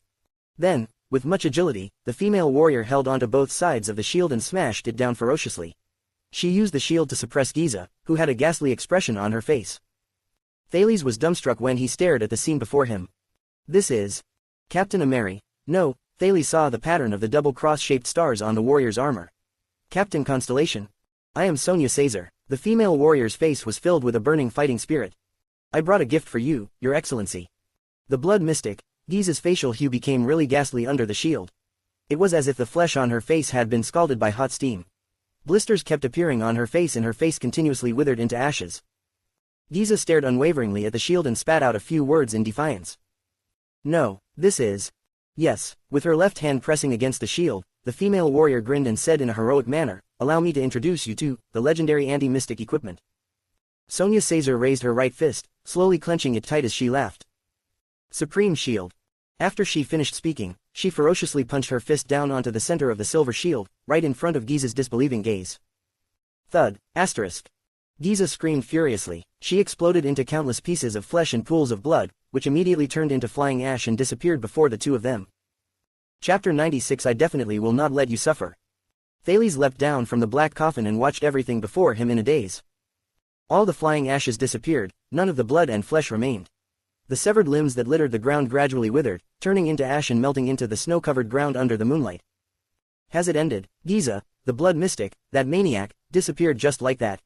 Then, with much agility, the female warrior held onto both sides of the shield and smashed it down ferociously. She used the shield to suppress Giza, who had a ghastly expression on her face. Thales was dumbstruck when he stared at the scene before him. This is Captain Ameri. No, Thales saw the pattern of the double cross-shaped stars on the warrior's armor. Captain Constellation. I am Sonia Caesar. The female warrior's face was filled with a burning fighting spirit. I brought a gift for you, Your Excellency. The blood mystic, Giza's facial hue became really ghastly under the shield. It was as if the flesh on her face had been scalded by hot steam. Blisters kept appearing on her face and her face continuously withered into ashes. Giza stared unwaveringly at the shield and spat out a few words in defiance. No, this is... Yes, with her left hand pressing against the shield, the female warrior grinned and said in a heroic manner, allow me to introduce you to the legendary anti-mystic equipment. Sonia Caesar raised her right fist, slowly clenching it tight as she laughed. Supreme Shield. After she finished speaking, she ferociously punched her fist down onto the center of the silver shield, right in front of Giza's disbelieving gaze. Thud, asterisk. Giza screamed furiously. She exploded into countless pieces of flesh and pools of blood, which immediately turned into flying ash and disappeared before the two of them. Chapter 96. I definitely will not let you suffer. Thales leapt down from the black coffin and watched everything before him in a daze. All the flying ashes disappeared, none of the blood and flesh remained. The severed limbs that littered the ground gradually withered, turning into ash and melting into the snow-covered ground under the moonlight. Has it ended? Giza, the blood mystic, that maniac, disappeared just like that.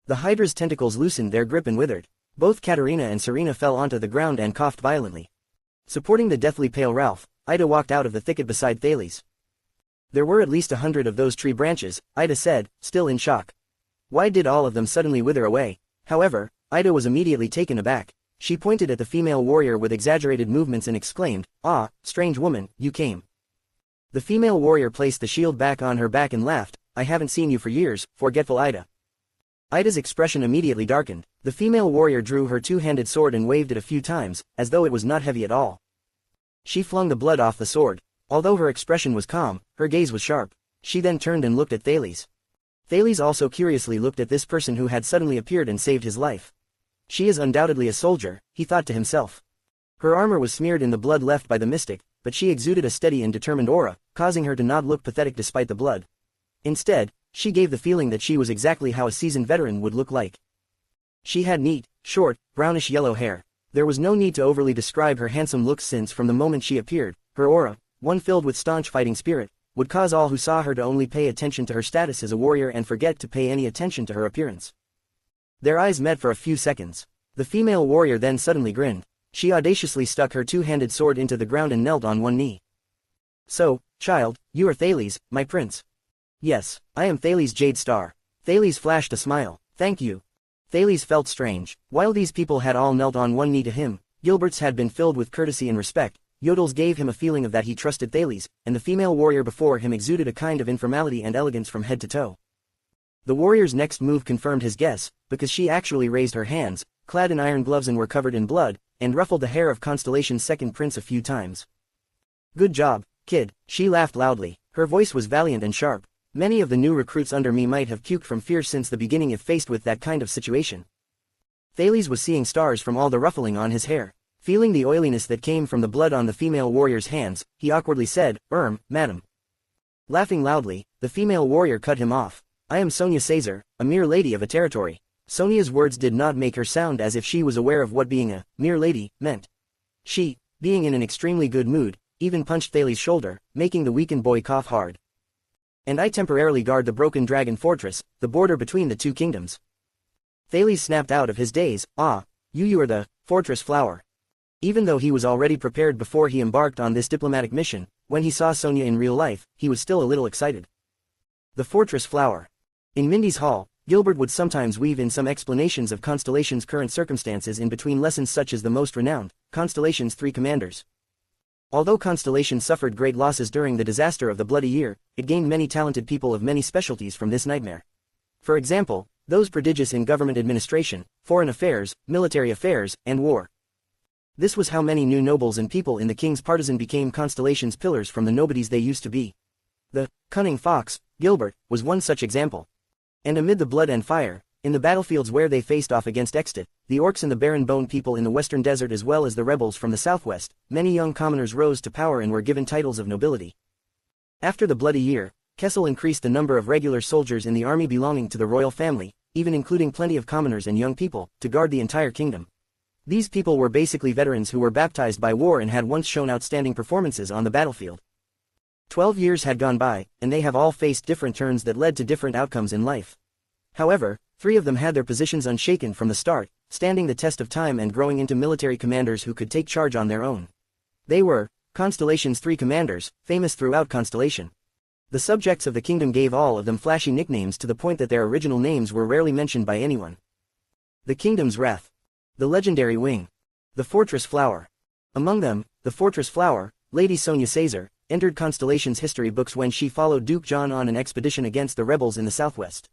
The Hydra's tentacles loosened their grip and withered. Both Katerina and Serena fell onto the ground and coughed violently. Supporting the deathly pale Ralph, Ida walked out of the thicket beside Thales. There were at least 100 of those tree branches, Ida said, still in shock. Why did all of them suddenly wither away? However, Ida was immediately taken aback. She pointed at the female warrior with exaggerated movements and exclaimed, "Ah, strange woman, you came." The female warrior placed the shield back on her back and laughed, "I haven't seen you for years, forgetful Ida." Ida's expression immediately darkened. The female warrior drew her two-handed sword and waved it a few times, as though it was not heavy at all. She flung the blood off the sword. Although her expression was calm, her gaze was sharp. She then turned and looked at Thales. Thales also curiously looked at this person who had suddenly appeared and saved his life. She is undoubtedly a soldier, he thought to himself. Her armor was smeared in the blood left by the mystic, but she exuded a steady and determined aura, causing her to not look pathetic despite the blood. Instead, she gave the feeling that she was exactly how a seasoned veteran would look like. She had neat, short, brownish-yellow hair. There was no need to overly describe her handsome looks since from the moment she appeared, her aura, one filled with staunch fighting spirit, would cause all who saw her to only pay attention to her status as a warrior and forget to pay any attention to her appearance. Their eyes met for a few seconds. The female warrior then suddenly grinned. She audaciously stuck her two-handed sword into the ground and knelt on one knee. "So, child, you are Thales, my prince." "Yes, I am Thales Jade Star." Thales flashed a smile. "Thank you." Thales felt strange. While these people had all knelt on one knee to him, Gilbert's had been filled with courtesy and respect. Yodel's gave him a feeling of that he trusted Thales, and the female warrior before him exuded a kind of informality and elegance from head to toe. The warrior's next move confirmed his guess, because she actually raised her hands, clad in iron gloves and were covered in blood, and ruffled the hair of Constellation's second prince a few times. "Good job, kid," she laughed loudly. Her voice was valiant and sharp. "Many of the new recruits under me might have puked from fear since the beginning if faced with that kind of situation." Thales was seeing stars from all the ruffling on his hair. Feeling the oiliness that came from the blood on the female warrior's hands, he awkwardly said, Madam. Laughing loudly, the female warrior cut him off. I am Sonia Caesar, a mere lady of a territory. Sonia's words did not make her sound as if she was aware of what being a mere lady meant. She, being in an extremely good mood, even punched Thales' shoulder, making the weakened boy cough hard. And I temporarily guard the broken dragon fortress, the border between the two kingdoms. Thales snapped out of his daze. You are the fortress flower. Even though he was already prepared before he embarked on this diplomatic mission, when he saw Sonia in real life, he was still a little excited. The fortress flower. In Mindy's hall, Gilbert would sometimes weave in some explanations of Constellation's current circumstances in between lessons such as the most renowned, Constellation's three commanders. Although Constellation suffered great losses during the disaster of the Bloody Year, it gained many talented people of many specialties from this nightmare. For example, those prodigious in government administration, foreign affairs, military affairs, and war. This was how many new nobles and people in the king's partisan became Constellation's pillars from the nobodies they used to be. The cunning fox, Gilbert, was one such example. And amid the blood and fire, in the battlefields where they faced off against Extit, the orcs and the barren bone people in the western desert as well as the rebels from the southwest, many young commoners rose to power and were given titles of nobility. After the Bloody Year, Kessel increased the number of regular soldiers in the army belonging to the royal family, even including plenty of commoners and young people, to guard the entire kingdom. These people were basically veterans who were baptized by war and had once shown outstanding performances on the battlefield. 12 years had gone by, and they have all faced different turns that led to different outcomes in life. However, 3 of them had their positions unshaken from the start, standing the test of time and growing into military commanders who could take charge on their own. They were Constellation's 3 commanders, famous throughout Constellation. The subjects of the kingdom gave all of them flashy nicknames to the point that their original names were rarely mentioned by anyone. The Kingdom's Wrath. The Legendary Wing. The Fortress Flower. Among them, the Fortress Flower, Lady Sonia Caesar, entered Constellation's history books when she followed Duke John on an expedition against the rebels in the southwest.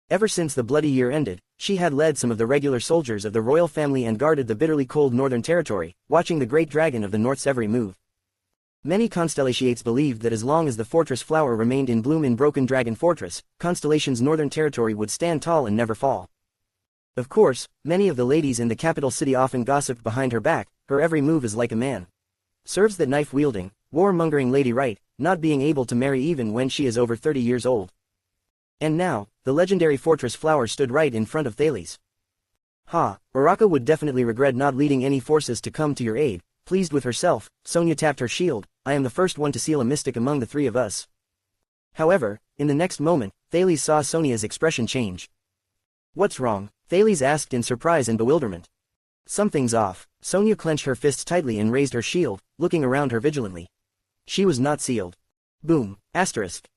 Ever since the Bloody Year ended, she had led some of the regular soldiers of the royal family and guarded the bitterly cold northern territory, watching the great dragon of the north's every move. Many Constellatiates believed that as long as the Fortress Flower remained in bloom in Broken Dragon Fortress, Constellation's northern territory would stand tall and never fall. Of course, many of the ladies in the capital city often gossiped behind her back, her every move is like a man. Serves that knife-wielding, war-mongering lady right, not being able to marry even when she is over 30 years old. And now, the legendary Fortress Flower stood right in front of Thales. Uraka would definitely regret not leading any forces to come to your aid. Pleased with herself, Sonia tapped her shield. I am the first one to seal a mystic among the 3 of us. However, in the next moment, Thales saw Sonia's expression change. What's wrong? Thales asked in surprise and bewilderment. Something's off. Sonia clenched her fists tightly and raised her shield, looking around her vigilantly. She was not sealed. Boom. Asterisk.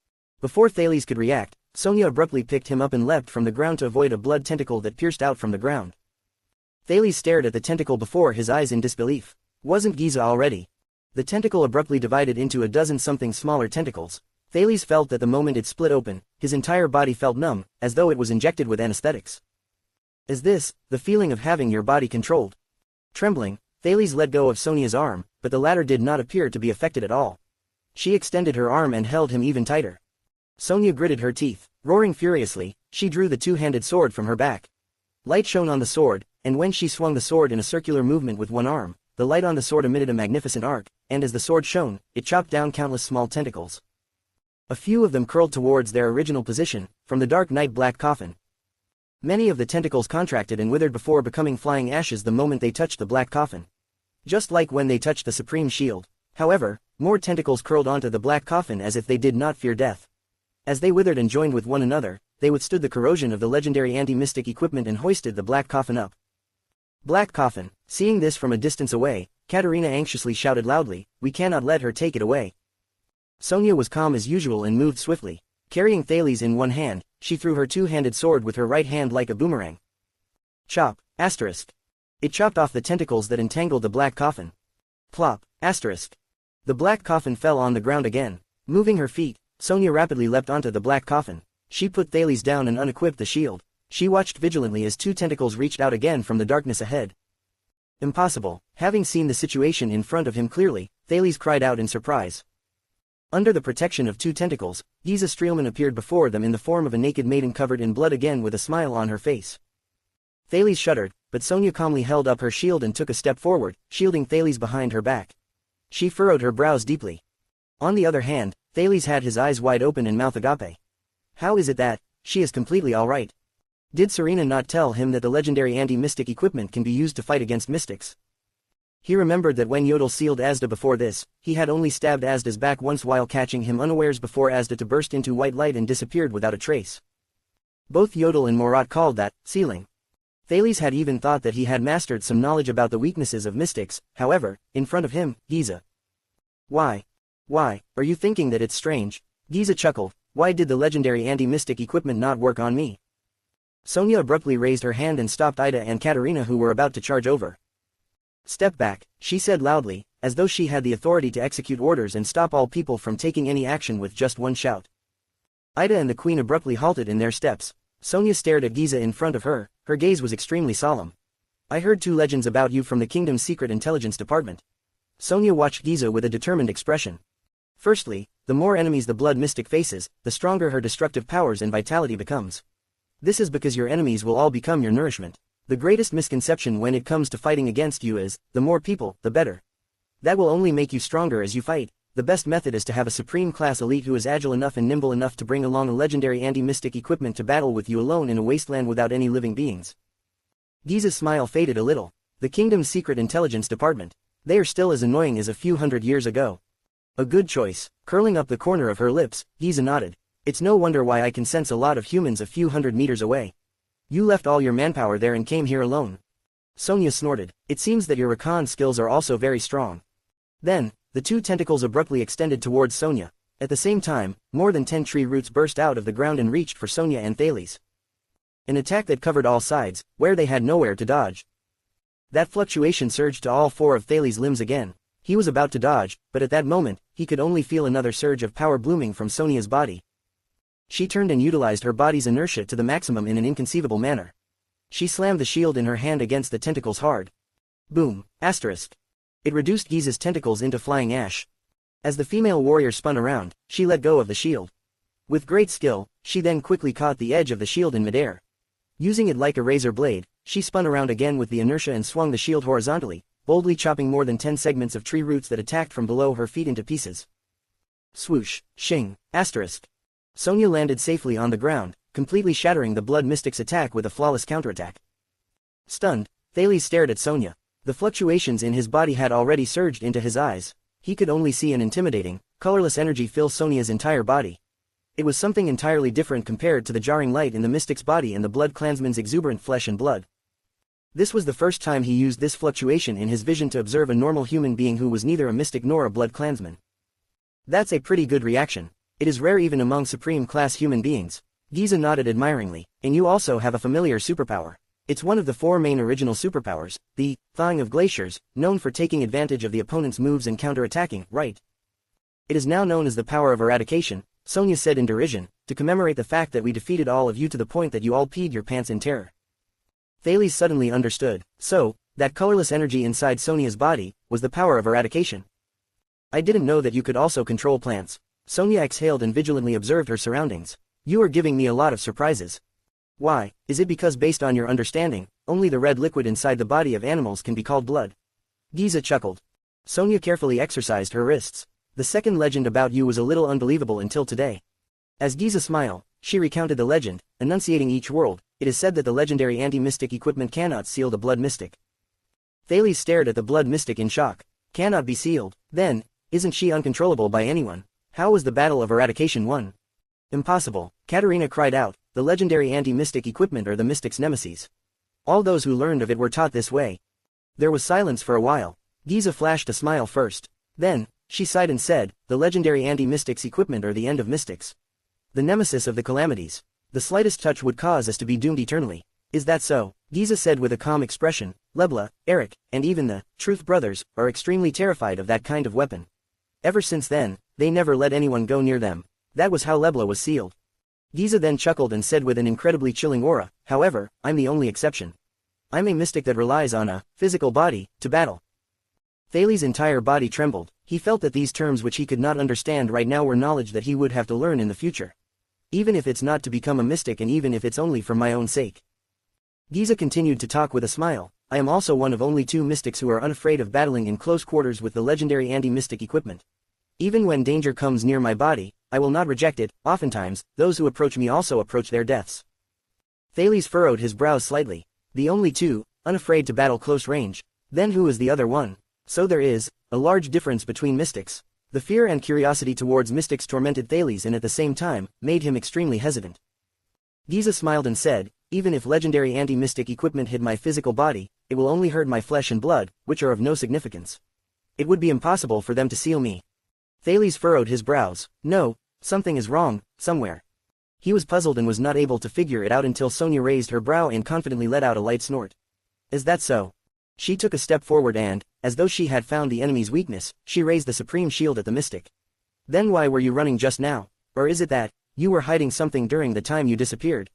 Before Thales could react, Sonia abruptly picked him up and leapt from the ground to avoid a blood tentacle that pierced out from the ground. Thales stared at the tentacle before his eyes in disbelief. Wasn't Giza already? The tentacle abruptly divided into a dozen something smaller tentacles. Thales felt that the moment it split open, his entire body felt numb, as though it was injected with anesthetics. Is this the feeling of having your body controlled? Trembling, Thales let go of Sonia's arm, but the latter did not appear to be affected at all. She extended her arm and held him even tighter. Sonia gritted her teeth. Roaring furiously, she drew the 2-handed sword from her back. Light shone on the sword, and when she swung the sword in a circular movement with one arm, the light on the sword emitted a magnificent arc, and as the sword shone, it chopped down countless small tentacles. A few of them curled towards their original position, from the dark night black coffin. Many of the tentacles contracted and withered before becoming flying ashes the moment they touched the black coffin. Just like when they touched the supreme shield. However, more tentacles curled onto the black coffin as if they did not fear death. As they withered and joined with one another, they withstood the corrosion of the legendary anti-mystic equipment and hoisted the black coffin up. Black coffin. Seeing this from a distance away, Katerina anxiously shouted loudly, "We cannot let her take it away." Sonia was calm as usual and moved swiftly. Carrying Thales in one hand, she threw her 2-handed sword with her right hand like a boomerang. Chop. Asterisk. It chopped off the tentacles that entangled the black coffin. Plop. Asterisk. The black coffin fell on the ground again. Moving her feet, Sonia rapidly leapt onto the black coffin. She put Thales down and unequipped the shield. She watched vigilantly as 2 tentacles reached out again from the darkness ahead. Impossible. Having seen the situation in front of him clearly, Thales cried out in surprise. Under the protection of 2 tentacles, Giza Streelman appeared before them in the form of a naked maiden covered in blood again with a smile on her face. Thales shuddered, but Sonia calmly held up her shield and took a step forward, shielding Thales behind her back. She furrowed her brows deeply. On the other hand, Thales had his eyes wide open and mouth agape. How is it that she is completely alright? Did Serena not tell him that the legendary anti-mystic equipment can be used to fight against mystics? He remembered that when Yodel sealed Asda before this, he had only stabbed Asda's back once while catching him unawares before Asda to burst into white light and disappeared without a trace. Both Yodel and Morat called that sealing. Thales had even thought that he had mastered some knowledge about the weaknesses of mystics, however, in front of him, Giza. Why, are you thinking that it's strange? Giza chuckled. Why did the legendary anti-mystic equipment not work on me? Sonia abruptly raised her hand and stopped Ida and Katerina, who were about to charge over. Step back, she said loudly, as though she had the authority to execute orders and stop all people from taking any action with just one shout. Ida and the queen abruptly halted in their steps. Sonia stared at Giza in front of her, her gaze was extremely solemn. I heard 2 legends about you from the kingdom's secret intelligence department. Sonia watched Giza with a determined expression. Firstly, the more enemies the blood mystic faces, the stronger her destructive powers and vitality becomes. This is because your enemies will all become your nourishment. The greatest misconception when it comes to fighting against you is, the more people, the better. That will only make you stronger as you fight. The best method is to have a supreme class elite who is agile enough and nimble enough to bring along a legendary anti-mystic equipment to battle with you alone in a wasteland without any living beings. Giza's smile faded a little. The kingdom's secret intelligence department. They are still as annoying as a few hundred years ago. A good choice. Curling up the corner of her lips, Giza nodded. It's no wonder why I can sense a lot of humans a few hundred meters away. You left all your manpower there and came here alone. Sonia snorted. It seems that your recon skills are also very strong. Then, the 2 tentacles abruptly extended towards Sonia. At the same time, more than 10 tree roots burst out of the ground and reached for Sonia and Thales. An attack that covered all sides, where they had nowhere to dodge. That fluctuation surged to all 4 of Thales' limbs again. He was about to dodge, but at that moment, he could only feel another surge of power blooming from Sonia's body. She turned and utilized her body's inertia to the maximum in an inconceivable manner. She slammed the shield in her hand against the tentacles hard. Boom, asterisk. It reduced Giza's tentacles into flying ash. As the female warrior spun around, she let go of the shield. With great skill, she then quickly caught the edge of the shield in midair. Using it like a razor blade, she spun around again with the inertia and swung the shield horizontally, boldly chopping more than 10 segments of tree roots that attacked from below her feet into pieces. Swoosh, shing, asterisk. Sonia landed safely on the ground, completely shattering the blood mystic's attack with a flawless counterattack. Stunned, Thales stared at Sonia. The fluctuations in his body had already surged into his eyes. He could only see an intimidating, colorless energy fill Sonia's entire body. It was something entirely different compared to the jarring light in the mystic's body and the blood clansman's exuberant flesh and blood. This was the first time he used this fluctuation in his vision to observe a normal human being who was neither a mystic nor a blood clansman. That's a pretty good reaction. It is rare even among supreme-class human beings. Giza nodded admiringly. And you also have a familiar superpower. It's one of the 4 main original superpowers, the thawing of glaciers, known for taking advantage of the opponent's moves and counter-attacking, right? It is now known as the power of eradication, Sonia said in derision, to commemorate the fact that we defeated all of you to the point that you all peed your pants in terror. Thales suddenly understood. So, that colorless energy inside Sonia's body was the power of eradication. I didn't know that you could also control plants. Sonia exhaled and vigilantly observed her surroundings. You are giving me a lot of surprises. Why, is it because based on your understanding, only the red liquid inside the body of animals can be called blood? Giza chuckled. Sonia carefully exercised her wrists. The second legend about you was a little unbelievable until today. As Giza smiled, she recounted the legend, enunciating each word. It is said that the legendary anti-mystic equipment cannot seal the blood mystic. Thales stared at the blood mystic in shock. Cannot be sealed. Then, isn't she uncontrollable by anyone? How was the battle of eradication won? Impossible, Katerina cried out. The legendary anti-mystic equipment are the mystic's nemesis. All those who learned of it were taught this way. There was silence for a while. Giza flashed a smile first. Then, she sighed and said, the legendary anti-mystics equipment are the end of mystics. The nemesis of the calamities. The slightest touch would cause us to be doomed eternally. Is that so? Giza said with a calm expression. Lebla, Eric, and even the Truth brothers are extremely terrified of that kind of weapon. Ever since then, they never let anyone go near them. That was how Lebla was sealed. Giza then chuckled and said with an incredibly chilling aura, however, I'm the only exception. I'm a mystic that relies on a physical body to battle. Thales' entire body trembled. He felt that these terms which he could not understand right now were knowledge that he would have to learn in the future. Even if it's not to become a mystic and even if it's only for my own sake. Giza continued to talk with a smile. I am also one of only 2 mystics who are unafraid of battling in close quarters with the legendary anti-mystic equipment. Even when danger comes near my body, I will not reject it. Oftentimes, those who approach me also approach their deaths. Thales furrowed his brows slightly. The only 2, unafraid to battle close range. Then who is the other one? So there is a large difference between mystics. The fear and curiosity towards mystics tormented Thales and at the same time, made him extremely hesitant. Giza smiled and said, even if legendary anti-mystic equipment hid my physical body, it will only hurt my flesh and blood, which are of no significance. It would be impossible for them to seal me. Thales furrowed his brows. No, something is wrong, somewhere. He was puzzled and was not able to figure it out until Sonia raised her brow and confidently let out a light snort. Is that so? She took a step forward and, as though she had found the enemy's weakness, she raised the supreme shield at the mystic. Then why were you running just now? Or is it that you were hiding something during the time you disappeared?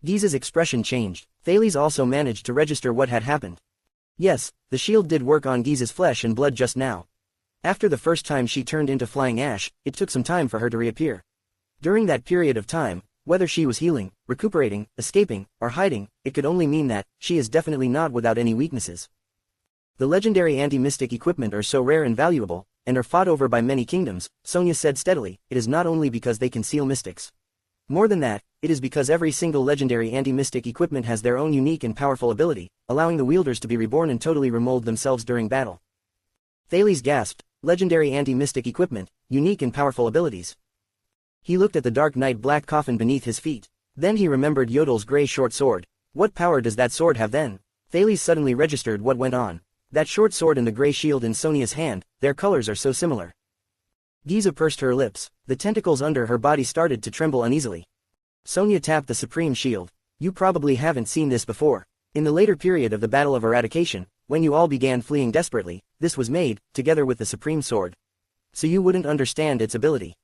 Giza's expression changed. Thales also managed to register what had happened. Yes, the shield did work on Giza's flesh and blood just now. After the first time she turned into flying ash, it took some time for her to reappear. During that period of time, whether she was healing, recuperating, escaping, or hiding, it could only mean that she is definitely not without any weaknesses. The legendary anti-mystic equipment are so rare and valuable, and are fought over by many kingdoms, Sonia said steadily. It is not only because they can seal mystics. More than that, it is because every single legendary anti-mystic equipment has their own unique and powerful ability, allowing the wielders to be reborn and totally remold themselves during battle. Thales gasped. Legendary anti-mystic equipment, unique and powerful abilities. He looked at the dark night black coffin beneath his feet. Then he remembered Yodel's grey short sword. What power does that sword have then? Thales suddenly registered what went on. That short sword and the grey shield in Sonia's hand, their colors are so similar. Giza pursed her lips. The tentacles under her body started to tremble uneasily. Sonia tapped the supreme shield. You probably haven't seen this before. In the later period of the Battle of Eradication, when you all began fleeing desperately, this was made, together with the supreme sword. So you wouldn't understand its ability.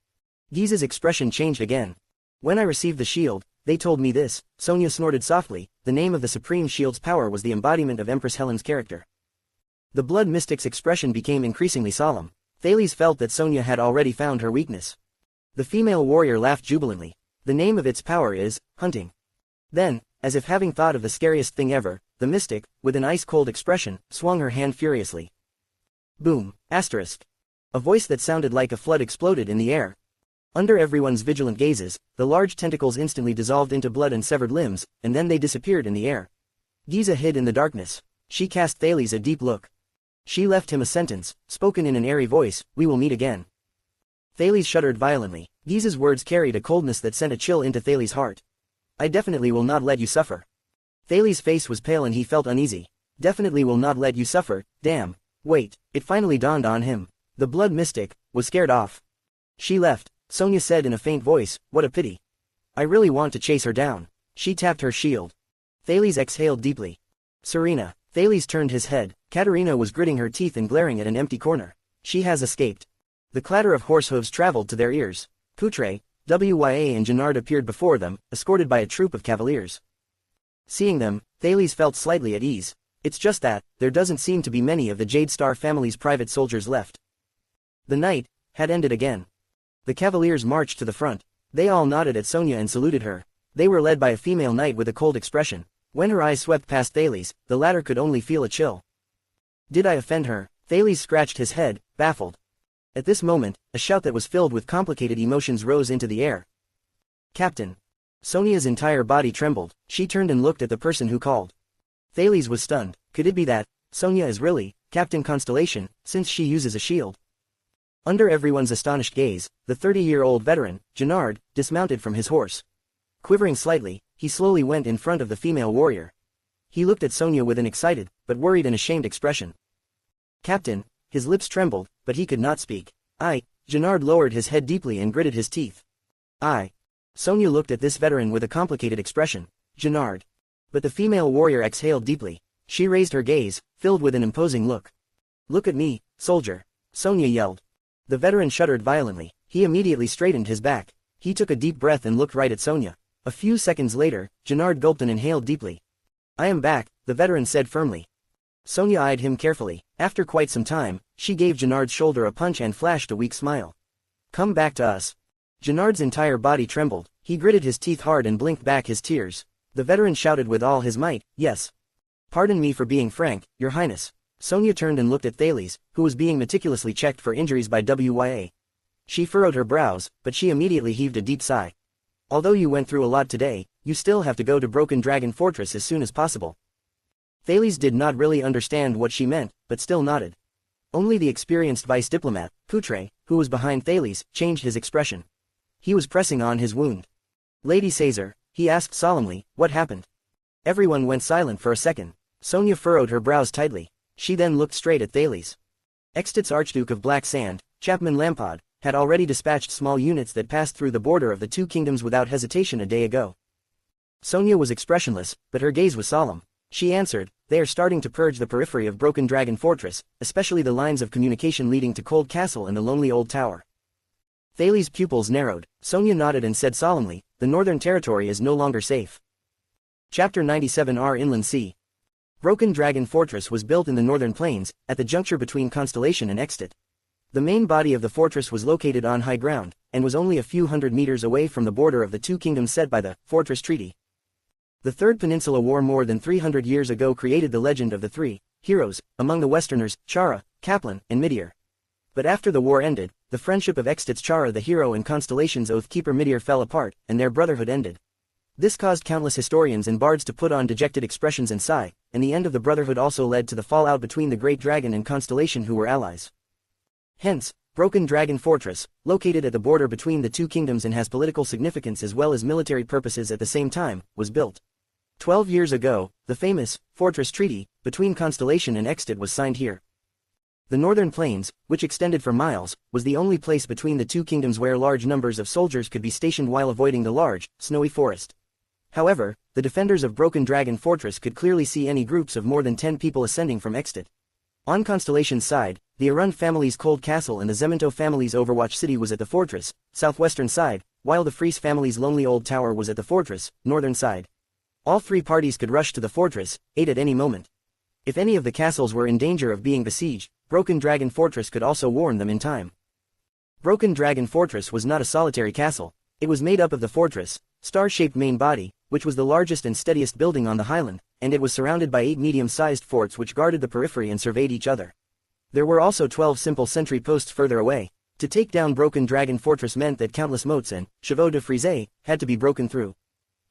Giza's expression changed again. When I received the shield, they told me this. Sonia snorted softly. The name of the supreme shield's power was the embodiment of Empress Helen's character. The blood mystic's expression became increasingly solemn. Thales felt that Sonia had already found her weakness. The female warrior laughed jubilantly. The name of its power is hunting. Then, as if having thought of the scariest thing ever, the mystic, with an ice-cold expression, swung her hand furiously. Boom! Asterisk. A voice that sounded like a flood exploded in the air. Under everyone's vigilant gazes, the large tentacles instantly dissolved into blood and severed limbs, and then they disappeared in the air. Giza hid in the darkness. She cast Thales a deep look. She left him a sentence, spoken in an airy voice, we will meet again. Thales shuddered violently. Giza's words carried a coldness that sent a chill into Thales' heart. I definitely will not let you suffer. Thales' face was pale and he felt uneasy. Definitely will not let you suffer, damn. Wait, it finally dawned on him. The blood mystic was scared off. She left, Sonia said in a faint voice, what a pity. I really want to chase her down. She tapped her shield. Thales exhaled deeply. Serena. Thales turned his head. Katerina was gritting her teeth and glaring at an empty corner. She has escaped. The clatter of horse hooves traveled to their ears. Poutre, Wya and Gennard appeared before them, escorted by a troop of cavaliers. Seeing them, Thales felt slightly at ease. It's just that, there doesn't seem to be many of the Jade Star family's private soldiers left. The night had ended again. The cavaliers marched to the front. They all nodded at Sonia and saluted her. They were led by a female knight with a cold expression. When her eyes swept past Thales, the latter could only feel a chill. Did I offend her? Thales scratched his head, baffled. At this moment, a shout that was filled with complicated emotions rose into the air. Captain. Sonia's entire body trembled. She turned and looked at the person who called. Thales was stunned. Could it be that Sonia is really Captain Constellation, since she uses a shield? Under everyone's astonished gaze, the 30-year-old veteran, Gennard, dismounted from his horse. Quivering slightly, he slowly went in front of the female warrior. He looked at Sonia with an excited, but worried and ashamed expression. Captain. His lips trembled, but he could not speak. Gennard lowered his head deeply and gritted his teeth. Sonia looked at this veteran with a complicated expression. Gennard. But the female warrior exhaled deeply. She raised her gaze, filled with an imposing look. Look at me, soldier. Sonia yelled. The veteran shuddered violently. He immediately straightened his back. He took a deep breath and looked right at Sonia. A few seconds later, Gennard gulped and inhaled deeply. I am back, the veteran said firmly. Sonia eyed him carefully. After quite some time, she gave Gennard's shoulder a punch and flashed a weak smile. Come back to us. Gennard's entire body trembled. He gritted his teeth hard and blinked back his tears. The veteran shouted with all his might, "Yes. Pardon me for being frank, Your Highness." Sonia turned and looked at Thales, who was being meticulously checked for injuries by WYA. She furrowed her brows, but she immediately heaved a deep sigh. "Although you went through a lot today, you still have to go to Broken Dragon Fortress as soon as possible." Thales did not really understand what she meant, but still nodded. Only the experienced vice diplomat, Putre, who was behind Thales, changed his expression. He was pressing on his wound. "Lady Caesar," he asked solemnly, "what happened?" Everyone went silent for a second. Sonia furrowed her brows tightly. She then looked straight at Thales. Extit's Archduke of Black Sand, Chapman Lampard, had already dispatched small units that passed through the border of the two kingdoms without hesitation a day ago. Sonia was expressionless, but her gaze was solemn. She answered, "They are starting to purge the periphery of Broken Dragon Fortress, especially the lines of communication leading to Cold Castle and the lonely old tower." Thales' pupils narrowed. Sonia nodded and said solemnly, "The northern territory is no longer safe." Chapter 97 Our Inland Sea. Broken Dragon Fortress was built in the northern plains, at the juncture between Constellation and Extit. The main body of the fortress was located on high ground, and was only a few hundred meters away from the border of the two kingdoms set by the Fortress Treaty. The Third Peninsula War more than 300 years ago created the legend of the three heroes, among the Westerners, Chara, Kaplan, and Midir. But after the war ended, the friendship of Extit's Chara the hero and Constellation's Oathkeeper Midir fell apart, and their brotherhood ended. This caused countless historians and bards to put on dejected expressions and sigh, and the end of the brotherhood also led to the fallout between the Great Dragon and Constellation, who were allies. Hence, Broken Dragon Fortress, located at the border between the two kingdoms and has political significance as well as military purposes at the same time, was built. 12 years ago, the famous Fortress Treaty between Constellation and Extit was signed here. The northern plains, which extended for miles, was the only place between the two kingdoms where large numbers of soldiers could be stationed while avoiding the large, snowy forest. However, the defenders of Broken Dragon Fortress could clearly see any groups of more than 10 people ascending from Extit. On Constellation's side, the Arun family's Cold Castle and the Zemento family's Overwatch City was at the fortress, southwestern side, while the Fries family's Lonely Old Tower was at the fortress, northern side. All three parties could rush to the fortress, aid at any moment. If any of the castles were in danger of being besieged, Broken Dragon Fortress could also warn them in time. Broken Dragon Fortress was not a solitary castle. It was made up of the fortress, star-shaped main body, which was the largest and steadiest building on the highland, and it was surrounded by 8 medium-sized forts which guarded the periphery and surveyed each other. There were also 12 simple sentry posts further away. To take down Broken Dragon Fortress meant that countless moats and chevaux de frise had to be broken through.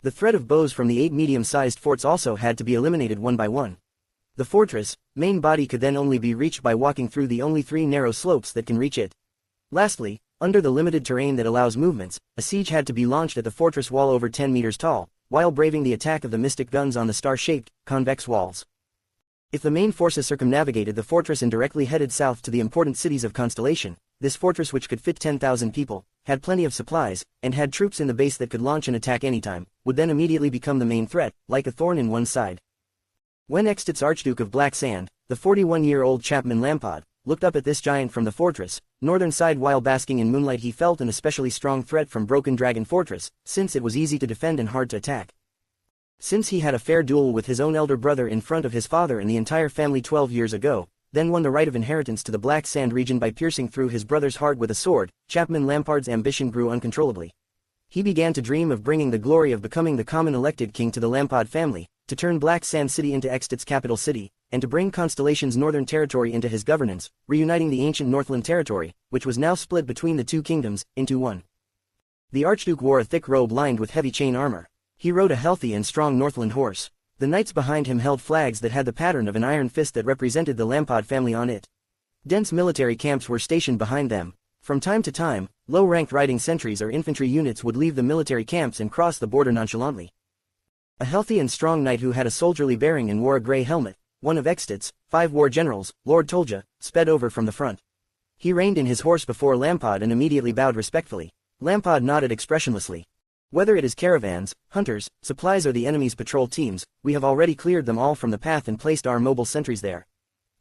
The threat of bows from the 8 medium-sized forts also had to be eliminated one by one. The fortress, main body could then only be reached by walking through the only 3 narrow slopes that can reach it. Lastly, under the limited terrain that allows movements, a siege had to be launched at the fortress wall over 10 meters tall, while braving the attack of the mystic guns on the star-shaped, convex walls. If the main forces circumnavigated the fortress and directly headed south to the important cities of Constellation, this fortress, which could fit 10,000 people, had plenty of supplies, and had troops in the base that could launch an attack anytime, would then immediately become the main threat, like a thorn in one's side. When Extit's Archduke of Black Sand, the 41-year-old Chapman Lampard, looked up at this giant from the fortress, northern side while basking in moonlight, he felt an especially strong threat from Broken Dragon Fortress, since it was easy to defend and hard to attack. Since he had a fair duel with his own elder brother in front of his father and the entire family 12 years ago, then won the right of inheritance to the Black Sand region by piercing through his brother's heart with a sword, Chapman Lampard's ambition grew uncontrollably. He began to dream of bringing the glory of becoming the common elected king to the Lampard family, to turn Black Sand City into Extit's capital city, and to bring Constellation's northern territory into his governance, reuniting the ancient Northland territory, which was now split between the two kingdoms, into one. The Archduke wore a thick robe lined with heavy chain armor. He rode a healthy and strong Northland horse. The knights behind him held flags that had the pattern of an iron fist that represented the Lampard family on it. Dense military camps were stationed behind them. From time to time, low-ranked riding sentries or infantry units would leave the military camps and cross the border nonchalantly. A healthy and strong knight who had a soldierly bearing and wore a grey helmet, one of Extit's 5 war generals, Lord Tolja, sped over from the front. He reined in his horse before Lampard and immediately bowed respectfully. Lampard nodded expressionlessly. "Whether it is caravans, hunters, supplies or the enemy's patrol teams, we have already cleared them all from the path and placed our mobile sentries there.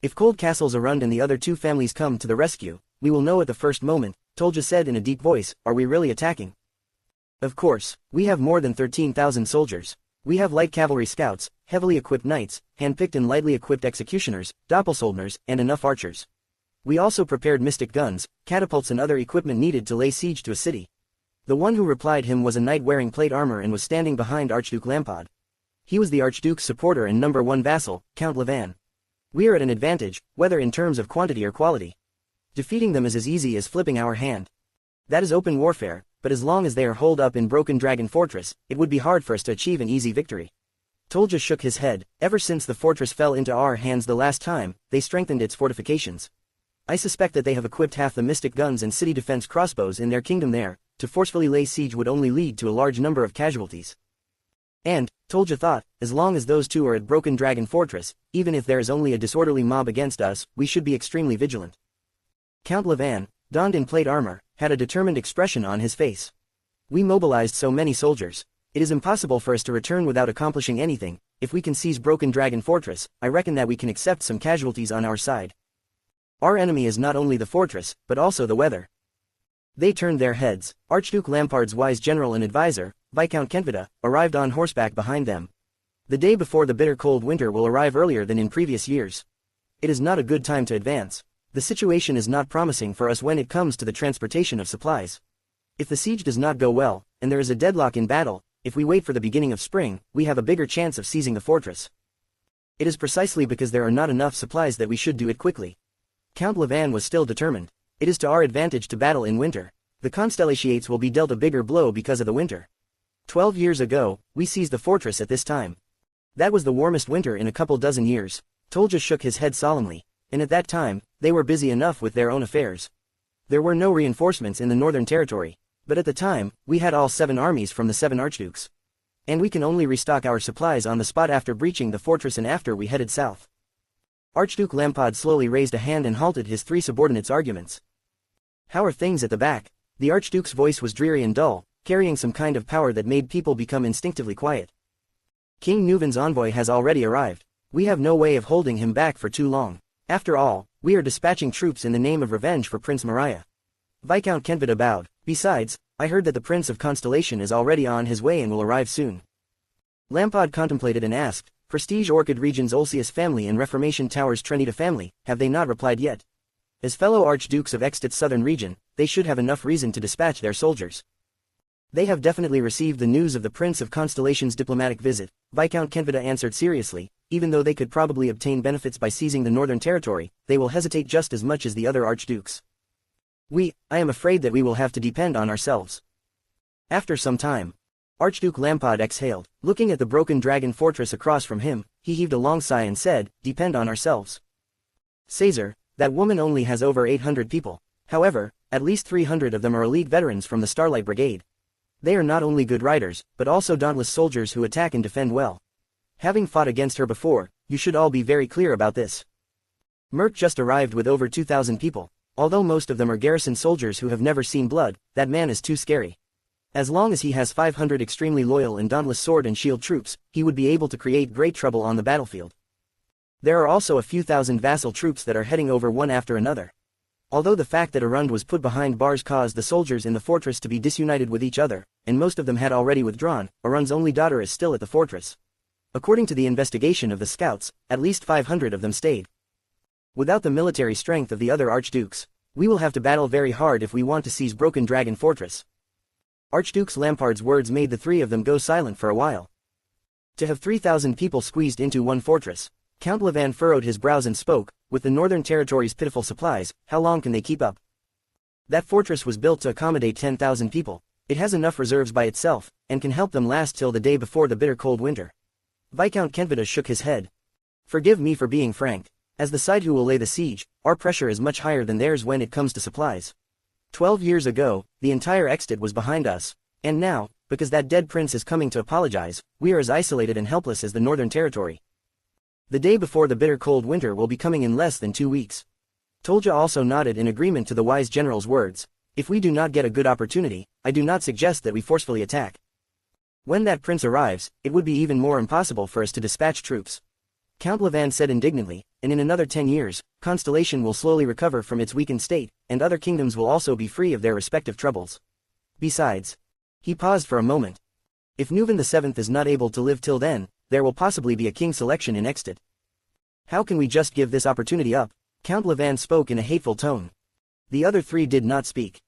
If Cold Castle's Arund and the other 2 families come to the rescue, we will know at the first moment," Tolja said in a deep voice. "Are we really attacking?" "Of course, we have more than 13,000 soldiers. We have light cavalry scouts, heavily equipped knights, hand-picked and lightly equipped executioners, doppelsoldners, and enough archers. We also prepared mystic guns, catapults and other equipment needed to lay siege to a city." The one who replied him was a knight wearing plate armor and was standing behind Archduke Lampard. He was the Archduke's supporter and number one vassal, Count Levan. We are at an advantage, whether in terms of quantity or quality. Defeating them is as easy as flipping our hand. That is open warfare, but as long as they are holed up in Broken Dragon Fortress, it would be hard for us to achieve an easy victory. Tolja shook his head. Ever since the fortress fell into our hands the last time, they strengthened its fortifications. I suspect that they have equipped half the mystic guns and city defense crossbows in their kingdom there. To forcefully lay siege would only lead to a large number of casualties. And, Tolja thought, as long as those two are at Broken Dragon Fortress, even if there is only a disorderly mob against us, we should be extremely vigilant. Count Levan, donned in plate armor, had a determined expression on his face. We mobilized so many soldiers. It is impossible for us to return without accomplishing anything. If we can seize Broken Dragon Fortress, I reckon that we can accept some casualties on our side. Our enemy is not only the fortress, but also the weather. They turned their heads. Archduke Lampard's wise general and advisor, Viscount Kentvida, arrived on horseback behind them. The day before the bitter cold winter will arrive earlier than in previous years. It is not a good time to advance. The situation is not promising for us when it comes to the transportation of supplies. If the siege does not go well, and there is a deadlock in battle, if we wait for the beginning of spring, we have a bigger chance of seizing the fortress. It is precisely because there are not enough supplies that we should do it quickly. Count Levan was still determined. It is to our advantage to battle in winter. The Constellations will be dealt a bigger blow because of the winter. 12 years ago, we seized the fortress at this time. That was the warmest winter in a couple dozen years. Tolja shook his head solemnly. And at that time, they were busy enough with their own affairs. There were no reinforcements in the Northern Territory. But at the time, we had all 7 armies from the 7 archdukes. And we can only restock our supplies on the spot after breaching the fortress and after we headed south. Archduke Lampard slowly raised a hand and halted his 3 subordinates' arguments. How are things at the back? The Archduke's voice was dreary and dull, carrying some kind of power that made people become instinctively quiet. King Neuvin's envoy has already arrived. We have no way of holding him back for too long. After all, we are dispatching troops in the name of revenge for Prince Mariah. Viscount Kentvida bowed. Besides, I heard that the Prince of Constellation is already on his way and will arrive soon. Lampard contemplated and asked, Prestige Orchid Region's Olsius family and Reformation Tower's Trinita family, have they not replied yet? As fellow archdukes of Extit's southern region, they should have enough reason to dispatch their soldiers. They have definitely received the news of the Prince of Constellation's diplomatic visit, Viscount Kentvida answered seriously. Even though they could probably obtain benefits by seizing the Northern Territory, they will hesitate just as much as the other archdukes. I am afraid that we will have to depend on ourselves. After some time, Archduke Lampard exhaled. Looking at the Broken Dragon Fortress across from him, he heaved a long sigh and said, depend on ourselves. Caesar, that woman only has over 800 people. However, at least 300 of them are elite veterans from the Starlight Brigade. They are not only good riders, but also dauntless soldiers who attack and defend well. Having fought against her before, you should all be very clear about this. Merc just arrived with over 2,000 people. Although most of them are garrison soldiers who have never seen blood, that man is too scary. As long as he has 500 extremely loyal and dauntless sword and shield troops, he would be able to create great trouble on the battlefield. There are also a few thousand vassal troops that are heading over one after another. Although the fact that Arund was put behind bars caused the soldiers in the fortress to be disunited with each other, and most of them had already withdrawn, Arund's only daughter is still at the fortress. According to the investigation of the scouts, at least 500 of them stayed. Without the military strength of the other archdukes, we will have to battle very hard if we want to seize Broken Dragon Fortress. Archduke Lampard's words made the 3 of them go silent for a while. To have 3,000 people squeezed into one fortress, Count Levan furrowed his brows and spoke, with the Northern Territory's pitiful supplies, how long can they keep up? That fortress was built to accommodate 10,000 people. It has enough reserves by itself, and can help them last till the day before the bitter cold winter. Viscount Kentvida shook his head. Forgive me for being frank. As the side who will lay the siege, our pressure is much higher than theirs when it comes to supplies. 12 years ago, the entire Extit was behind us, and now, because that dead prince is coming to apologize, we are as isolated and helpless as the Northern Territory. The day before the bitter cold winter will be coming in less than 2 weeks. Tolja also nodded in agreement to the wise general's words. If we do not get a good opportunity, I do not suggest that we forcefully attack. When that prince arrives, it would be even more impossible for us to dispatch troops. Count Levan said indignantly, and in another 10 years, Constellation will slowly recover from its weakened state, and other kingdoms will also be free of their respective troubles. Besides, he paused for a moment. If Neuven VII is not able to live till then, there will possibly be a king selection in Extit. How can we just give this opportunity up? Count Levan spoke in a hateful tone. The other 3 did not speak.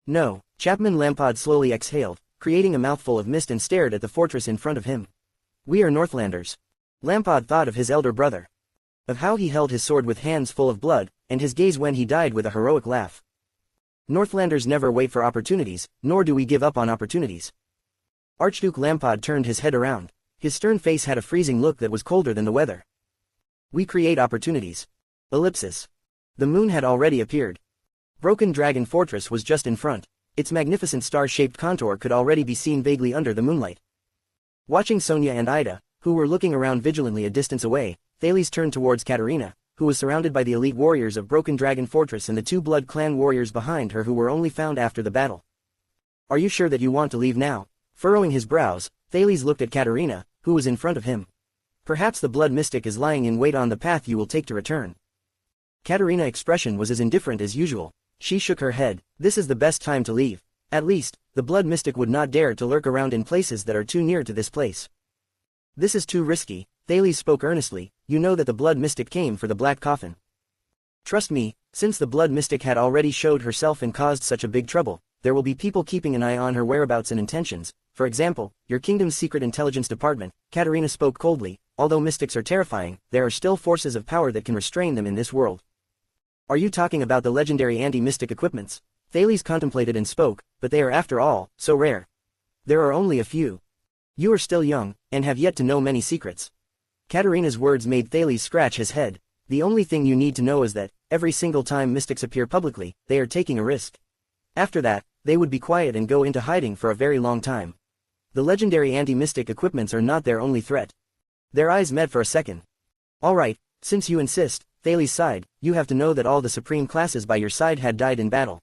No, Chapman Lampard slowly exhaled, creating a mouthful of mist and stared at the fortress in front of him. We are Northlanders. Lampard thought of his elder brother. Of how he held his sword with hands full of blood, and his gaze when he died with a heroic laugh. Northlanders never wait for opportunities, nor do we give up on opportunities. Archduke Lampard turned his head around. His stern face had a freezing look that was colder than the weather. We create opportunities. Ellipsis. The moon had already appeared. Broken Dragon Fortress was just in front. Its magnificent star-shaped contour could already be seen vaguely under the moonlight. Watching Sonia and Ida, who were looking around vigilantly a distance away, Thales turned towards Katerina, who was surrounded by the elite warriors of Broken Dragon Fortress and the two Blood Clan warriors behind her who were only found after the battle. Are you sure that you want to leave now? Furrowing his brows, Thales looked at Katerina, who was in front of him. Perhaps the Blood Mystic is lying in wait on the path you will take to return. Katerina's expression was as indifferent as usual. She shook her head. This is the best time to leave. At least, the Blood Mystic would not dare to lurk around in places that are too near to this place. This is too risky. Thales spoke earnestly. You know that the Blood Mystic came for the Black Coffin. Trust me, since the Blood Mystic had already showed herself and caused such a big trouble, there will be people keeping an eye on her whereabouts and intentions. For example, your kingdom's secret intelligence department. Katerina spoke coldly. Although mystics are terrifying, there are still forces of power that can restrain them in this world. Are you talking about the legendary anti-mystic equipments? Thales contemplated and spoke, but they are after all, so rare. There are only a few. You are still young, and have yet to know many secrets. Katerina's words made Thales scratch his head. The only thing you need to know is that, every single time mystics appear publicly, they are taking a risk. After that, they would be quiet and go into hiding for a very long time. The legendary anti-mystic equipments are not their only threat. Their eyes met for a second. All right, since you insist, Thales sighed, you have to know that all the supreme classes by your side had died in battle.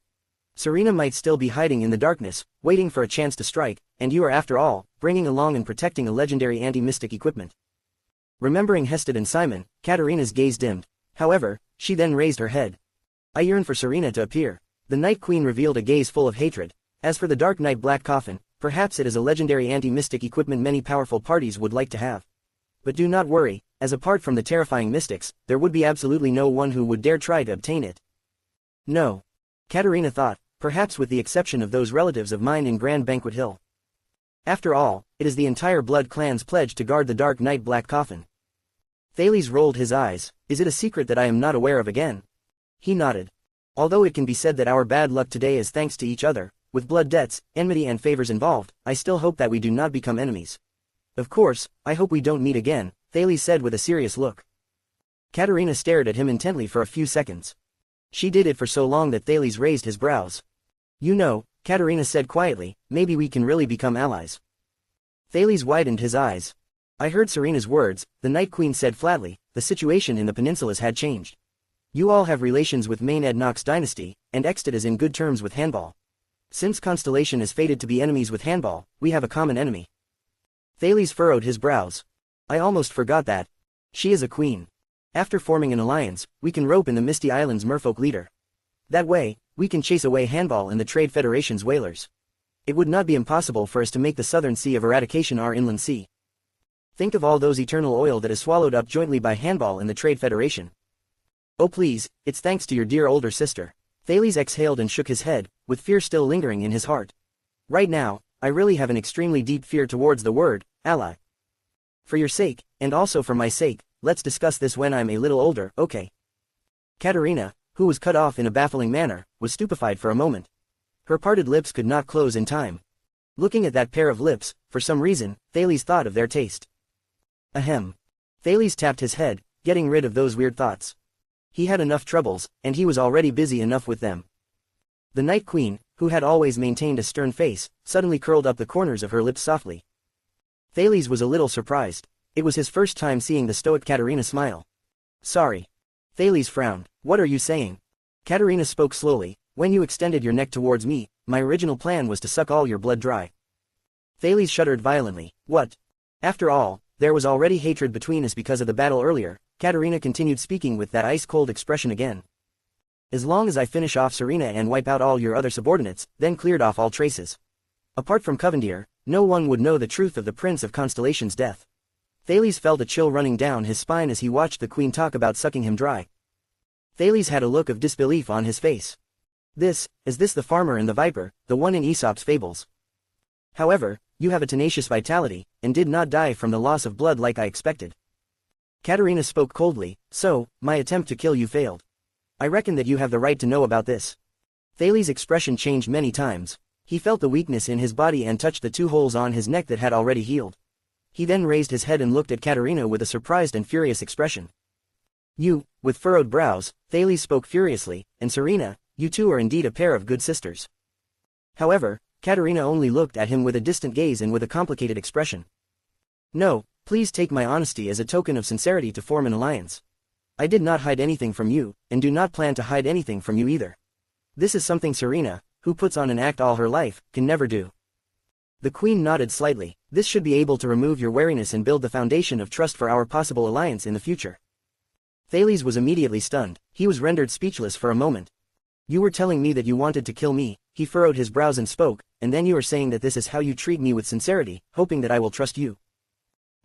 Serena might still be hiding in the darkness, waiting for a chance to strike, and you are after all, bringing along and protecting a legendary anti-mystic equipment. Remembering Hested and Simon, Katerina's gaze dimmed. However, she then raised her head. I yearn for Serena to appear. The Night Queen revealed a gaze full of hatred. As for the Dark Knight Black Coffin, perhaps it is a legendary anti-mystic equipment many powerful parties would like to have. But do not worry, as apart from the terrifying mystics, there would be absolutely no one who would dare try to obtain it. No. Katerina thought, perhaps with the exception of those relatives of mine in Grand Banquet Hill. After all, it is the entire Blood Clan's pledge to guard the Dark Knight Black Coffin. Thales rolled his eyes. Is it a secret that I am not aware of again? He nodded. Although it can be said that our bad luck today is thanks to each other, with blood debts, enmity and favors involved, I still hope that we do not become enemies. Of course, I hope we don't meet again, Thales said with a serious look. Katerina stared at him intently for a few seconds. She did it for so long that Thales raised his brows. You know, Katerina said quietly, maybe we can really become allies. Thales widened his eyes. I heard Serena's words, the Night Queen said flatly, the situation in the peninsulas had changed. You all have relations with Main Ednox dynasty, and Exted is in good terms with Handball. Since Constellation is fated to be enemies with Handball, we have a common enemy. Thales furrowed his brows. I almost forgot that. She is a queen. After forming an alliance, we can rope in the Misty Islands merfolk leader. That way, we can chase away Handball and the Trade Federation's whalers. It would not be impossible for us to make the Southern Sea of Eradication our inland sea. Think of all those eternal oil that is swallowed up jointly by Handball and the Trade Federation. Oh please, it's thanks to your dear older sister. Thales exhaled and shook his head, with fear still lingering in his heart. Right now, I really have an extremely deep fear towards the word, ally. For your sake, and also for my sake, let's discuss this when I'm a little older, okay? Katerina, who was cut off in a baffling manner, was stupefied for a moment. Her parted lips could not close in time. Looking at that pair of lips, for some reason, Thales thought of their taste. Ahem. Thales tapped his head, getting rid of those weird thoughts. He had enough troubles, and he was already busy enough with them. The Night Queen, who had always maintained a stern face, suddenly curled up the corners of her lips softly. Thales was a little surprised. It was his first time seeing the stoic Katerina smile. Sorry. Thales frowned. What are you saying? Katerina spoke slowly. When you extended your neck towards me, my original plan was to suck all your blood dry. Thales shuddered violently. What? After all, there was already hatred between us because of the battle earlier. Katerina continued speaking with that ice-cold expression again. As long as I finish off Serena and wipe out all your other subordinates, then cleared off all traces. Apart from Covendier, no one would know the truth of the Prince of Constellation's death. Thales felt a chill running down his spine as he watched the Queen talk about sucking him dry. Thales had a look of disbelief on his face. Is this the farmer and the viper, the one in Aesop's fables? However, You have a tenacious vitality, and did not die from the loss of blood like I expected. Katerina spoke coldly, so, my attempt to kill you failed. I reckon that you have the right to know about this. Thales' expression changed many times. He felt the weakness in his body and touched the 2 holes on his neck that had already healed. He then raised his head and looked at Katerina with a surprised and furious expression. You, with furrowed brows, Thales spoke furiously, and Serena, you two are indeed a pair of good sisters. However, Katerina only looked at him with a distant gaze and with a complicated expression. No, please take my honesty as a token of sincerity to form an alliance. I did not hide anything from you, and do not plan to hide anything from you either. This is something Serena, who puts on an act all her life, can never do. The queen nodded slightly. This should be able to remove your wariness and build the foundation of trust for our possible alliance in the future. Thales was immediately stunned. He was rendered speechless for a moment. You were telling me that you wanted to kill me, he furrowed his brows and spoke, and then you are saying that this is how you treat me with sincerity, hoping that I will trust you.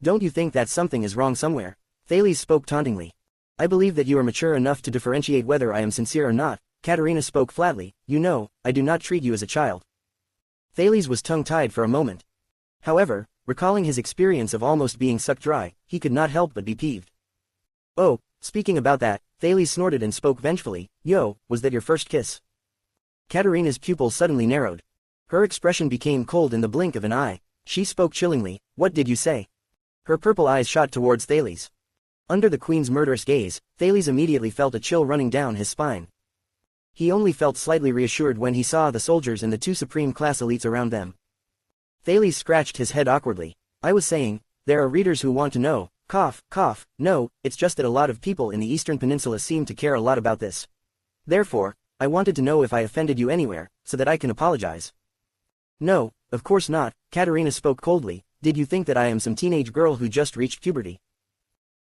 Don't you think that something is wrong somewhere? Thales spoke tauntingly. I believe that you are mature enough to differentiate whether I am sincere or not. Katerina spoke flatly. You know, I do not treat you as a child. Thales was tongue-tied for a moment. However, recalling his experience of almost being sucked dry, he could not help but be peeved. Oh, speaking about that, Thales snorted and spoke vengefully. Yo, was that your first kiss? Katerina's pupils suddenly narrowed. Her expression became cold in the blink of an eye. She spoke chillingly. What did you say? Her purple eyes shot towards Thales. Under the queen's murderous gaze, Thales immediately felt a chill running down his spine. He only felt slightly reassured when he saw the soldiers and the 2 supreme class elites around them. Thales scratched his head awkwardly. I was saying, there are readers who want to know, cough, cough, no, it's just that a lot of people in the Eastern Peninsula seem to care a lot about this. Therefore, I wanted to know if I offended you anywhere, so that I can apologize. No, of course not, Katerina spoke coldly. Did you think that I am some teenage girl who just reached puberty?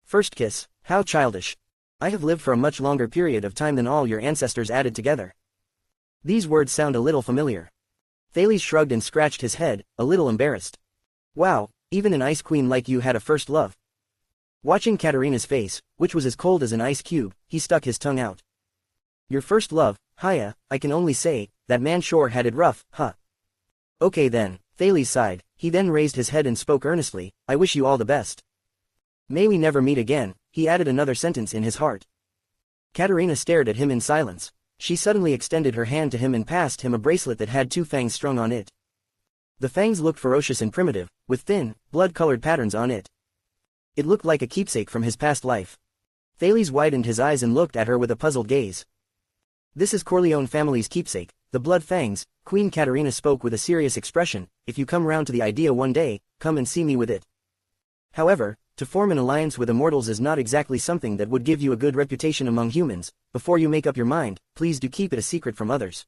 First kiss, how childish. I have lived for a much longer period of time than all your ancestors added together. These words sound a little familiar. Thales shrugged and scratched his head, a little embarrassed. Wow, even an ice queen like you had a first love. Watching Katerina's face, which was as cold as an ice cube, he stuck his tongue out. Your first love, Haya, I can only say, that man sure had it rough, huh? Okay then, Thales sighed. He then raised his head and spoke earnestly, I wish you all the best. May we never meet again, he added another sentence in his heart. Katerina stared at him in silence. She suddenly extended her hand to him and passed him a bracelet that had 2 fangs strung on it. The fangs looked ferocious and primitive, with thin, blood-colored patterns on it. It looked like a keepsake from his past life. Thales widened his eyes and looked at her with a puzzled gaze. This is Corleone family's keepsake, the blood fangs. Queen Katerina spoke with a serious expression. If you come round to the idea one day, come and see me with it. However, to form an alliance with immortals is not exactly something that would give you a good reputation among humans. Before you make up your mind, please do keep it a secret from others.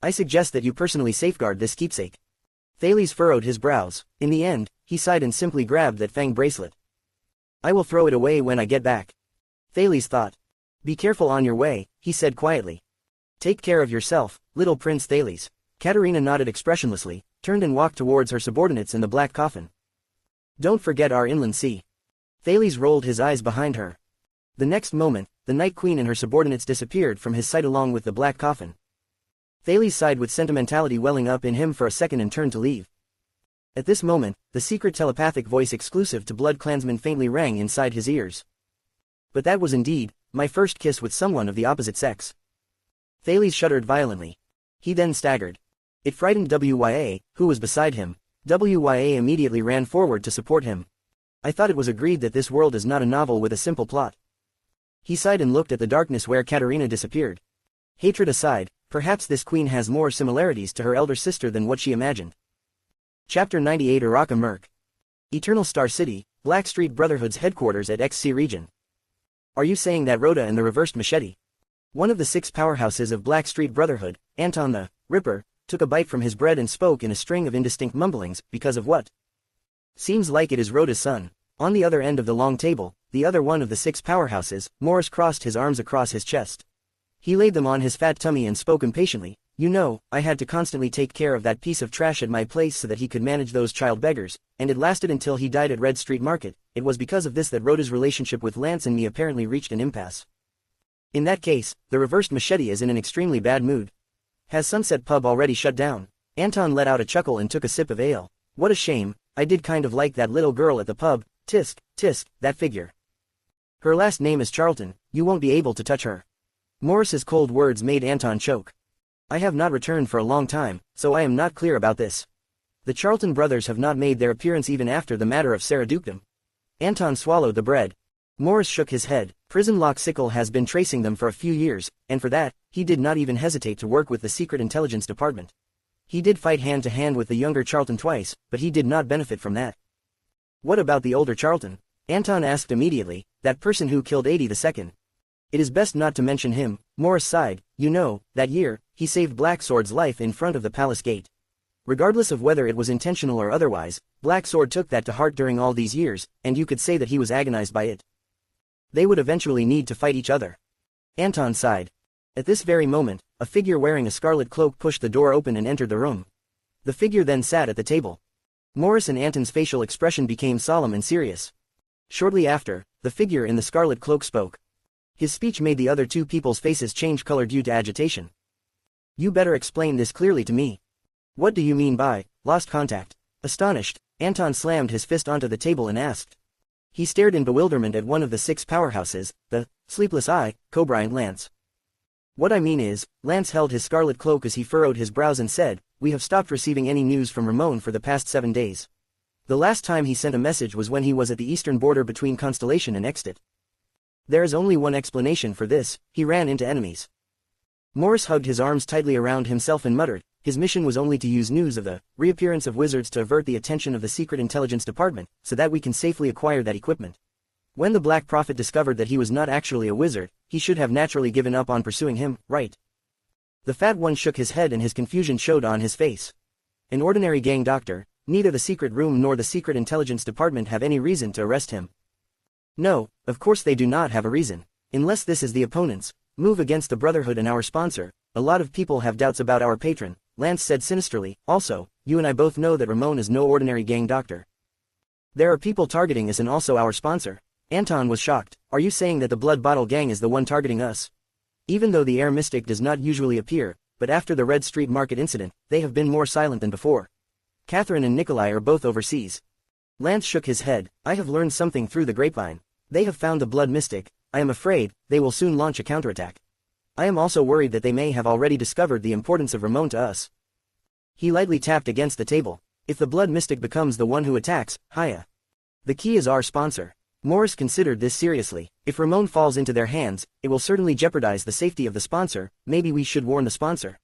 I suggest that you personally safeguard this keepsake. Thales furrowed his brows. In the end, he sighed and simply grabbed that fang bracelet. I will throw it away when I get back. Thales thought. Be careful on your way, he said quietly. Take care of yourself, little Prince Thales. Katerina nodded expressionlessly, turned and walked towards her subordinates in the black coffin. Don't forget our inland sea. Thales rolled his eyes behind her. The next moment, the Night Queen and her subordinates disappeared from his sight along with the black coffin. Thales sighed with sentimentality welling up in him for a second and turned to leave. At this moment, the secret telepathic voice exclusive to blood clansmen faintly rang inside his ears. But that was indeed my first kiss with someone of the opposite sex. Thales shuddered violently. He then staggered. It frightened Wya, who was beside him. Wya immediately ran forward to support him. I thought it was agreed that this world is not a novel with a simple plot. He sighed and looked at the darkness where Katerina disappeared. Hatred aside, perhaps this queen has more similarities to her elder sister than what she imagined. Chapter 98 Araka Merc. Eternal Star City, Blackstreet Brotherhood's headquarters at XC region. Are you saying that Rhoda and the Reversed Machete? One of the 6 powerhouses of Blackstreet Brotherhood, Anton the Ripper, took a bite from his bread and spoke in a string of indistinct mumblings. Because of what? Seems like it is Rhoda's son. On the other end of the long table, the other one of the 6 powerhouses, Morris crossed his arms across his chest. He laid them on his fat tummy and spoke impatiently. You know, I had to constantly take care of that piece of trash at my place so that he could manage those child beggars, and it lasted until he died at Red Street Market. It was because of this that Rhoda's relationship with Lance and me apparently reached an impasse. In that case, the Reversed Machete is in an extremely bad mood. Has Sunset Pub already shut down? Anton let out a chuckle and took a sip of ale. What a shame, I did kind of like that little girl at the pub, tisk, tisk, that figure. Her last name is Charlton, you won't be able to touch her. Morris's cold words made Anton choke. I have not returned for a long time, so I am not clear about this. The Charlton brothers have not made their appearance even after the matter of Sarah Dukedom. Anton swallowed the bread. Morris shook his head. Prison Lock Sickle has been tracing them for a few years, and for that, he did not even hesitate to work with the Secret Intelligence Department. He did fight hand-to-hand with the younger Charlton twice, but he did not benefit from that. What about the older Charlton? Anton asked immediately, that person who killed 80 II. It is best not to mention him, Morris sighed. You know, that year, he saved Blacksword's life in front of the palace gate. Regardless of whether it was intentional or otherwise, Blacksword took that to heart during all these years, and you could say that he was agonized by it. They would eventually need to fight each other. Anton sighed. At this very moment, a figure wearing a scarlet cloak pushed the door open and entered the room. The figure then sat at the table. Morris and Anton's facial expression became solemn and serious. Shortly after, the figure in the scarlet cloak spoke. His speech made the other two people's faces change color due to agitation. You better explain this clearly to me. What do you mean by, lost contact? Astonished, Anton slammed his fist onto the table and asked. He stared in bewilderment at one of the 6 powerhouses, the Sleepless Eye, Cobra and Lance. What I mean is, Lance held his scarlet cloak as he furrowed his brows and said, we have stopped receiving any news from Ramon for the past 7 days. The last time he sent a message was when he was at the eastern border between Constellation and Extit. There is only one explanation for this, he ran into enemies. Morris hugged his arms tightly around himself and muttered, his mission was only to use news of the reappearance of wizards to avert the attention of the Secret Intelligence Department, so that we can safely acquire that equipment. When the Black Prophet discovered that he was not actually a wizard, he should have naturally given up on pursuing him, right? The fat one shook his head and his confusion showed on his face. An ordinary gang doctor, neither the secret room nor the Secret Intelligence Department have any reason to arrest him. No, of course they do not have a reason. Unless this is the opponent's move against the Brotherhood and our sponsor, a lot of people have doubts about our patron, Lance said sinisterly. Also, you and I both know that Ramon is no ordinary gang doctor. There are people targeting us and also our sponsor. Anton was shocked. Are you saying that the Blood Bottle Gang is the one targeting us? Even though the Air Mystic does not usually appear, but after the Red Street Market incident, they have been more silent than before. Catherine and Nikolai are both overseas. Lance shook his head. I have learned something through the grapevine. They have found the Blood Mystic. I am afraid they will soon launch a counterattack. I am also worried that they may have already discovered the importance of Ramon to us. He lightly tapped against the table. If the Blood Mystic becomes the one who attacks, hiya. The key is our sponsor. Morris considered this seriously. If Ramon falls into their hands, it will certainly jeopardize the safety of the sponsor. Maybe we should warn the sponsor.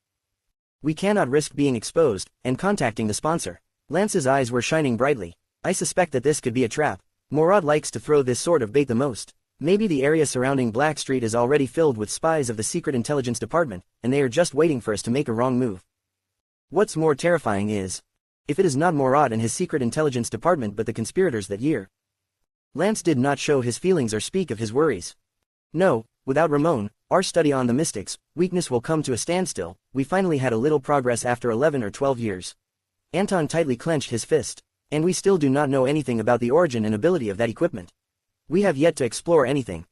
We cannot risk being exposed and contacting the sponsor. Lance's eyes were shining brightly. I suspect that this could be a trap. Morad likes to throw this sort of bait the most. Maybe the area surrounding Black Street is already filled with spies of the Secret Intelligence Department, and they are just waiting for us to make a wrong move. What's more terrifying is, if it is not Morad and his Secret Intelligence Department but the conspirators that year. Lance did not show his feelings or speak of his worries. No, without Ramon, our study on the mystics, weakness will come to a standstill. We finally had a little progress after 11 or 12 years. Anton tightly clenched his fist. And we still do not know anything about the origin and ability of that equipment. We have yet to explore anything.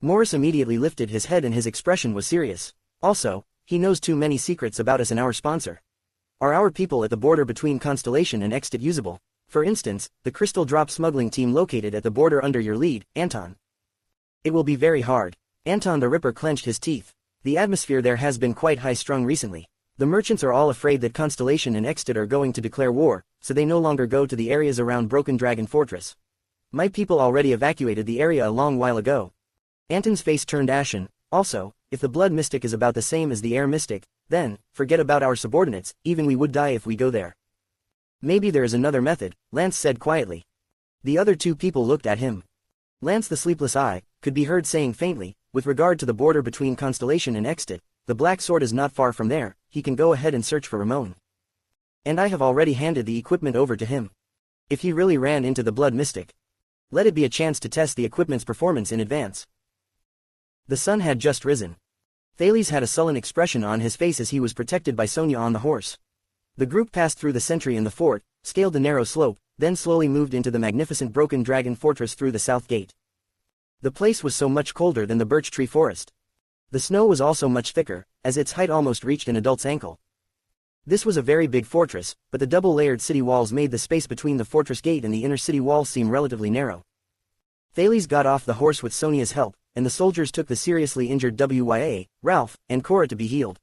Morris immediately lifted his head and his expression was serious. Also, he knows too many secrets about us and our sponsor. Are our people at the border between Constellation and Extit usable? For instance, the crystal drop smuggling team located at the border under your lead, Anton. It will be very hard. Anton the Ripper clenched his teeth. The atmosphere there has been quite high-strung recently. The merchants are all afraid that Constellation and Extit are going to declare war, so they no longer go to the areas around Broken Dragon Fortress. My people already evacuated the area a long while ago. Anton's face turned ashen. Also, if the Blood Mystic is about the same as the Air Mystic, then, forget about our subordinates, even we would die if we go there. Maybe there is another method, Lance said quietly. The other two people looked at him. Lance the Sleepless Eye could be heard saying faintly, with regard to the border between Constellation and Extit, the Black Sword is not far from there, he can go ahead and search for Ramon. And I have already handed the equipment over to him. If he really ran into the Blood Mystic, let it be a chance to test the equipment's performance in advance. The sun had just risen. Thales had a sullen expression on his face as he was protected by Sonia on the horse. The group passed through the sentry in the fort, scaled the narrow slope, then slowly moved into the magnificent Broken Dragon Fortress through the south gate. The place was so much colder than the birch tree forest. The snow was also much thicker, as its height almost reached an adult's ankle. This was a very big fortress, but the double-layered city walls made the space between the fortress gate and the inner city walls seem relatively narrow. Thales got off the horse with Sonia's help, and the soldiers took the seriously injured Ralph, and Cora to be healed.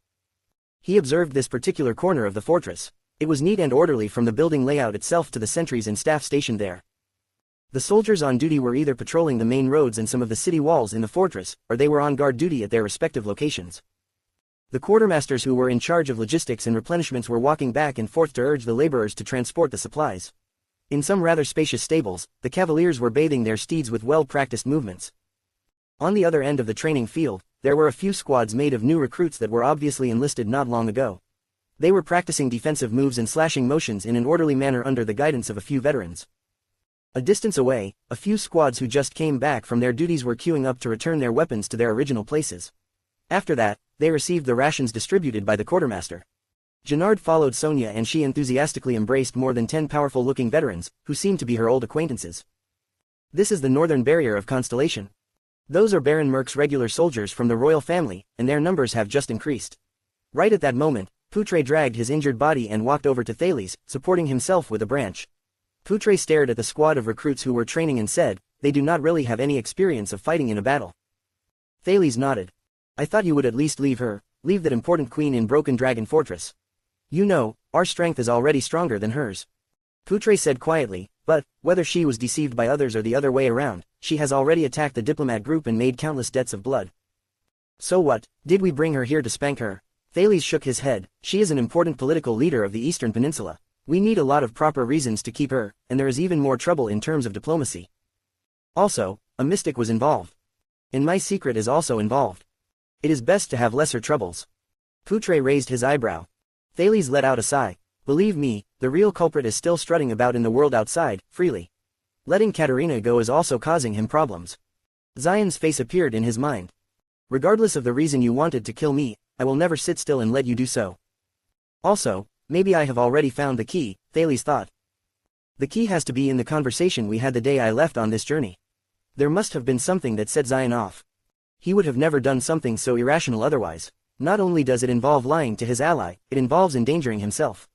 He observed this particular corner of the fortress. It was neat and orderly from the building layout itself to the sentries and staff stationed there. The soldiers on duty were either patrolling the main roads and some of the city walls in the fortress, or they were on guard duty at their respective locations. The quartermasters who were in charge of logistics and replenishments were walking back and forth to urge the laborers to transport the supplies. In some rather spacious stables, the cavaliers were bathing their steeds with well-practiced movements. On the other end of the training field, there were a few squads made of new recruits that were obviously enlisted not long ago. They were practicing defensive moves and slashing motions in an orderly manner under the guidance of a few veterans. A distance away, a few squads who just came back from their duties were queuing up to return their weapons to their original places. After that, they received the rations distributed by the quartermaster. Gennard followed Sonia and she enthusiastically embraced more than 10 powerful-looking veterans, who seemed to be her old acquaintances. This is the northern barrier of Constellation. Those are Baron Merc's regular soldiers from the royal family, and their numbers have just increased. Right at that moment, Poutre dragged his injured body and walked over to Thales, supporting himself with a branch. Poutre stared at the squad of recruits who were training and said, "They do not really have any experience of fighting in a battle." Thales nodded. "I thought you would at least leave that important queen in Broken Dragon Fortress. You know, our strength is already stronger than hers." Poutre said quietly, "But, whether she was deceived by others or the other way around, she has already attacked the diplomat group and made countless debts of blood. So what, did we bring her here to spank her?" Thales shook his head. "She is an important political leader of the Eastern Peninsula. We need a lot of proper reasons to keep her, and there is even more trouble in terms of diplomacy. Also, a mystic was involved. And my secret is also involved. It is best to have lesser troubles." Poutre raised his eyebrow. Thales let out a sigh. "Believe me, the real culprit is still strutting about in the world outside, freely. Letting Katerina go is also causing him problems." Zion's face appeared in his mind. "Regardless of the reason you wanted to kill me, I will never sit still and let you do so. Also, maybe I have already found the key," Thales thought. "The key has to be in the conversation we had the day I left on this journey. There must have been something that set Zion off. He would have never done something so irrational otherwise. Not only does it involve lying to his ally, it involves endangering himself.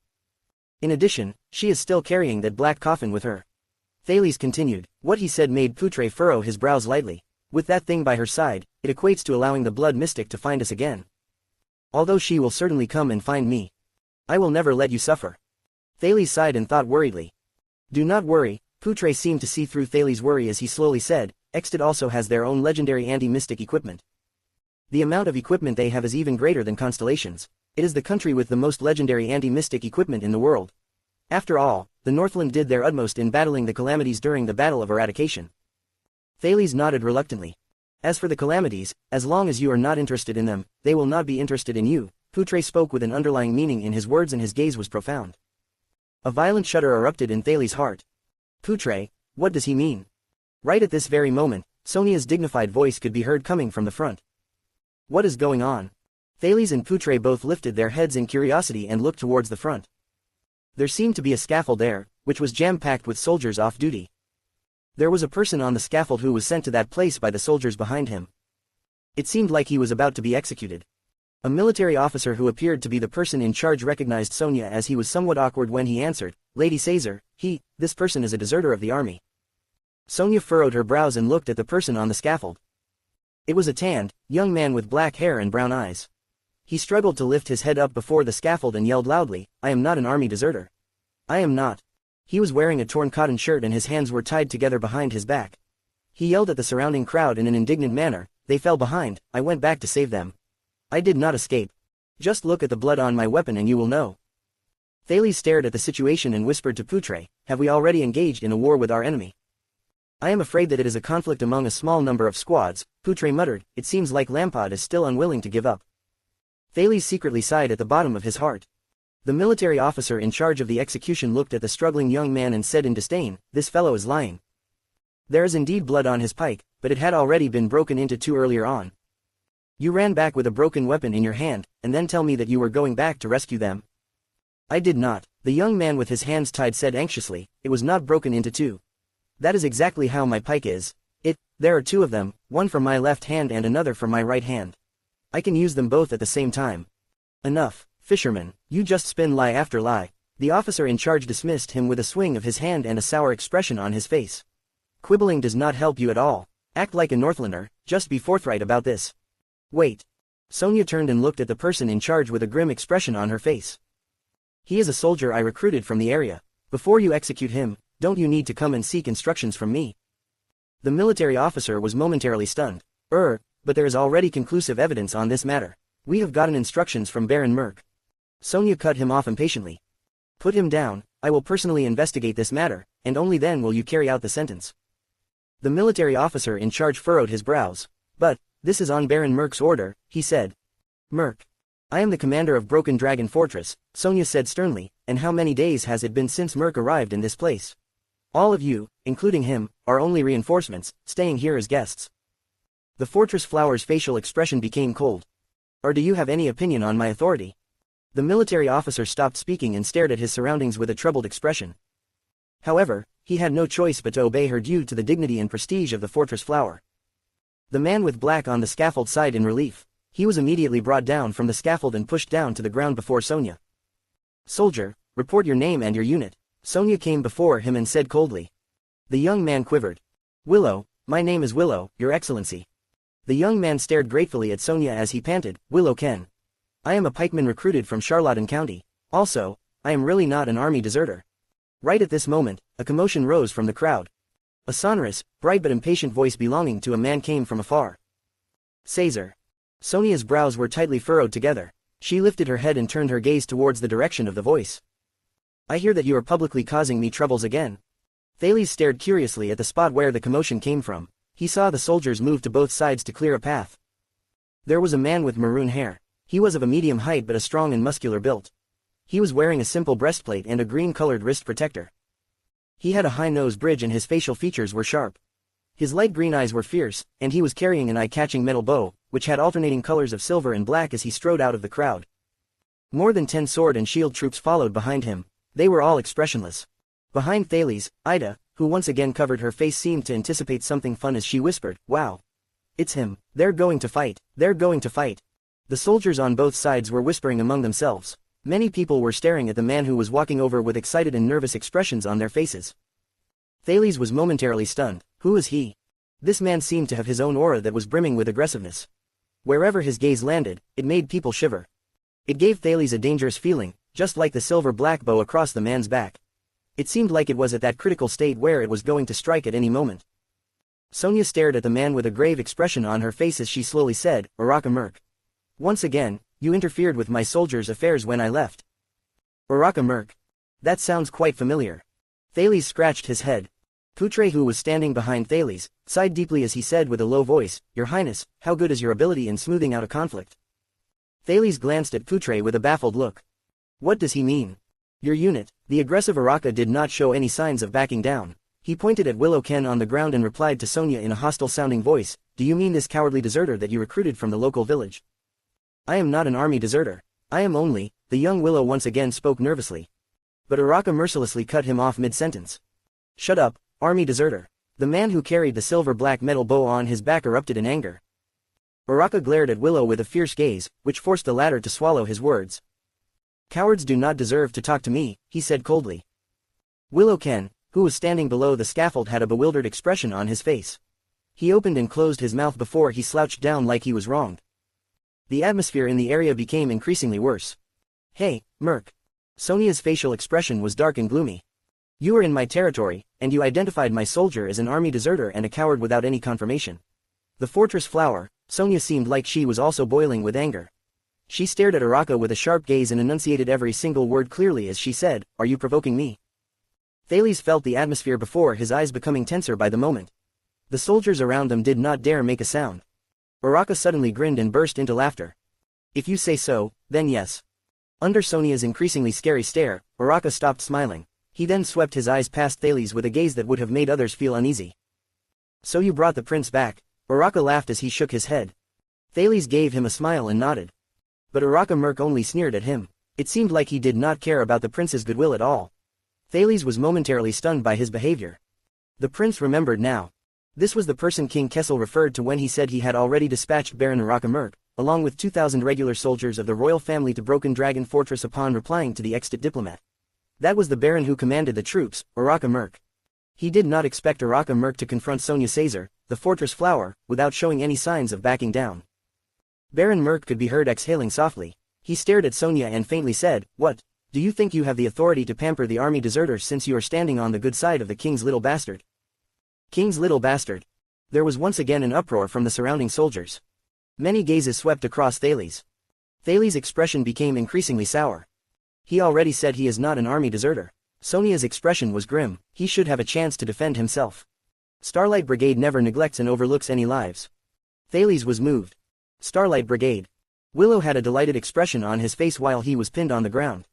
In addition, she is still carrying that black coffin with her." Thales continued. What he said made Poutre furrow his brows lightly. With that thing by her side, it equates to allowing the blood mystic to find us again. Although she will certainly come and find me. I will never let you suffer. Thales sighed and thought worriedly. "Do not worry." Poutre seemed to see through Thales' worry as he slowly said, "Exted also has their own legendary anti-mystic equipment. The amount of equipment they have is even greater than Constellation's. It is the country with the most legendary anti-mystic equipment in the world. After all, the Northland did their utmost in battling the calamities during the Battle of Eradication." Thales nodded reluctantly. "As for the calamities, as long as you are not interested in them, they will not be interested in you." Poutre spoke with an underlying meaning in his words and his gaze was profound. A violent shudder erupted in Thales' heart. "Poutre, what does he mean?" Right at this very moment, Sonia's dignified voice could be heard coming from the front. "What is going on?" Thales and Poutre both lifted their heads in curiosity and looked towards the front. There seemed to be a scaffold there, which was jam-packed with soldiers off duty. There was a person on the scaffold who was sent to that place by the soldiers behind him. It seemed like he was about to be executed. A military officer who appeared to be the person in charge recognized Sonia as he was somewhat awkward when he answered, "Lady Caesar, this person is a deserter of the army." Sonia furrowed her brows and looked at the person on the scaffold. It was a tanned, young man with black hair and brown eyes. He struggled to lift his head up before the scaffold and yelled loudly, "I am not an army deserter. I am not." He was wearing a torn cotton shirt and his hands were tied together behind his back. He yelled at the surrounding crowd in an indignant manner, "They fell behind, I went back to save them. I did not escape. Just look at the blood on my weapon and you will know." Thales stared at the situation and whispered to Poutre, "Have we already engaged in a war with our enemy?" "I am afraid that it is a conflict among a small number of squads," Poutre muttered. "It seems like Lampard is still unwilling to give up." Thales secretly sighed at the bottom of his heart. The military officer in charge of the execution looked at the struggling young man and said in disdain, "This fellow is lying. There is indeed blood on his pike, but it had already been broken into two earlier on. You ran back with a broken weapon in your hand, and then tell me that you were going back to rescue them?" "I did not," the young man with his hands tied said anxiously. "It was not broken into two. That is exactly how my pike is. There are two of them, one from my left hand and another from my right hand. I can use them both at the same time." "Enough," Fisherman, you just spin lie after lie. The officer in charge dismissed him with a swing of his hand and a sour expression on his face. Quibbling does not help you at all. Act like a Northlander, just be forthright about this. Wait. Sonia turned and looked at the person in charge with a grim expression on her face. He is a soldier I recruited from the area. Before you execute him, don't you need to come and seek instructions from me? The military officer was momentarily stunned. But there is already conclusive evidence on this matter. We have gotten instructions from Baron Merk. Sonia cut him off impatiently. Put him down, I will personally investigate this matter, and only then will you carry out the sentence. The military officer in charge furrowed his brows. But, this is on Baron Merk's order, he said. Merk. I am the commander of Broken Dragon Fortress, Sonia said sternly, and how many days has it been since Merk arrived in this place? All of you, including him, are only reinforcements, staying here as guests. The fortress flower's facial expression became cold. Or do you have any opinion on my authority? The military officer stopped speaking and stared at his surroundings with a troubled expression. However, he had no choice but to obey her due to the dignity and prestige of the fortress flower. The man with black on the scaffold sighed in relief. He was immediately brought down from the scaffold and pushed down to the ground before Sonia. Soldier, report your name and your unit. Sonia came before him and said coldly. The young man quivered. Willow, my name is Willow, Your Excellency. The young man stared gratefully at Sonia as he panted, Willow Ken. I am a pikeman recruited from Charlotten County. Also, I am really not an army deserter. Right at this moment, a commotion rose from the crowd. A sonorous, bright but impatient voice belonging to a man came from afar. Caesar. Sonia's brows were tightly furrowed together. She lifted her head and turned her gaze towards the direction of the voice. I hear that you are publicly causing me troubles again. Thales stared curiously at the spot where the commotion came from. He saw the soldiers move to both sides to clear a path. There was a man with maroon hair. He was of a medium height but a strong and muscular build. He was wearing a simple breastplate and a green-colored wrist protector. He had a high nose bridge and his facial features were sharp. His light green eyes were fierce, and he was carrying an eye-catching metal bow, which had alternating colors of silver and black as he strode out of the crowd. More than 10 sword and shield troops followed behind him. They were all expressionless. Behind Thales, Ida, who once again covered her face, seemed to anticipate something fun as she whispered, Wow. It's him. They're going to fight. They're going to fight. The soldiers on both sides were whispering among themselves. Many people were staring at the man who was walking over with excited and nervous expressions on their faces. Thales was momentarily stunned. Who is he? This man seemed to have his own aura that was brimming with aggressiveness. Wherever his gaze landed, it made people shiver. It gave Thales a dangerous feeling, just like the silver-black bow across the man's back. It seemed like it was at that critical state where it was going to strike at any moment. Sonia stared at the man with a grave expression on her face as she slowly said, Araka Merk. Once again, you interfered with my soldiers' affairs when I left. Araka Merk. That sounds quite familiar. Thales scratched his head. Poutre, who was standing behind Thales, sighed deeply as he said with a low voice, Your Highness, how good is your ability in smoothing out a conflict? Thales glanced at Poutre with a baffled look. What does he mean? Your unit. The aggressive Araka did not show any signs of backing down. He pointed at Willow Ken on the ground and replied to Sonia in a hostile-sounding voice, Do you mean this cowardly deserter that you recruited from the local village? I am not an army deserter. I am only, the young Willow once again spoke nervously. But Araka mercilessly cut him off mid-sentence. Shut up, army deserter. The man who carried the silver-black metal bow on his back erupted in anger. Araka glared at Willow with a fierce gaze, which forced the latter to swallow his words. Cowards do not deserve to talk to me, he said coldly. Willow Ken, who was standing below the scaffold, had a bewildered expression on his face. He opened and closed his mouth before he slouched down like he was wronged. The atmosphere in the area became increasingly worse. Hey, Merk. Sonia's facial expression was dark and gloomy. You are in my territory, and you identified my soldier as an army deserter and a coward without any confirmation. The fortress flower, Sonia seemed like she was also boiling with anger. She stared at Araka with a sharp gaze and enunciated every single word clearly as she said, Are you provoking me? Thales felt the atmosphere before his eyes becoming tenser by the moment. The soldiers around them did not dare make a sound. Araka suddenly grinned and burst into laughter. If you say so, then yes. Under Sonia's increasingly scary stare, Araka stopped smiling. He then swept his eyes past Thales with a gaze that would have made others feel uneasy. So you brought the prince back? Araka laughed as he shook his head. Thales gave him a smile and nodded. But Araka Merk only sneered at him. It seemed like he did not care about the prince's goodwill at all. Thales was momentarily stunned by his behavior. The prince remembered now. This was the person King Kessel referred to when he said he had already dispatched Baron Araka Merk, along with 2,000 regular soldiers of the royal family to Broken Dragon Fortress upon replying to the extant diplomat. That was the Baron who commanded the troops, Uraka Merc. He did not expect Uraka Merc to confront Sonia Caesar, the fortress flower, without showing any signs of backing down. Baron Merc could be heard exhaling softly. He stared at Sonia and faintly said, "What? Do you think you have the authority to pamper the army deserters since you are standing on the good side of the king's little bastard?" King's little bastard. There was once again an uproar from the surrounding soldiers. Many gazes swept across Thales. Thales' expression became increasingly sour. He already said he is not an army deserter. Sonia's expression was grim. He should have a chance to defend himself. Starlight Brigade never neglects and overlooks any lives. Thales was moved. Starlight Brigade. Willow had a delighted expression on his face while he was pinned on the ground.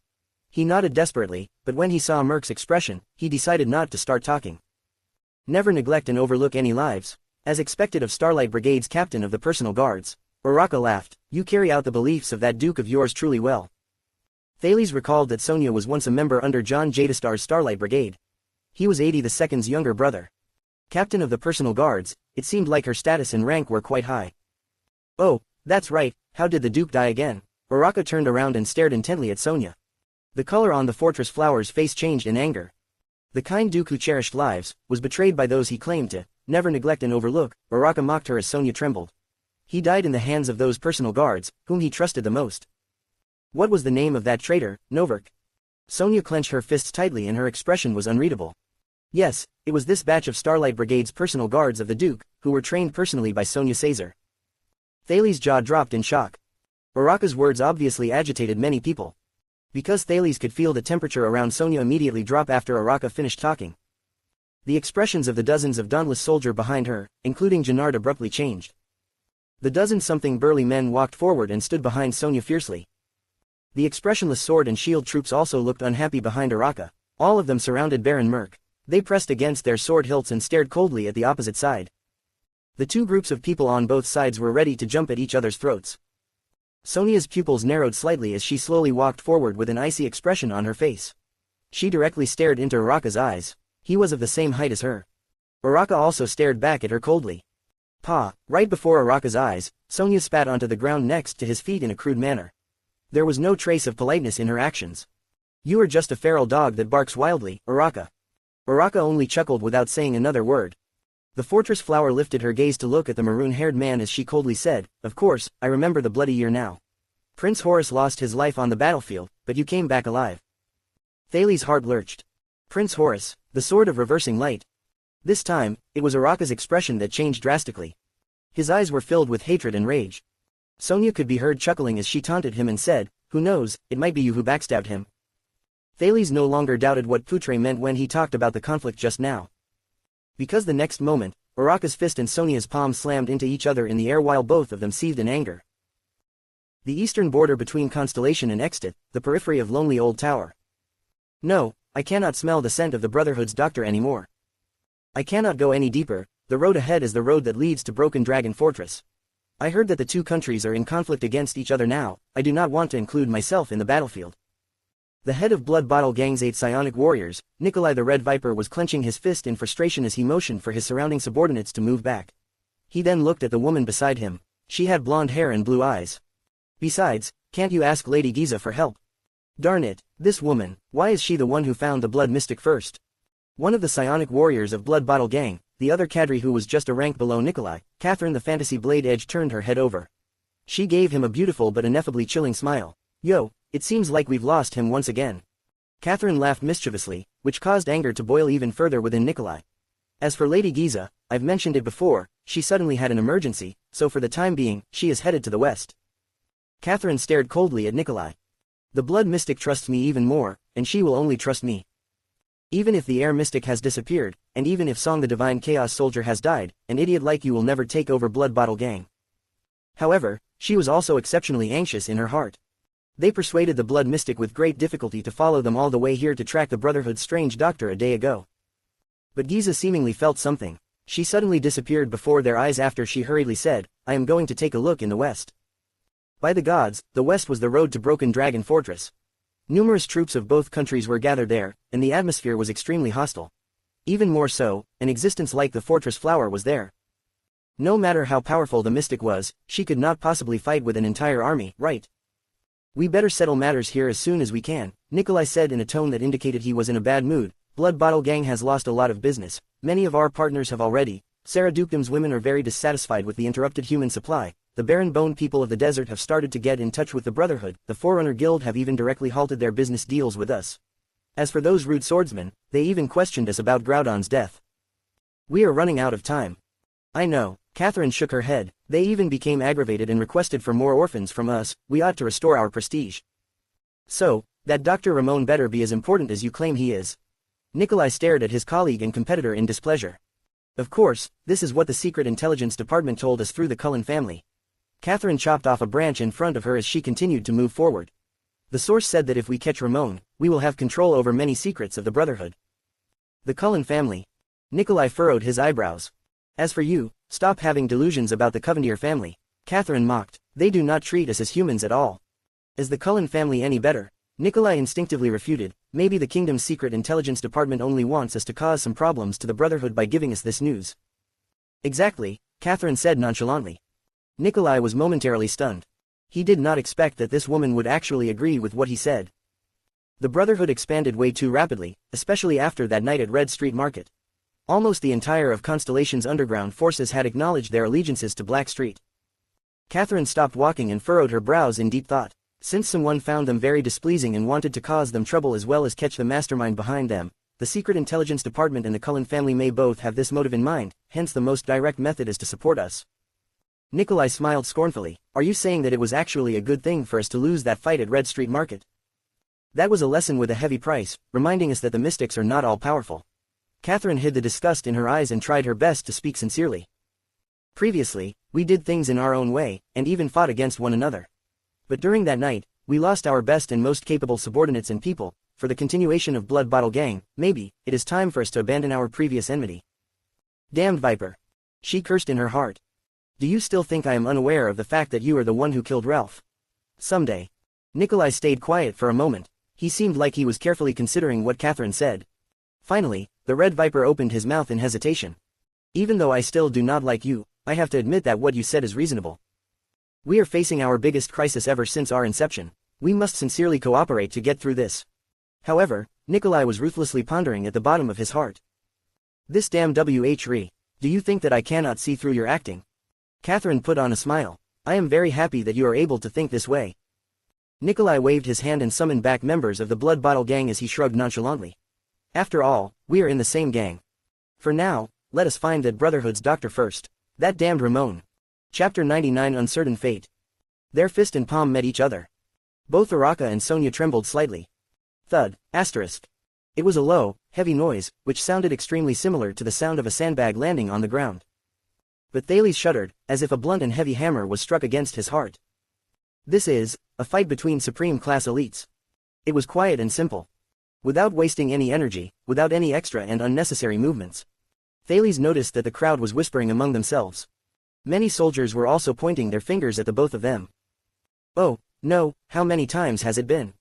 He nodded desperately, but when he saw Merc's expression, he decided not to start talking. Never neglect and overlook any lives. As expected of Starlight Brigade's captain of the personal guards, Uraka laughed. "You carry out the beliefs of that duke of yours truly well." Thales recalled that Sonia was once a member under John Jadastar's Starlight Brigade. He was 82's younger brother. Captain of the personal guards, it seemed like her status and rank were quite high. "Oh, that's right, how did the duke die again?" Uraka turned around and stared intently at Sonia. The color on the fortress flower's face changed in anger. The kind duke who cherished lives, was betrayed by those he claimed to never neglect and overlook. Uraka mocked her as Sonia trembled. He died in the hands of those personal guards, whom he trusted the most. What was the name of that traitor, Novark? Sonia clenched her fists tightly and her expression was unreadable. Yes, it was this batch of Starlight Brigade's personal guards of the Duke, who were trained personally by Sonia Caesar. Thales' jaw dropped in shock. Uraka's words obviously agitated many people. Because Thales could feel the temperature around Sonia immediately drop after Uraka finished talking. The expressions of the dozens of dauntless soldiers behind her, including Jannard, abruptly changed. The dozen-something burly men walked forward and stood behind Sonia fiercely. The expressionless sword and shield troops also looked unhappy behind Uraka. All of them surrounded Baron Merc. They pressed against their sword hilts and stared coldly at the opposite side. The two groups of people on both sides were ready to jump at each other's throats. Sonia's pupils narrowed slightly as she slowly walked forward with an icy expression on her face. She directly stared into Uraka's eyes. He was of the same height as her. Uraka also stared back at her coldly. "Pa!" Right before Uraka's eyes, Sonia spat onto the ground next to his feet in a crude manner. There was no trace of politeness in her actions. "You are just a feral dog that barks wildly, Uraka." Uraka only chuckled without saying another word. The fortress flower lifted her gaze to look at the maroon-haired man as she coldly said, "Of course, I remember the bloody year now. Prince Horus lost his life on the battlefield, but you came back alive." Thales' heart lurched. Prince Horus, the sword of reversing light. This time, it was Uraka's expression that changed drastically. His eyes were filled with hatred and rage. Sonia could be heard chuckling as she taunted him and said, "Who knows, it might be you who backstabbed him." Thales no longer doubted what Poutre meant when he talked about the conflict just now. Because the next moment, Uraka's fist and Sonia's palm slammed into each other in the air while both of them seethed in anger. The eastern border between Constellation and Extit, the periphery of Lonely Old Tower. "No, I cannot smell the scent of the Brotherhood's doctor anymore. I cannot go any deeper, the road ahead is the road that leads to Broken Dragon Fortress. I heard that the two countries are in conflict against each other now, I do not want to include myself in the battlefield." The head of Blood Bottle Gang's 8 psionic warriors, Nikolai the Red Viper, was clenching his fist in frustration as he motioned for his surrounding subordinates to move back. He then looked at the woman beside him. She had blonde hair and blue eyes. "Besides, can't you ask Lady Giza for help? Darn it, this woman, why is she the one who found the blood mystic first?" One of the psionic warriors of Blood Bottle Gang, the other cadre who was just a rank below Nikolai, Catherine the Fantasy Blade Edge, turned her head over. She gave him a beautiful but ineffably chilling smile. "Yo, it seems like we've lost him once again." Catherine laughed mischievously, which caused anger to boil even further within Nikolai. As for Lady Giza, I've mentioned it before, she suddenly had an emergency, so for the time being, she is headed to the west. Catherine stared coldly at Nikolai. "The blood mystic trusts me even more, and she will only trust me. Even if the air mystic has disappeared, and even if Song the Divine Chaos Soldier has died, an idiot like you will never take over Blood Bottle Gang." However, she was also exceptionally anxious in her heart. They persuaded the blood mystic with great difficulty to follow them all the way here to track the Brotherhood's strange doctor a day ago. But Giza seemingly felt something. She suddenly disappeared before their eyes after she hurriedly said, "I am going to take a look in the west." By the gods, the west was the road to Broken Dragon Fortress. Numerous troops of both countries were gathered there, and the atmosphere was extremely hostile. Even more so, an existence like the fortress flower was there. No matter how powerful the mystic was, she could not possibly fight with an entire army, right? We better settle matters here as soon as we can, Nikolai said in a tone that indicated he was in a bad mood. Blood Bottle Gang has lost a lot of business, many of our partners have already. Sarah Dukedom's women are very dissatisfied with the interrupted human supply. The barren bone people of the desert have started to get in touch with the Brotherhood. The Forerunner Guild have even directly halted their business deals with us. As for those rude swordsmen, they even questioned us about Groudon's death. We are running out of time. I know, Catherine shook her head. They even became aggravated and requested for more orphans from us. We ought to restore our prestige. So, that Dr. Ramon better be as important as you claim he is. Nikolai stared at his colleague and competitor in displeasure. Of course, this is what the Secret Intelligence Department told us through the Cullen family. Catherine chopped off a branch in front of her as she continued to move forward. The source said that if we catch Ramon, we will have control over many secrets of the Brotherhood. The Cullen family. Nikolai furrowed his eyebrows. As for you, stop having delusions about the Covendier family. Catherine mocked. They do not treat us as humans at all. Is the Cullen family any better? Nikolai instinctively refuted. Maybe the kingdom's secret intelligence department only wants us to cause some problems to the Brotherhood by giving us this news. Exactly, Catherine said nonchalantly. Nikolai was momentarily stunned. He did not expect that this woman would actually agree with what he said. The Brotherhood expanded way too rapidly, especially after that night at Red Street Market. Almost the entire of Constellation's underground forces had acknowledged their allegiances to Black Street. Catherine stopped walking and furrowed her brows in deep thought. Since someone found them very displeasing and wanted to cause them trouble as well as catch the mastermind behind them, the Secret Intelligence Department and the Cullen family may both have this motive in mind, hence the most direct method is to support us. Nikolai smiled scornfully. Are you saying that it was actually a good thing for us to lose that fight at Red Street Market? That was a lesson with a heavy price, reminding us that the mystics are not all powerful. Catherine hid the disgust in her eyes and tried her best to speak sincerely. Previously, we did things in our own way, and even fought against one another. But during that night, we lost our best and most capable subordinates and people. For the continuation of Blood Bottle Gang, maybe, it is time for us to abandon our previous enmity. Damned viper. She cursed in her heart. Do you still think I am unaware of the fact that you are the one who killed Ralph? Someday. Nikolai stayed quiet for a moment. He seemed like he was carefully considering what Catherine said. Finally, the Red Viper opened his mouth in hesitation. Even though I still do not like you, I have to admit that what you said is reasonable. We are facing our biggest crisis ever since our inception. We must sincerely cooperate to get through this. However, Nikolai was ruthlessly pondering at the bottom of his heart. This damn WHRE. Do you think that I cannot see through your acting? Catherine put on a smile. I am very happy that you are able to think this way. Nikolai waved his hand and summoned back members of the Blood Bottle Gang as he shrugged nonchalantly. After all, we are in the same gang. For now, let us find that Brotherhood's doctor first. That damned Ramon. Chapter 99 Uncertain Fate. Their fist and palm met each other. Both Araka and Sonia trembled slightly. Thud, asterisk. It was a low, heavy noise, which sounded extremely similar to the sound of a sandbag landing on the ground. But Thales shuddered, as if a blunt and heavy hammer was struck against his heart. This is a fight between supreme-class elites. It was quiet and simple. Without wasting any energy, without any extra and unnecessary movements. Thales noticed that the crowd was whispering among themselves. Many soldiers were also pointing their fingers at the both of them. Oh, no, how many times has it been?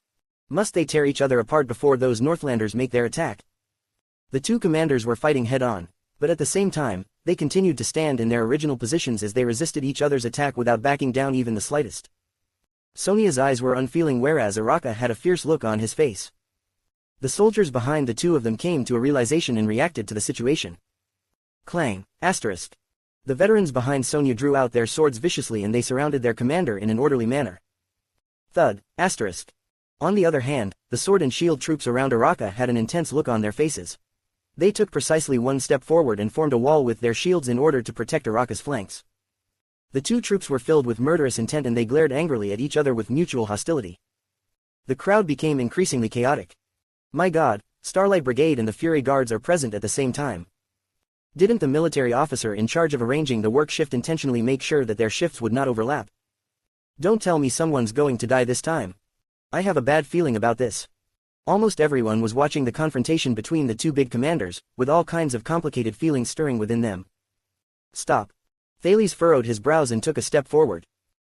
Must they tear each other apart before those Northlanders make their attack? The two commanders were fighting head-on, but at the same time, they continued to stand in their original positions as they resisted each other's attack without backing down even the slightest. Sonia's eyes were unfeeling whereas Araka had a fierce look on his face. The soldiers behind the two of them came to a realization and reacted to the situation. Clang, asterisk. The veterans behind Sonia drew out their swords viciously and they surrounded their commander in an orderly manner. Thud, asterisk. On the other hand, the sword and shield troops around Araka had an intense look on their faces. They took precisely one step forward and formed a wall with their shields in order to protect Araka's flanks. The two troops were filled with murderous intent and they glared angrily at each other with mutual hostility. The crowd became increasingly chaotic. My God, Starlight Brigade and the Fury Guards are present at the same time. Didn't the military officer in charge of arranging the work shift intentionally make sure that their shifts would not overlap? Don't tell me someone's going to die this time. I have a bad feeling about this. Almost everyone was watching the confrontation between the two big commanders, with all kinds of complicated feelings stirring within them. Stop. Thales furrowed his brows and took a step forward.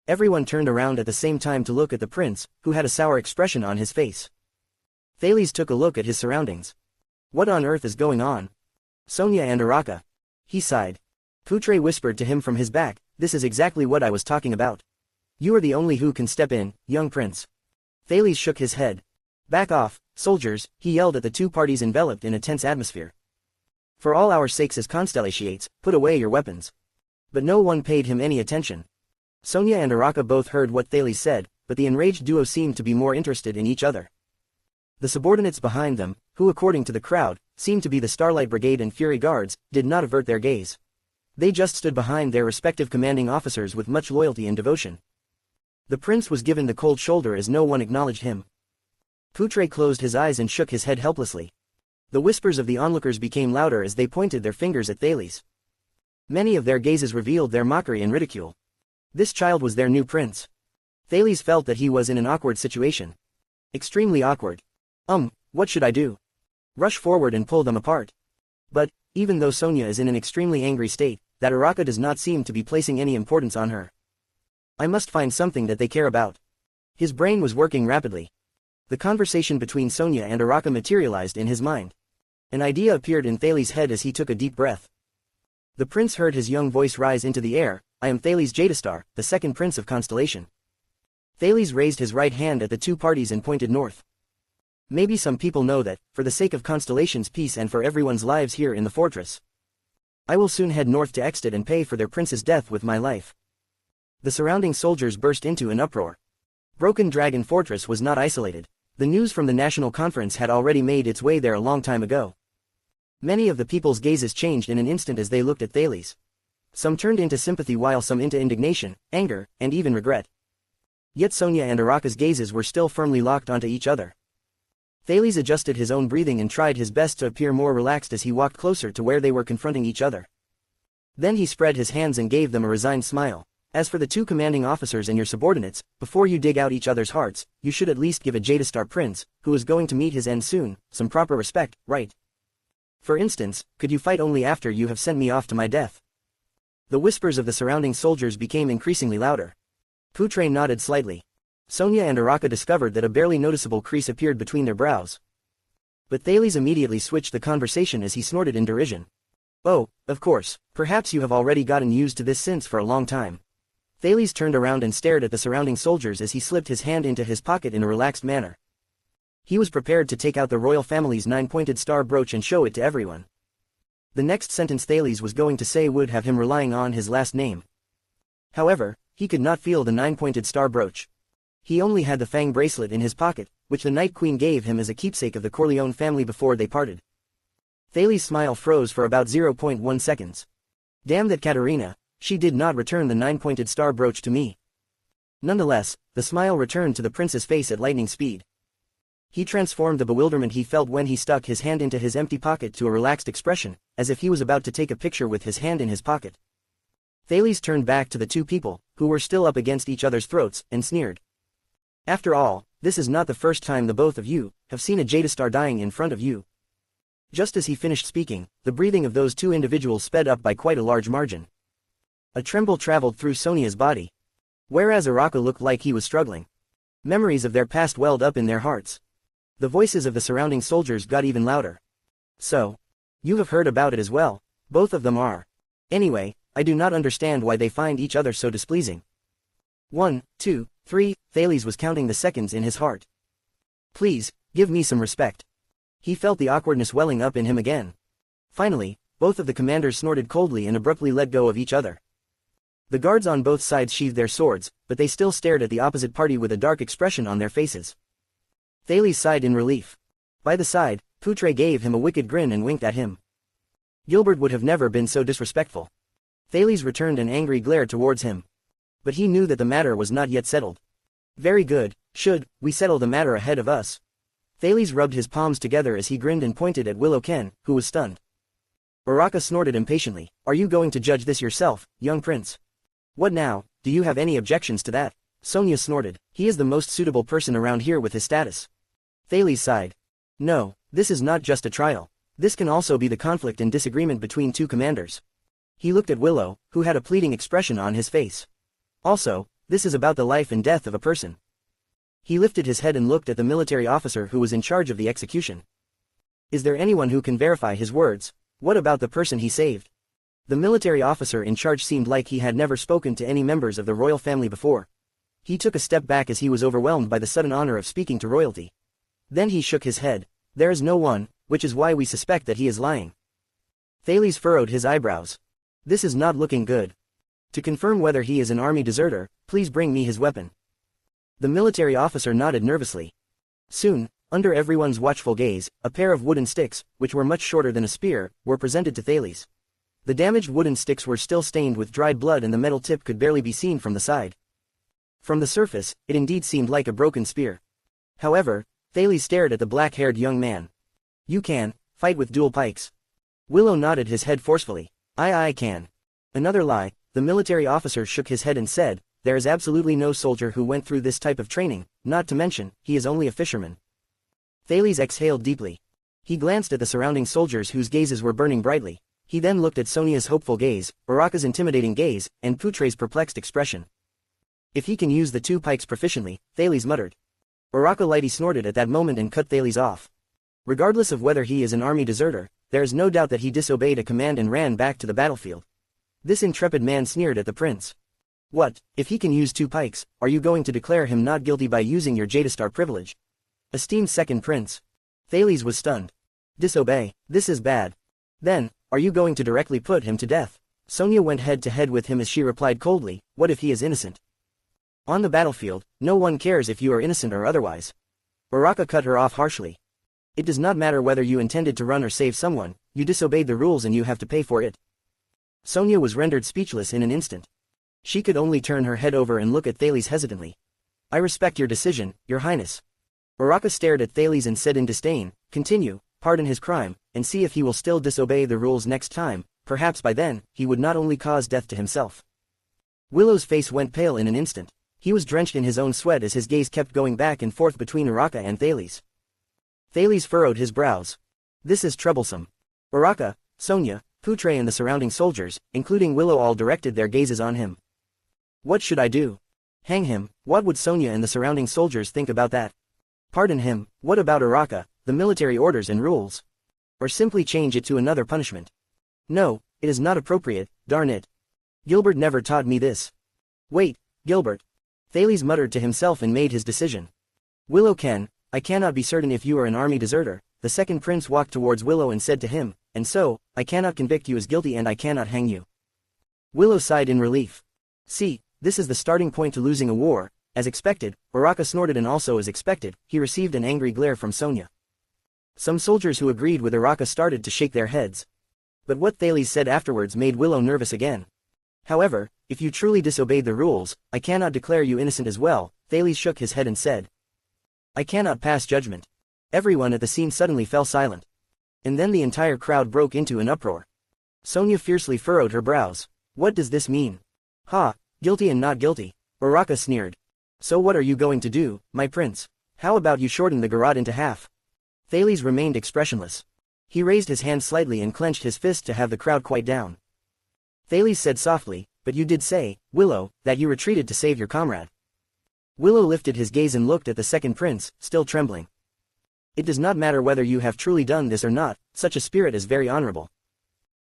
Everyone turned around at the same time to look at the prince, who had a sour expression on his face. Thales took a look at his surroundings. What on earth is going on? Sonia and Araka. He sighed. Futre whispered to him from his back, "This is exactly what I was talking about. You are the only who can step in, young prince." Thales shook his head. "Back off, soldiers," he yelled at the two parties enveloped in a tense atmosphere. "For all our sakes as constellations, put away your weapons." But no one paid him any attention. Sonia and Araka both heard what Thales said, but the enraged duo seemed to be more interested in each other. The subordinates behind them, who according to the crowd, seemed to be the Starlight Brigade and Fury Guards, did not avert their gaze. They just stood behind their respective commanding officers with much loyalty and devotion. The prince was given the cold shoulder as no one acknowledged him. Futre closed his eyes and shook his head helplessly. The whispers of the onlookers became louder as they pointed their fingers at Thales. Many of their gazes revealed their mockery and ridicule. This child was their new prince. Thales felt that he was in an awkward situation. Extremely awkward. What should I do? Rush forward and pull them apart. But, even though Sonia is in an extremely angry state, that Araka does not seem to be placing any importance on her. I must find something that they care about. His brain was working rapidly. The conversation between Sonia and Araka materialized in his mind. An idea appeared in Thales' head as he took a deep breath. The prince heard his young voice rise into the air, "I am Thales Jadastar, the second prince of Constellation." Thales raised his right hand at the two parties and pointed north. Maybe some people know that, for the sake of Constellation's peace and for everyone's lives here in the fortress, I will soon head north to Exted and pay for their prince's death with my life. The surrounding soldiers burst into an uproar. Broken Dragon Fortress was not isolated. The news from the National Conference had already made its way there a long time ago. Many of the people's gazes changed in an instant as they looked at Thales. Some turned into sympathy while some into indignation, anger, and even regret. Yet Sonia and Araka's gazes were still firmly locked onto each other. Thales adjusted his own breathing and tried his best to appear more relaxed as he walked closer to where they were confronting each other. Then he spread his hands and gave them a resigned smile. "As for the two commanding officers and your subordinates, before you dig out each other's hearts, you should at least give a Jadastar prince, who is going to meet his end soon, some proper respect, right? For instance, could you fight only after you have sent me off to my death?" The whispers of the surrounding soldiers became increasingly louder. Futre nodded slightly. Sonia and Araka discovered that a barely noticeable crease appeared between their brows. But Thales immediately switched the conversation as he snorted in derision. "Oh, of course, perhaps you have already gotten used to this since for a long time." Thales turned around and stared at the surrounding soldiers as he slipped his hand into his pocket in a relaxed manner. He was prepared to take out the royal family's 9-pointed star brooch and show it to everyone. The next sentence Thales was going to say would have him relying on his last name. However, he could not feel the 9-pointed star brooch. He only had the Fang bracelet in his pocket, which the Night Queen gave him as a keepsake of the Corleone family before they parted. Thales' smile froze for about 0.1 seconds. "Damn that Katerina, she did not return the 9-pointed star brooch to me." Nonetheless, the smile returned to the prince's face at lightning speed. He transformed the bewilderment he felt when he stuck his hand into his empty pocket to a relaxed expression, as if he was about to take a picture with his hand in his pocket. Thales turned back to the two people, who were still up against each other's throats, and sneered. "After all, this is not the first time the both of you have seen a Jadastar dying in front of you." Just as he finished speaking, the breathing of those two individuals sped up by quite a large margin. A tremble traveled through Sonia's body. Whereas Araka looked like he was struggling. Memories of their past welled up in their hearts. The voices of the surrounding soldiers got even louder. "So, you have heard about it as well. Both of them are. Anyway, I do not understand why they find each other so displeasing." 1, 2, 3, Thales was counting the seconds in his heart. "Please, give me some respect." He felt the awkwardness welling up in him again. Finally, both of the commanders snorted coldly and abruptly let go of each other. The guards on both sides sheathed their swords, but they still stared at the opposite party with a dark expression on their faces. Thales sighed in relief. By the side, Futre gave him a wicked grin and winked at him. Gilbert would have never been so disrespectful. Thales returned an angry glare towards him. But he knew that the matter was not yet settled. "Very good, should we settle the matter ahead of us?" Thales rubbed his palms together as he grinned and pointed at Willow Ken, who was stunned. Araka snorted impatiently. "Are you going to judge this yourself, young prince?" "What now, do you have any objections to that?" Sonia snorted. "He is the most suitable person around here with his status." Thales sighed. "No, this is not just a trial. This can also be the conflict and disagreement between two commanders." He looked at Willow, who had a pleading expression on his face. "Also, this is about the life and death of a person." He lifted his head and looked at the military officer who was in charge of the execution. "Is there anyone who can verify his words? What about the person he saved?" The military officer in charge seemed like he had never spoken to any members of the royal family before. He took a step back as he was overwhelmed by the sudden honor of speaking to royalty. Then he shook his head. There is no one, which is why we suspect that he is lying. Thales furrowed his eyebrows. This is not looking good. To confirm whether he is an army deserter, please bring me his weapon. The military officer nodded nervously. Soon, under everyone's watchful gaze, a pair of wooden sticks, which were much shorter than a spear, were presented to Thales. The damaged wooden sticks were still stained with dried blood and the metal tip could barely be seen from the side. From the surface, it indeed seemed like a broken spear. However, Thales stared at the black-haired young man. You can fight with dual pikes. Willow nodded his head forcefully. I can. Another lie. The military officer shook his head and said, there is absolutely no soldier who went through this type of training, not to mention, he is only a fisherman. Thales exhaled deeply. He glanced at the surrounding soldiers whose gazes were burning brightly. He then looked at Sonia's hopeful gaze, Uraraka's intimidating gaze, and Putre's perplexed expression. If he can use the two pikes proficiently, Thales muttered. Uraraka lightly snorted at that moment and cut Thales off. Regardless of whether he is an army deserter, there is no doubt that he disobeyed a command and ran back to the battlefield. This intrepid man sneered at the prince. What, if he can use two pikes, are you going to declare him not guilty by using your Jadastar privilege? Esteemed second prince. Thales was stunned. Disobey, this is bad. Then, are you going to directly put him to death? Sonia went head to head with him as she replied coldly, what if he is innocent? On the battlefield, no one cares if you are innocent or otherwise. Uraraka cut her off harshly. It does not matter whether you intended to run or save someone, you disobeyed the rules and you have to pay for it. Sonia was rendered speechless in an instant. She could only turn her head over and look at Thales hesitantly. I respect your decision, your highness. Uraraka stared at Thales and said in disdain, continue, pardon his crime, and see if he will still disobey the rules next time, perhaps by then, he would not only cause death to himself. Willow's face went pale in an instant. He was drenched in his own sweat as his gaze kept going back and forth between Uraraka and Thales. Thales furrowed his brows. This is troublesome. Uraraka, Sonia, Putre and the surrounding soldiers, including Willow all directed their gazes on him. What should I do? Hang him, what would Sonia and the surrounding soldiers think about that? Pardon him, what about Uraraka, the military orders and rules? Or simply change it to another punishment? No, it is not appropriate, darn it. Gilbert never taught me this. Wait, Gilbert. Thales muttered to himself and made his decision. Willow I cannot be certain if you are an army deserter. The second prince walked towards Willow and said to him, and so, I cannot convict you as guilty and I cannot hang you. Willow sighed in relief. See, this is the starting point to losing a war. As expected, Uraraka snorted and also as expected, he received an angry glare from Sonia. Some soldiers who agreed with Uraraka started to shake their heads. But what Thales said afterwards made Willow nervous again. However, if you truly disobeyed the rules, I cannot declare you innocent as well. Thales shook his head and said. I cannot pass judgment. Everyone at the scene suddenly fell silent. And then the entire crowd broke into an uproar. Sonia fiercely furrowed her brows. What does this mean? Ha, guilty and not guilty. Uraraka sneered. So what are you going to do, my prince? How about you shorten the garrote into half? Thales remained expressionless. He raised his hand slightly and clenched his fist to have the crowd quiet down. Thales said softly, but you did say, Willow, that you retreated to save your comrade. Willow lifted his gaze and looked at the second prince, still trembling. It does not matter whether you have truly done this or not, such a spirit is very honorable.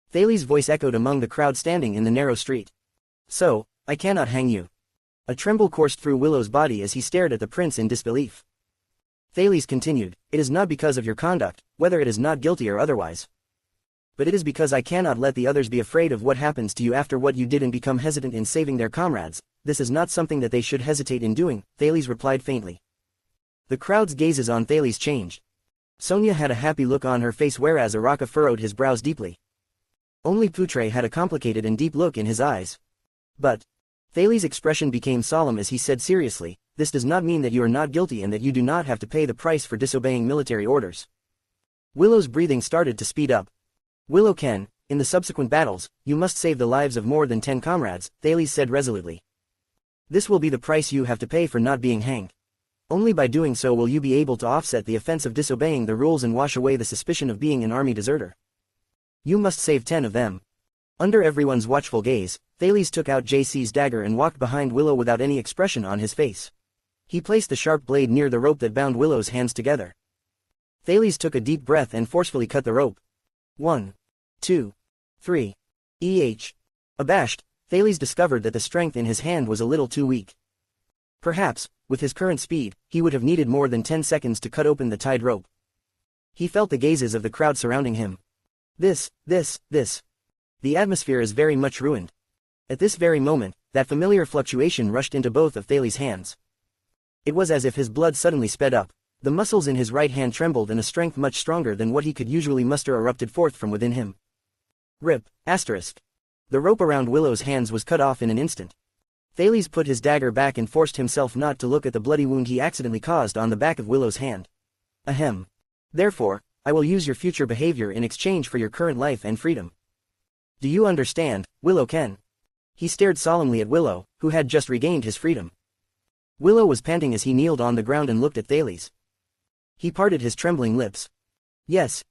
Thales' voice echoed among the crowd standing in the narrow street. So, I cannot hang you. A tremble coursed through Willow's body as he stared at the prince in disbelief. Thales continued, it is not because of your conduct, whether it is not guilty or otherwise. But it is because I cannot let the others be afraid of what happens to you after what you did and become hesitant in saving their comrades. This is not something that they should hesitate in doing, Thales replied faintly. The crowd's gazes on Thales changed. Sonia had a happy look on her face whereas Uraraka furrowed his brows deeply. Only Putre had a complicated and deep look in his eyes. But Thales' expression became solemn as he said seriously, this does not mean that you are not guilty and that you do not have to pay the price for disobeying military orders. Willow's breathing started to speed up. Willow in the subsequent battles, you must save the lives of more than 10 comrades, Thales said resolutely. This will be the price you have to pay for not being hanged. Only by doing so will you be able to offset the offense of disobeying the rules and wash away the suspicion of being an army deserter. You must save 10 of them. Under everyone's watchful gaze, Thales took out JC's dagger and walked behind Willow without any expression on his face. He placed the sharp blade near the rope that bound Willow's hands together. Thales took a deep breath and forcefully cut the rope. 1, 2, 3. Abashed, Thales discovered that the strength in his hand was a little too weak. Perhaps, with his current speed, he would have needed more than 10 seconds to cut open the tied rope. He felt the gazes of the crowd surrounding him. This. The atmosphere is very much ruined. At this very moment, that familiar fluctuation rushed into both of Thales' hands. It was as if his blood suddenly sped up. The muscles in his right hand trembled and a strength much stronger than what he could usually muster erupted forth from within him. Rip. The rope around Willow's hands was cut off in an instant. Thales put his dagger back and forced himself not to look at the bloody wound he accidentally caused on the back of Willow's hand. Ahem. Therefore, I will use your future behavior in exchange for your current life and freedom. Do you understand, Willow Ken? He stared solemnly at Willow, who had just regained his freedom. Willow was panting as he kneeled on the ground and looked at Thales. He parted his trembling lips. Yes,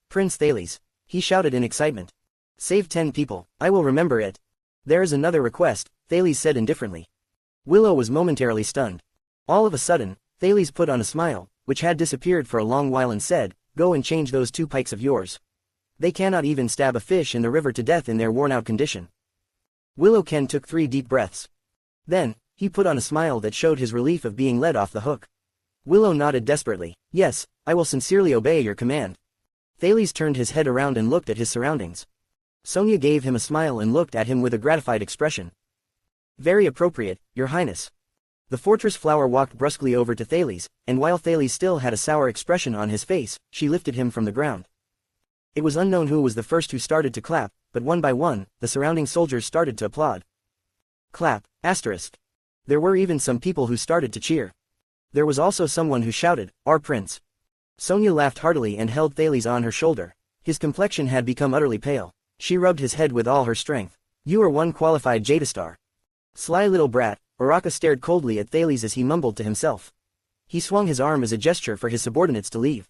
Prince Thales, he shouted in excitement. Save 10 people, I will remember it. There is another request, Thales said indifferently. Willow was momentarily stunned. All of a sudden, Thales put on a smile, which had disappeared for a long while and said, Go and change those 2 pikes of yours. They cannot even stab a fish in the river to death in their worn-out condition. Willow Ken took 3 deep breaths. Then, he put on a smile that showed his relief of being let off the hook. Willow nodded desperately. Yes, I will sincerely obey your command. Thales turned his head around and looked at his surroundings. Sonia gave him a smile and looked at him with a gratified expression. Very appropriate, Your Highness. The fortress flower walked brusquely over to Thales, and while Thales still had a sour expression on his face, she lifted him from the ground. It was unknown who was the first who started to clap, but one by one, the surrounding soldiers started to applaud. Clap, asterisk. There were even some people who started to cheer. There was also someone who shouted, Our prince. Sonia laughed heartily and held Thales on her shoulder. His complexion had become utterly pale. She rubbed his head with all her strength. You are one qualified Jadastar. Sly little brat, Uraka stared coldly at Thales as he mumbled to himself. He swung his arm as a gesture for his subordinates to leave.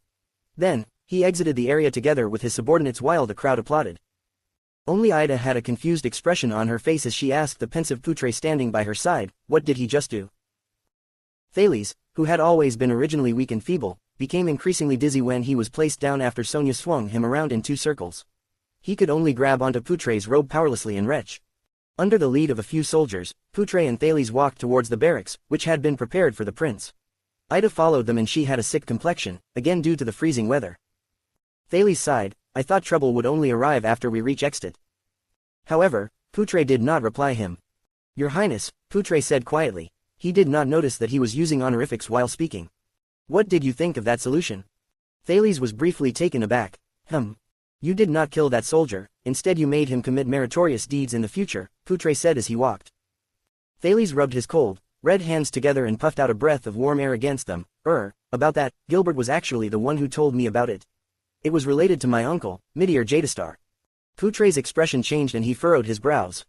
Then, he exited the area together with his subordinates while the crowd applauded. Only Ida had a confused expression on her face as she asked the pensive Poutre standing by her side, what did he just do? Thales, who had always been originally weak and feeble, became increasingly dizzy when he was placed down after Sonia swung him around in 2 circles. He could only grab onto Poutre's robe powerlessly and retch. Under the lead of a few soldiers, Poutre and Thales walked towards the barracks, which had been prepared for the prince. Ida followed them and she had a sick complexion, again due to the freezing weather. Thales sighed, I thought trouble would only arrive after we reach Extit. However, Poutre did not reply him. Your Highness, Poutre said quietly. He did not notice that he was using honorifics while speaking. What did you think of that solution? Thales was briefly taken aback. You did not kill that soldier, instead you made him commit meritorious deeds in the future, Poutre said as he walked. Thales rubbed his cold, red hands together and puffed out a breath of warm air against them. About that, Gilbert was actually the one who told me about it. It was related to my uncle, Midir Jadastar. Poutre's expression changed and he furrowed his brows.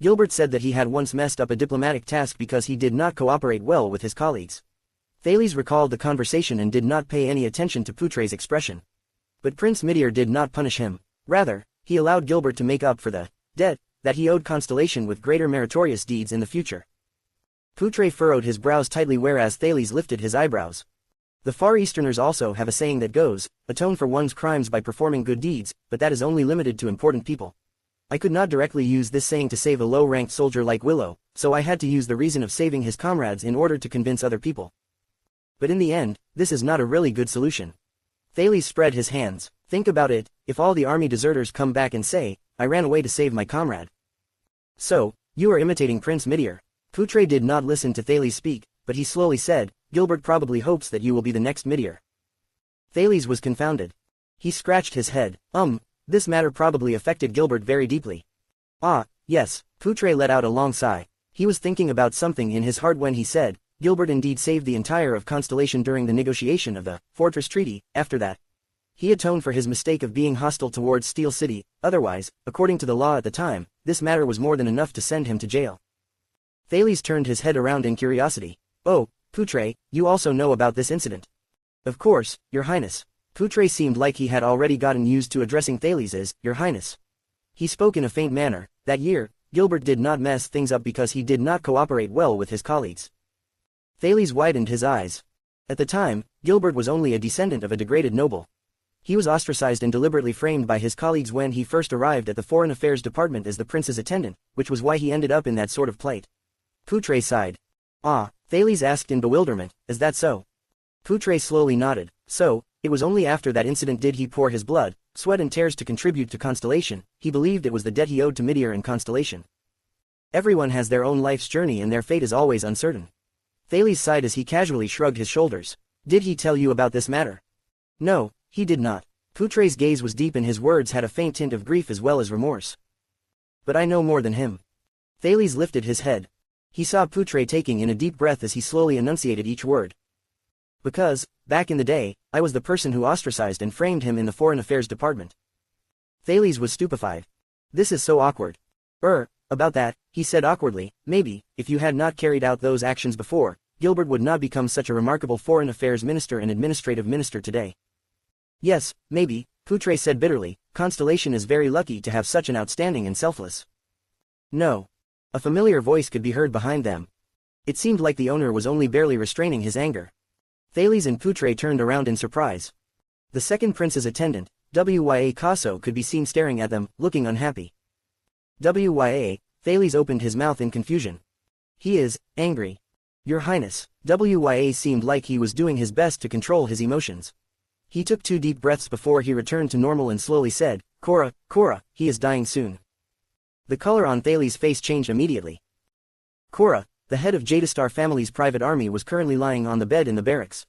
Gilbert said that he had once messed up a diplomatic task because he did not cooperate well with his colleagues. Thales recalled the conversation and did not pay any attention to Poutre's expression. But Prince Midir did not punish him. Rather, he allowed Gilbert to make up for the debt that he owed Constellation with greater meritorious deeds in the future. Poutre furrowed his brows tightly whereas Thales lifted his eyebrows. The Far Easterners also have a saying that goes, atone for one's crimes by performing good deeds, but that is only limited to important people. I could not directly use this saying to save a low-ranked soldier like Willow, so I had to use the reason of saving his comrades in order to convince other people. But in the end, this is not a really good solution. Thales spread his hands. Think about it, if all the army deserters come back and say, I ran away to save my comrade. So, you are imitating Prince Midir. Poutre did not listen to Thales speak, but he slowly said, Gilbert probably hopes that you will be the next Midir. Thales was confounded. He scratched his head. This matter probably affected Gilbert very deeply. Ah, yes, Poutre let out a long sigh. He was thinking about something in his heart when he said, Gilbert indeed saved the entire of Constellation during the negotiation of the Fortress Treaty. After that, he atoned for his mistake of being hostile towards Steel City. Otherwise, according to the law at the time, this matter was more than enough to send him to jail. Thales turned his head around in curiosity. Oh, Poutre, you also know about this incident? Of course, Your Highness. Poutre seemed like he had already gotten used to addressing Thales as Your Highness. He spoke in a faint manner. That year, Gilbert did not mess things up because he did not cooperate well with his colleagues. Thales widened his eyes. At the time, Gilbert was only a descendant of a degraded noble. He was ostracized and deliberately framed by his colleagues when he first arrived at the Foreign Affairs Department as the prince's attendant, which was why he ended up in that sort of plight. Poutre sighed. Ah, Thales asked in bewilderment, is that so? Poutre slowly nodded. So, it was only after that incident did he pour his blood, sweat and tears to contribute to Constellation. He believed it was the debt he owed to Midir and Constellation. Everyone has their own life's journey and their fate is always uncertain. Thales sighed as he casually shrugged his shoulders. Did he tell you about this matter? No, he did not. Poutre's gaze was deep and his words had a faint hint of grief as well as remorse. But I know more than him. Thales lifted his head. He saw Poutre taking in a deep breath as he slowly enunciated each word. Because, back in the day, I was the person who ostracized and framed him in the Foreign Affairs Department. Thales was stupefied. This is so awkward. About that, he said awkwardly, maybe, if you had not carried out those actions before, Gilbert would not become such a remarkable foreign affairs minister and administrative minister today. Yes, maybe, Poutre said bitterly, Constellation is very lucky to have such an outstanding and selfless. No. A familiar voice could be heard behind them. It seemed like the owner was only barely restraining his anger. Thales and Poutre turned around in surprise. The second prince's attendant, Wya Casso, could be seen staring at them, looking unhappy. Wya, Thales opened his mouth in confusion. He is angry. Your Highness. Wya seemed like he was doing his best to control his emotions. He took 2 deep breaths before he returned to normal and slowly said, Cora, he is dying soon. The color on Thales' face changed immediately. Cora, the head of Jadastar family's private army, was currently lying on the bed in the barracks.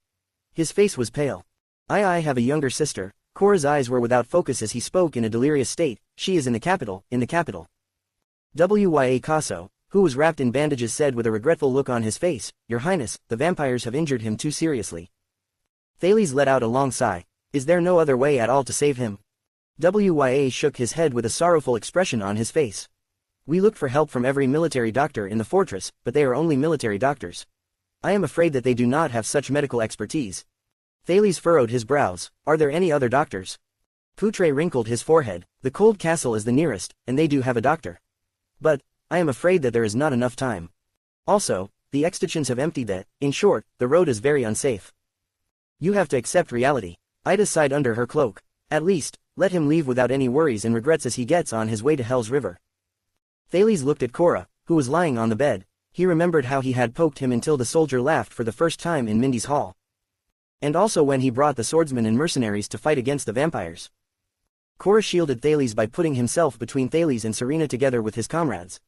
His face was pale. I have a younger sister. Cora's eyes were without focus as he spoke in a delirious state. She is in the capital. Wya Casso, who was wrapped in bandages, said with a regretful look on his face, Your Highness, the vampires have injured him too seriously. Thales let out a long sigh. Is there no other way at all to save him? Wya shook his head with a sorrowful expression on his face. We looked for help from every military doctor in the fortress, but they are only military doctors. I am afraid that they do not have such medical expertise. Thales furrowed his brows. Are there any other doctors? Poutre wrinkled his forehead. The Cold Castle is the nearest, and they do have a doctor. But, I am afraid that there is not enough time. Also, the extinctions have emptied that. In short, the road is very unsafe. You have to accept reality. Ida sighed under her cloak. At least, let him leave without any worries and regrets as he gets on his way to Hell's River. Thales looked at Cora, who was lying on the bed. He remembered how he had poked him until the soldier laughed for the first time in Mindy's hall. And also when he brought the swordsmen and mercenaries to fight against the vampires. Cora shielded Thales by putting himself between Thales and Serena together with his comrades.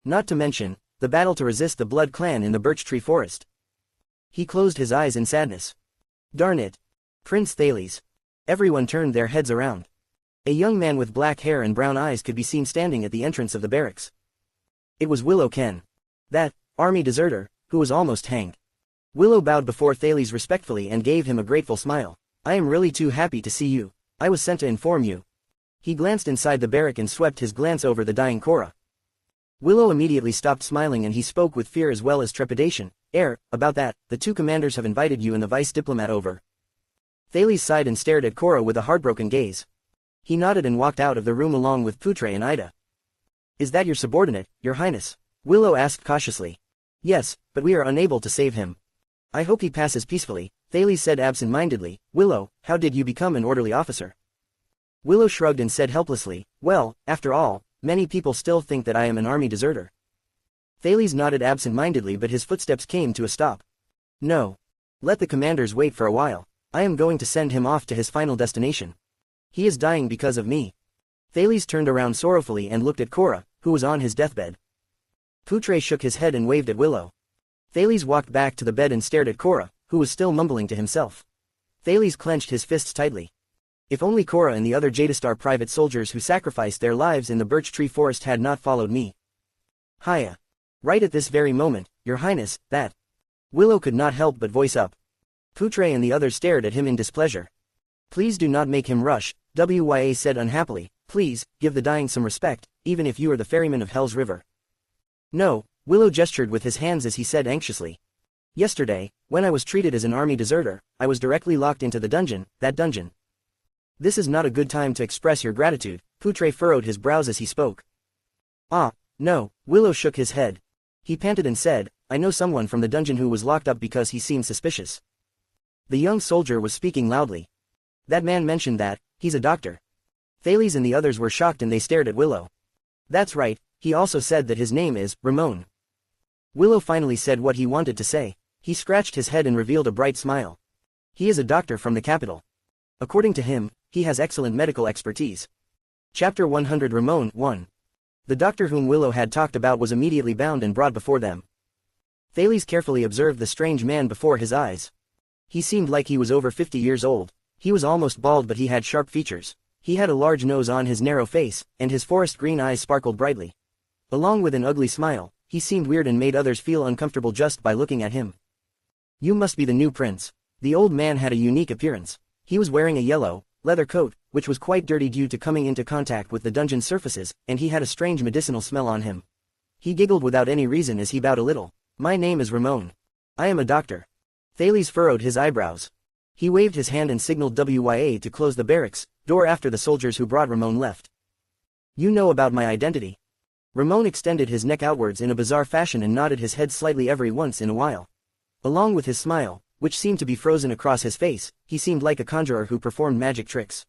Not to mention, the battle to resist the Blood clan in the birch tree forest. He closed his eyes in sadness. Darn it. Prince Thales. Everyone turned their heads around. A young man with black hair and brown eyes could be seen standing at the entrance of the barracks. It was Willow Ken. That army deserter, who was almost hanged. Willow bowed before Thales respectfully and gave him a grateful smile. I am really too happy to see you. I was sent to inform you. He glanced inside the barrack and swept his glance over the dying Cora. Willow immediately stopped smiling and he spoke with fear as well as trepidation. About that, the 2 commanders have invited you and the vice diplomat over. Thales sighed and stared at Cora with a heartbroken gaze. He nodded and walked out of the room along with Poutre and Ida. Is that your subordinate, Your Highness? Willow asked cautiously. Yes, but we are unable to save him. I hope he passes peacefully, Thales said absent-mindedly. Willow, how did you become an orderly officer? Willow shrugged and said helplessly, well, after all, many people still think that I am an army deserter. Thales nodded absent-mindedly but his footsteps came to a stop. No. Let the commanders wait for a while. I am going to send him off to his final destination. He is dying because of me. Thales turned around sorrowfully and looked at Cora, who was on his deathbed. Poutre shook his head and waved at Willow. Thales walked back to the bed and stared at Cora, who was still mumbling to himself. Thales clenched his fists tightly. If only Cora and the other Jadastar private soldiers who sacrificed their lives in the birch tree forest had not followed me. Hiya. Right at this very moment, Your Highness, that. Willow could not help but voice up. Poutre and the others stared at him in displeasure. Please do not make him rush, Wya said unhappily. Please, give the dying some respect, even if you are the ferryman of Hell's River. No, Willow gestured with his hands as he said anxiously. Yesterday, when I was treated as an army deserter, I was directly locked into the dungeon, that dungeon. This is not a good time to express your gratitude, Poutre furrowed his brows as he spoke. Ah, no, Willow shook his head. He panted and said, I know someone from the dungeon who was locked up because he seemed suspicious. The young soldier was speaking loudly. That man mentioned that, he's a doctor. Thales and the others were shocked and they stared at Willow. That's right, he also said that his name is Ramon. Willow finally said what he wanted to say. He scratched his head and revealed a bright smile. He is a doctor from the capital. According to him, he has excellent medical expertise. Chapter 100 Ramon 1. The doctor whom Willow had talked about was immediately bound and brought before them. Thales carefully observed the strange man before his eyes. He seemed like he was over 50 years old. He was almost bald but he had sharp features. He had a large nose on his narrow face, and his forest green eyes sparkled brightly. Along with an ugly smile, he seemed weird and made others feel uncomfortable just by looking at him. You must be the new prince. The old man had a unique appearance. He was wearing a yellow, leather coat, which was quite dirty due to coming into contact with the dungeon surfaces, and he had a strange medicinal smell on him. He giggled without any reason as he bowed a little. My name is Ramon. I am a doctor. Thales furrowed his eyebrows. He waved his hand and signaled WYA to close the barracks door after the soldiers who brought Ramon left. You know about my identity. Ramon extended his neck outwards in a bizarre fashion and nodded his head slightly every once in a while. Along with his smile, which seemed to be frozen across his face, he seemed like a conjurer who performed magic tricks.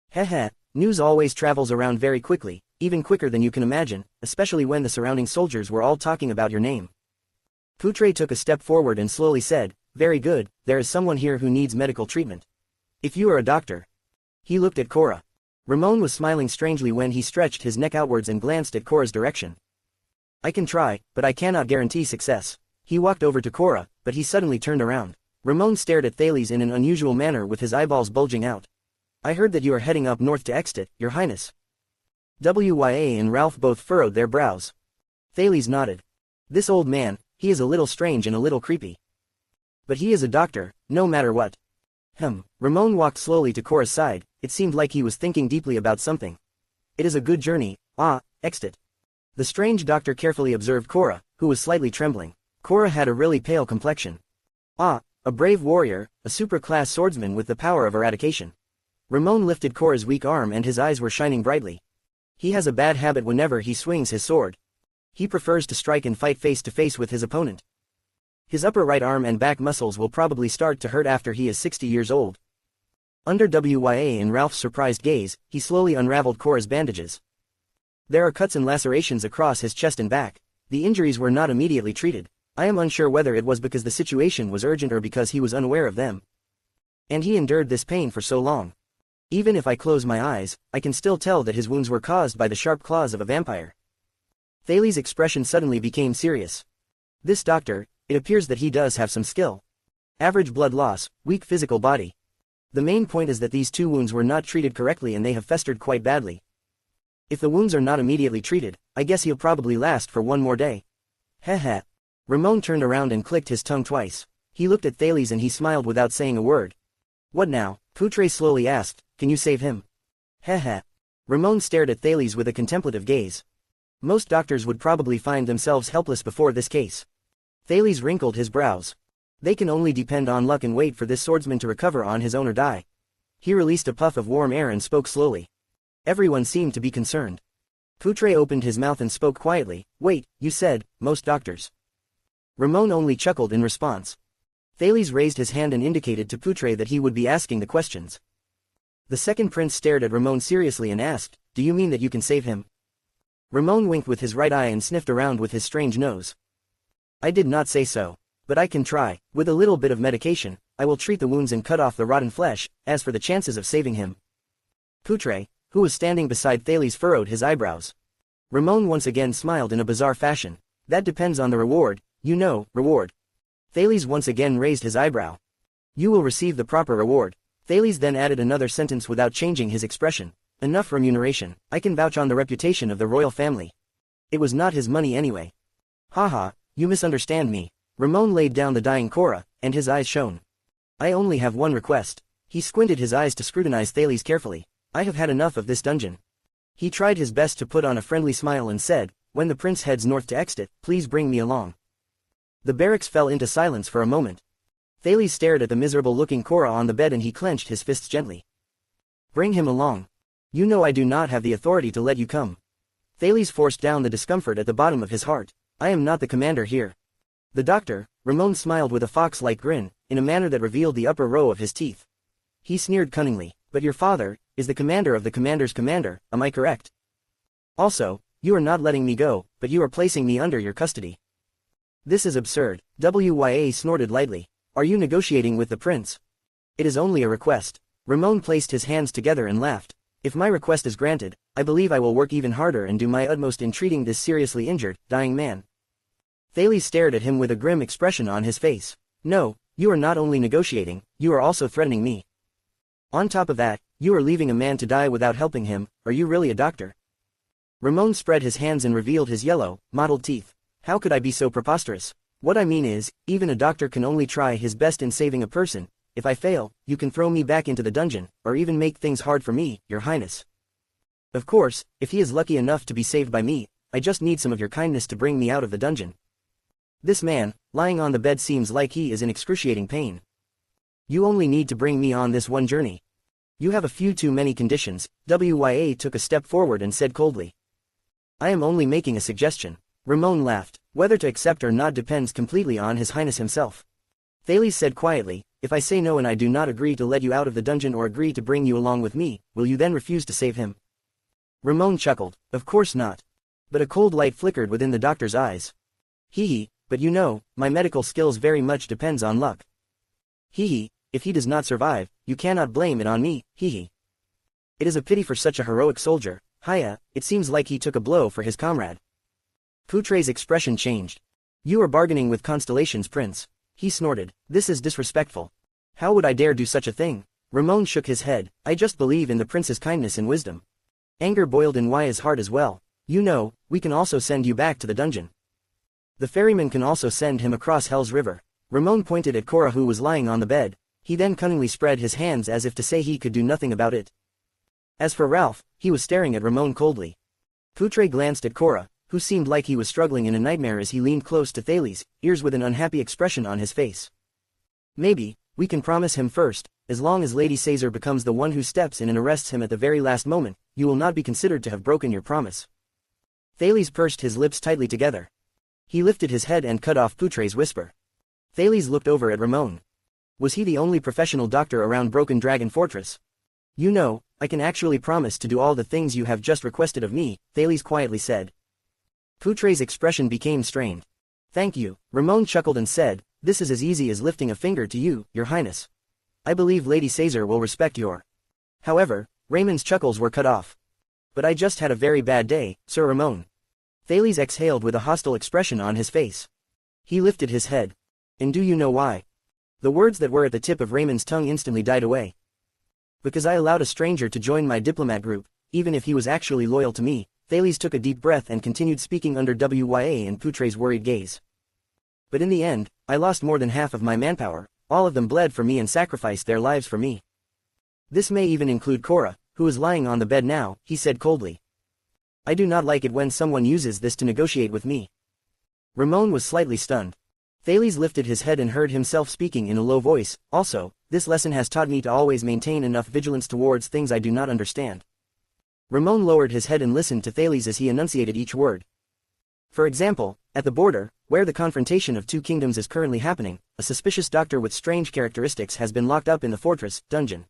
Heh, news always travels around very quickly, even quicker than you can imagine, especially when the surrounding soldiers were all talking about your name. Poutre took a step forward and slowly said, very good, there is someone here who needs medical treatment. If you are a doctor. He looked at Cora. Ramon was smiling strangely when he stretched his neck outwards and glanced at Cora's direction. I can try, but I cannot guarantee success. He walked over to Cora, but he suddenly turned around. Ramon stared at Thales in an unusual manner with his eyeballs bulging out. I heard that you are heading up north to Extit, your highness. WYA and Ralph both furrowed their brows. Thales nodded. This old man, he is a little strange and a little creepy. But he is a doctor, no matter what. Ramon walked slowly to Cora's side. It seemed like he was thinking deeply about something. It is a good journey, Extit. The strange doctor carefully observed Cora, who was slightly trembling. Cora had a really pale complexion. A brave warrior, a super-class swordsman with the power of eradication. Ramon lifted Cora's weak arm and his eyes were shining brightly. He has a bad habit whenever he swings his sword. He prefers to strike and fight face to face with his opponent. His upper right arm and back muscles will probably start to hurt after he is 60 years old. Under WYA and Ralph's surprised gaze, he slowly unraveled Cora's bandages. There are cuts and lacerations across his chest and back. The injuries were not immediately treated. I am unsure whether it was because the situation was urgent or because he was unaware of them. And he endured this pain for so long. Even if I close my eyes, I can still tell that his wounds were caused by the sharp claws of a vampire. Thales' expression suddenly became serious. This doctor, it appears that he does have some skill. Average blood loss, weak physical body. The main point is that these two wounds were not treated correctly and they have festered quite badly. If the wounds are not immediately treated, I guess he'll probably last for one more day. Heh. Ramon turned around and clicked his tongue twice. He looked at Thales and he smiled without saying a word. What now? Poutre slowly asked, can you save him? Heh. Ramon stared at Thales with a contemplative gaze. Most doctors would probably find themselves helpless before this case. Thales wrinkled his brows. They can only depend on luck and wait for this swordsman to recover on his own or die. He released a puff of warm air and spoke slowly. Everyone seemed to be concerned. Poutre opened his mouth and spoke quietly. Wait, you said, most doctors. Ramon only chuckled in response. Thales raised his hand and indicated to Poutre that he would be asking the questions. The second prince stared at Ramon seriously and asked, do you mean that you can save him? Ramon winked with his right eye and sniffed around with his strange nose. I did not say so. But I can try. With a little bit of medication, I will treat the wounds and cut off the rotten flesh. As for the chances of saving him. Poutre, who was standing beside Thales, furrowed his eyebrows. Ramon once again smiled in a bizarre fashion. That depends on the reward, you know, reward. Thales once again raised his eyebrow. You will receive the proper reward. Thales then added another sentence without changing his expression. Enough remuneration. I can vouch on the reputation of the royal family. It was not his money anyway. Haha, you misunderstand me. Ramon laid down the dying Cora, and his eyes shone. I only have one request. He squinted his eyes to scrutinize Thales carefully. I have had enough of this dungeon. He tried his best to put on a friendly smile and said, when the prince heads north to Extit, please bring me along. The barracks fell into silence for a moment. Thales stared at the miserable-looking Cora on the bed and he clenched his fists gently. Bring him along. You know I do not have the authority to let you come. Thales forced down the discomfort at the bottom of his heart. I am not the commander here. The doctor, Ramon smiled with a fox-like grin, in a manner that revealed the upper row of his teeth. He sneered cunningly. But your father is the commander of the commander's commander, am I correct? Also, you are not letting me go, but you are placing me under your custody. This is absurd. Wya snorted lightly. Are you negotiating with the prince? It is only a request. Ramon placed his hands together and laughed. If my request is granted, I believe I will work even harder and do my utmost in treating this seriously injured, dying man. Thales stared at him with a grim expression on his face. No, you are not only negotiating, you are also threatening me. On top of that, you are leaving a man to die without helping him. Are you really a doctor? Ramon spread his hands and revealed his yellow, mottled teeth. How could I be so preposterous? What I mean is, even a doctor can only try his best in saving a person. If I fail, you can throw me back into the dungeon, or even make things hard for me, your highness. Of course, if he is lucky enough to be saved by me, I just need some of your kindness to bring me out of the dungeon. This man, lying on the bed, seems like he is in excruciating pain. You only need to bring me on this one journey. You have a few too many conditions. Wya took a step forward and said coldly. I am only making a suggestion. Ramon laughed. Whether to accept or not depends completely on his highness himself. Thales said quietly, if I say no and I do not agree to let you out of the dungeon or agree to bring you along with me, will you then refuse to save him? Ramon chuckled. Of course not. But a cold light flickered within the doctor's eyes. Hee, but you know, my medical skills very much depends on luck. Hee, if he does not survive, you cannot blame it on me, hee. It is a pity for such a heroic soldier. Hiya, it seems like he took a blow for his comrade. Putre's expression changed. You are bargaining with constellations, prince. He snorted. This is disrespectful. How would I dare do such a thing? Ramon shook his head. I just believe in the prince's kindness and wisdom. Anger boiled in Ya's heart as well. You know, we can also send you back to the dungeon. The ferryman can also send him across Hell's River. Ramon pointed at Cora, who was lying on the bed. He then cunningly spread his hands as if to say he could do nothing about it. As for Ralph, he was staring at Ramon coldly. Putre glanced at Cora, who seemed like he was struggling in a nightmare as he leaned close to Thales, ears with an unhappy expression on his face. Maybe, we can promise him first, as long as Lady Caesar becomes the one who steps in and arrests him at the very last moment, you will not be considered to have broken your promise. Thales pursed his lips tightly together. He lifted his head and cut off Putre's whisper. Thales looked over at Ramon. Was he the only professional doctor around Broken Dragon Fortress? You know, I can actually promise to do all the things you have just requested of me, Thales quietly said. Putre's expression became strained. Thank you, Ramon chuckled and said, this is as easy as lifting a finger to you, your highness. I believe Lady Caesar will respect your. However, Raymond's chuckles were cut off. But I just had a very bad day, Sir Ramon. Thales exhaled with a hostile expression on his face. He lifted his head. And do you know why? The words that were at the tip of Raymond's tongue instantly died away. Because I allowed a stranger to join my diplomat group, even if he was actually loyal to me. Thales took a deep breath and continued speaking under Wya and Putre's worried gaze. But in the end, I lost more than half of my manpower, all of them bled for me and sacrificed their lives for me. This may even include Cora, who is lying on the bed now, he said coldly. I do not like it when someone uses this to negotiate with me. Ramon was slightly stunned. Thales lifted his head and heard himself speaking in a low voice, also, this lesson has taught me to always maintain enough vigilance towards things I do not understand. Ramon lowered his head and listened to Thales as he enunciated each word. For example, at the border, where the confrontation of two kingdoms is currently happening, a suspicious doctor with strange characteristics has been locked up in the fortress dungeon.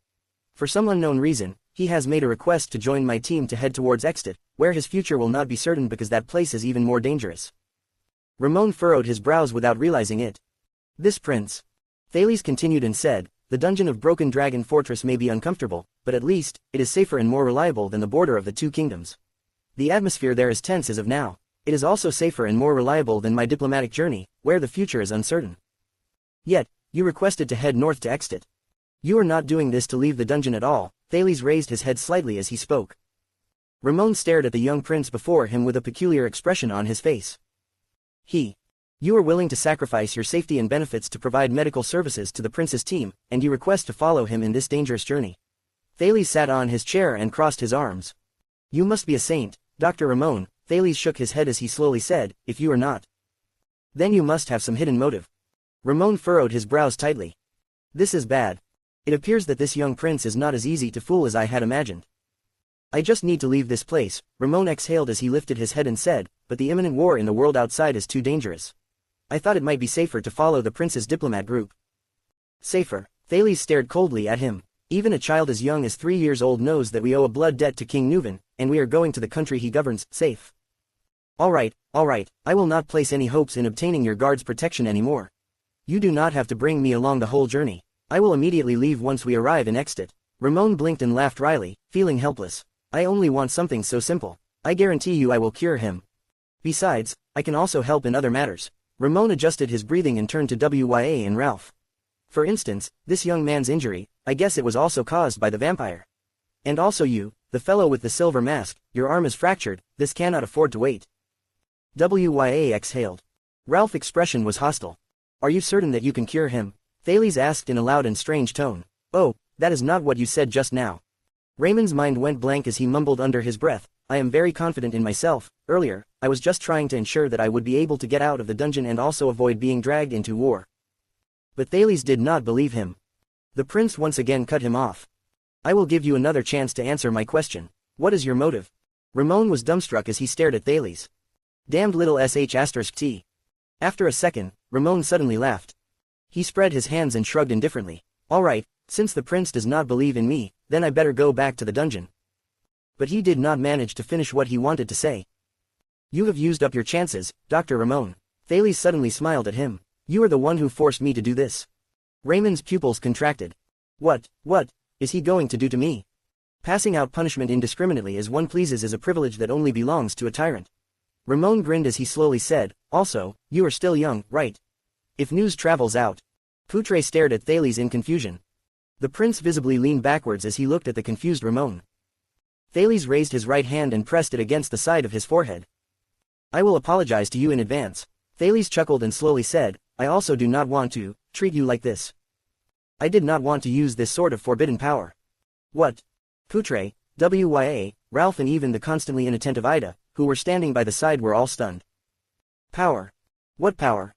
For some unknown reason, he has made a request to join my team to head towards Extit, where his future will not be certain because that place is even more dangerous. Ramon furrowed his brows without realizing it. This prince. Thales continued and said, the dungeon of Broken Dragon Fortress may be uncomfortable, but at least, it is safer and more reliable than the border of the two kingdoms. The atmosphere there is tense as of now. It is also safer and more reliable than my diplomatic journey, where the future is uncertain. Yet, you requested to head north to Extit. You are not doing this to leave the dungeon at all. Thales raised his head slightly as he spoke. Ramon stared at the young prince before him with a peculiar expression on his face. You are willing to sacrifice your safety and benefits to provide medical services to the prince's team, and you request to follow him in this dangerous journey. Thales sat on his chair and crossed his arms. You must be a saint, Dr. Ramon. Thales shook his head as he slowly said, if you are not, then you must have some hidden motive. Ramon furrowed his brows tightly. This is bad. It appears that this young prince is not as easy to fool as I had imagined. I just need to leave this place, Ramon exhaled as he lifted his head and said, but the imminent war in the world outside is too dangerous. I thought it might be safer to follow the prince's diplomat group. Safer? Thales stared coldly at him. Even a child as young as 3 years old knows that we owe a blood debt to King Nuvan, and we are going to the country he governs, safe. Alright, I will not place any hopes in obtaining your guard's protection anymore. You do not have to bring me along the whole journey. I will immediately leave once we arrive in Extit. Ramon blinked and laughed wryly, feeling helpless. I only want something so simple. I guarantee you I will cure him. Besides, I can also help in other matters. Ramon adjusted his breathing and turned to Wya and Ralph. For instance, this young man's injury, I guess it was also caused by the vampire. And also you, the fellow with the silver mask, your arm is fractured, this cannot afford to wait. Wya exhaled. Ralph's expression was hostile. Are you certain that you can cure him? Thales asked in a loud and strange tone. Oh, that is not what you said just now. Raymond's mind went blank as he mumbled under his breath, I am very confident in myself. Earlier, I was just trying to ensure that I would be able to get out of the dungeon and also avoid being dragged into war. But Thales did not believe him. The prince once again cut him off. I will give you another chance to answer my question. What is your motive? Ramon was dumbstruck as he stared at Thales. Damned little sh*t. After a second, Ramon suddenly laughed. He spread his hands and shrugged indifferently. Alright, since the prince does not believe in me, then I better go back to the dungeon. But he did not manage to finish what he wanted to say. You have used up your chances, Dr. Ramon. Thales suddenly smiled at him. You are the one who forced me to do this. Raymond's pupils contracted. What is he going to do to me? Passing out punishment indiscriminately as one pleases is a privilege that only belongs to a tyrant. Ramon grinned as he slowly said, also, you are still young, right? If news travels out. Poutre stared at Thales in confusion. The prince visibly leaned backwards as he looked at the confused Ramon. Thales raised his right hand and pressed it against the side of his forehead. I will apologize to you in advance. Thales chuckled and slowly said, I also do not want to treat you like this. I did not want to use this sort of forbidden power. What? Poutre, Wya, Ralph and even the constantly inattentive Ida, who were standing by the side were all stunned. Power? What power?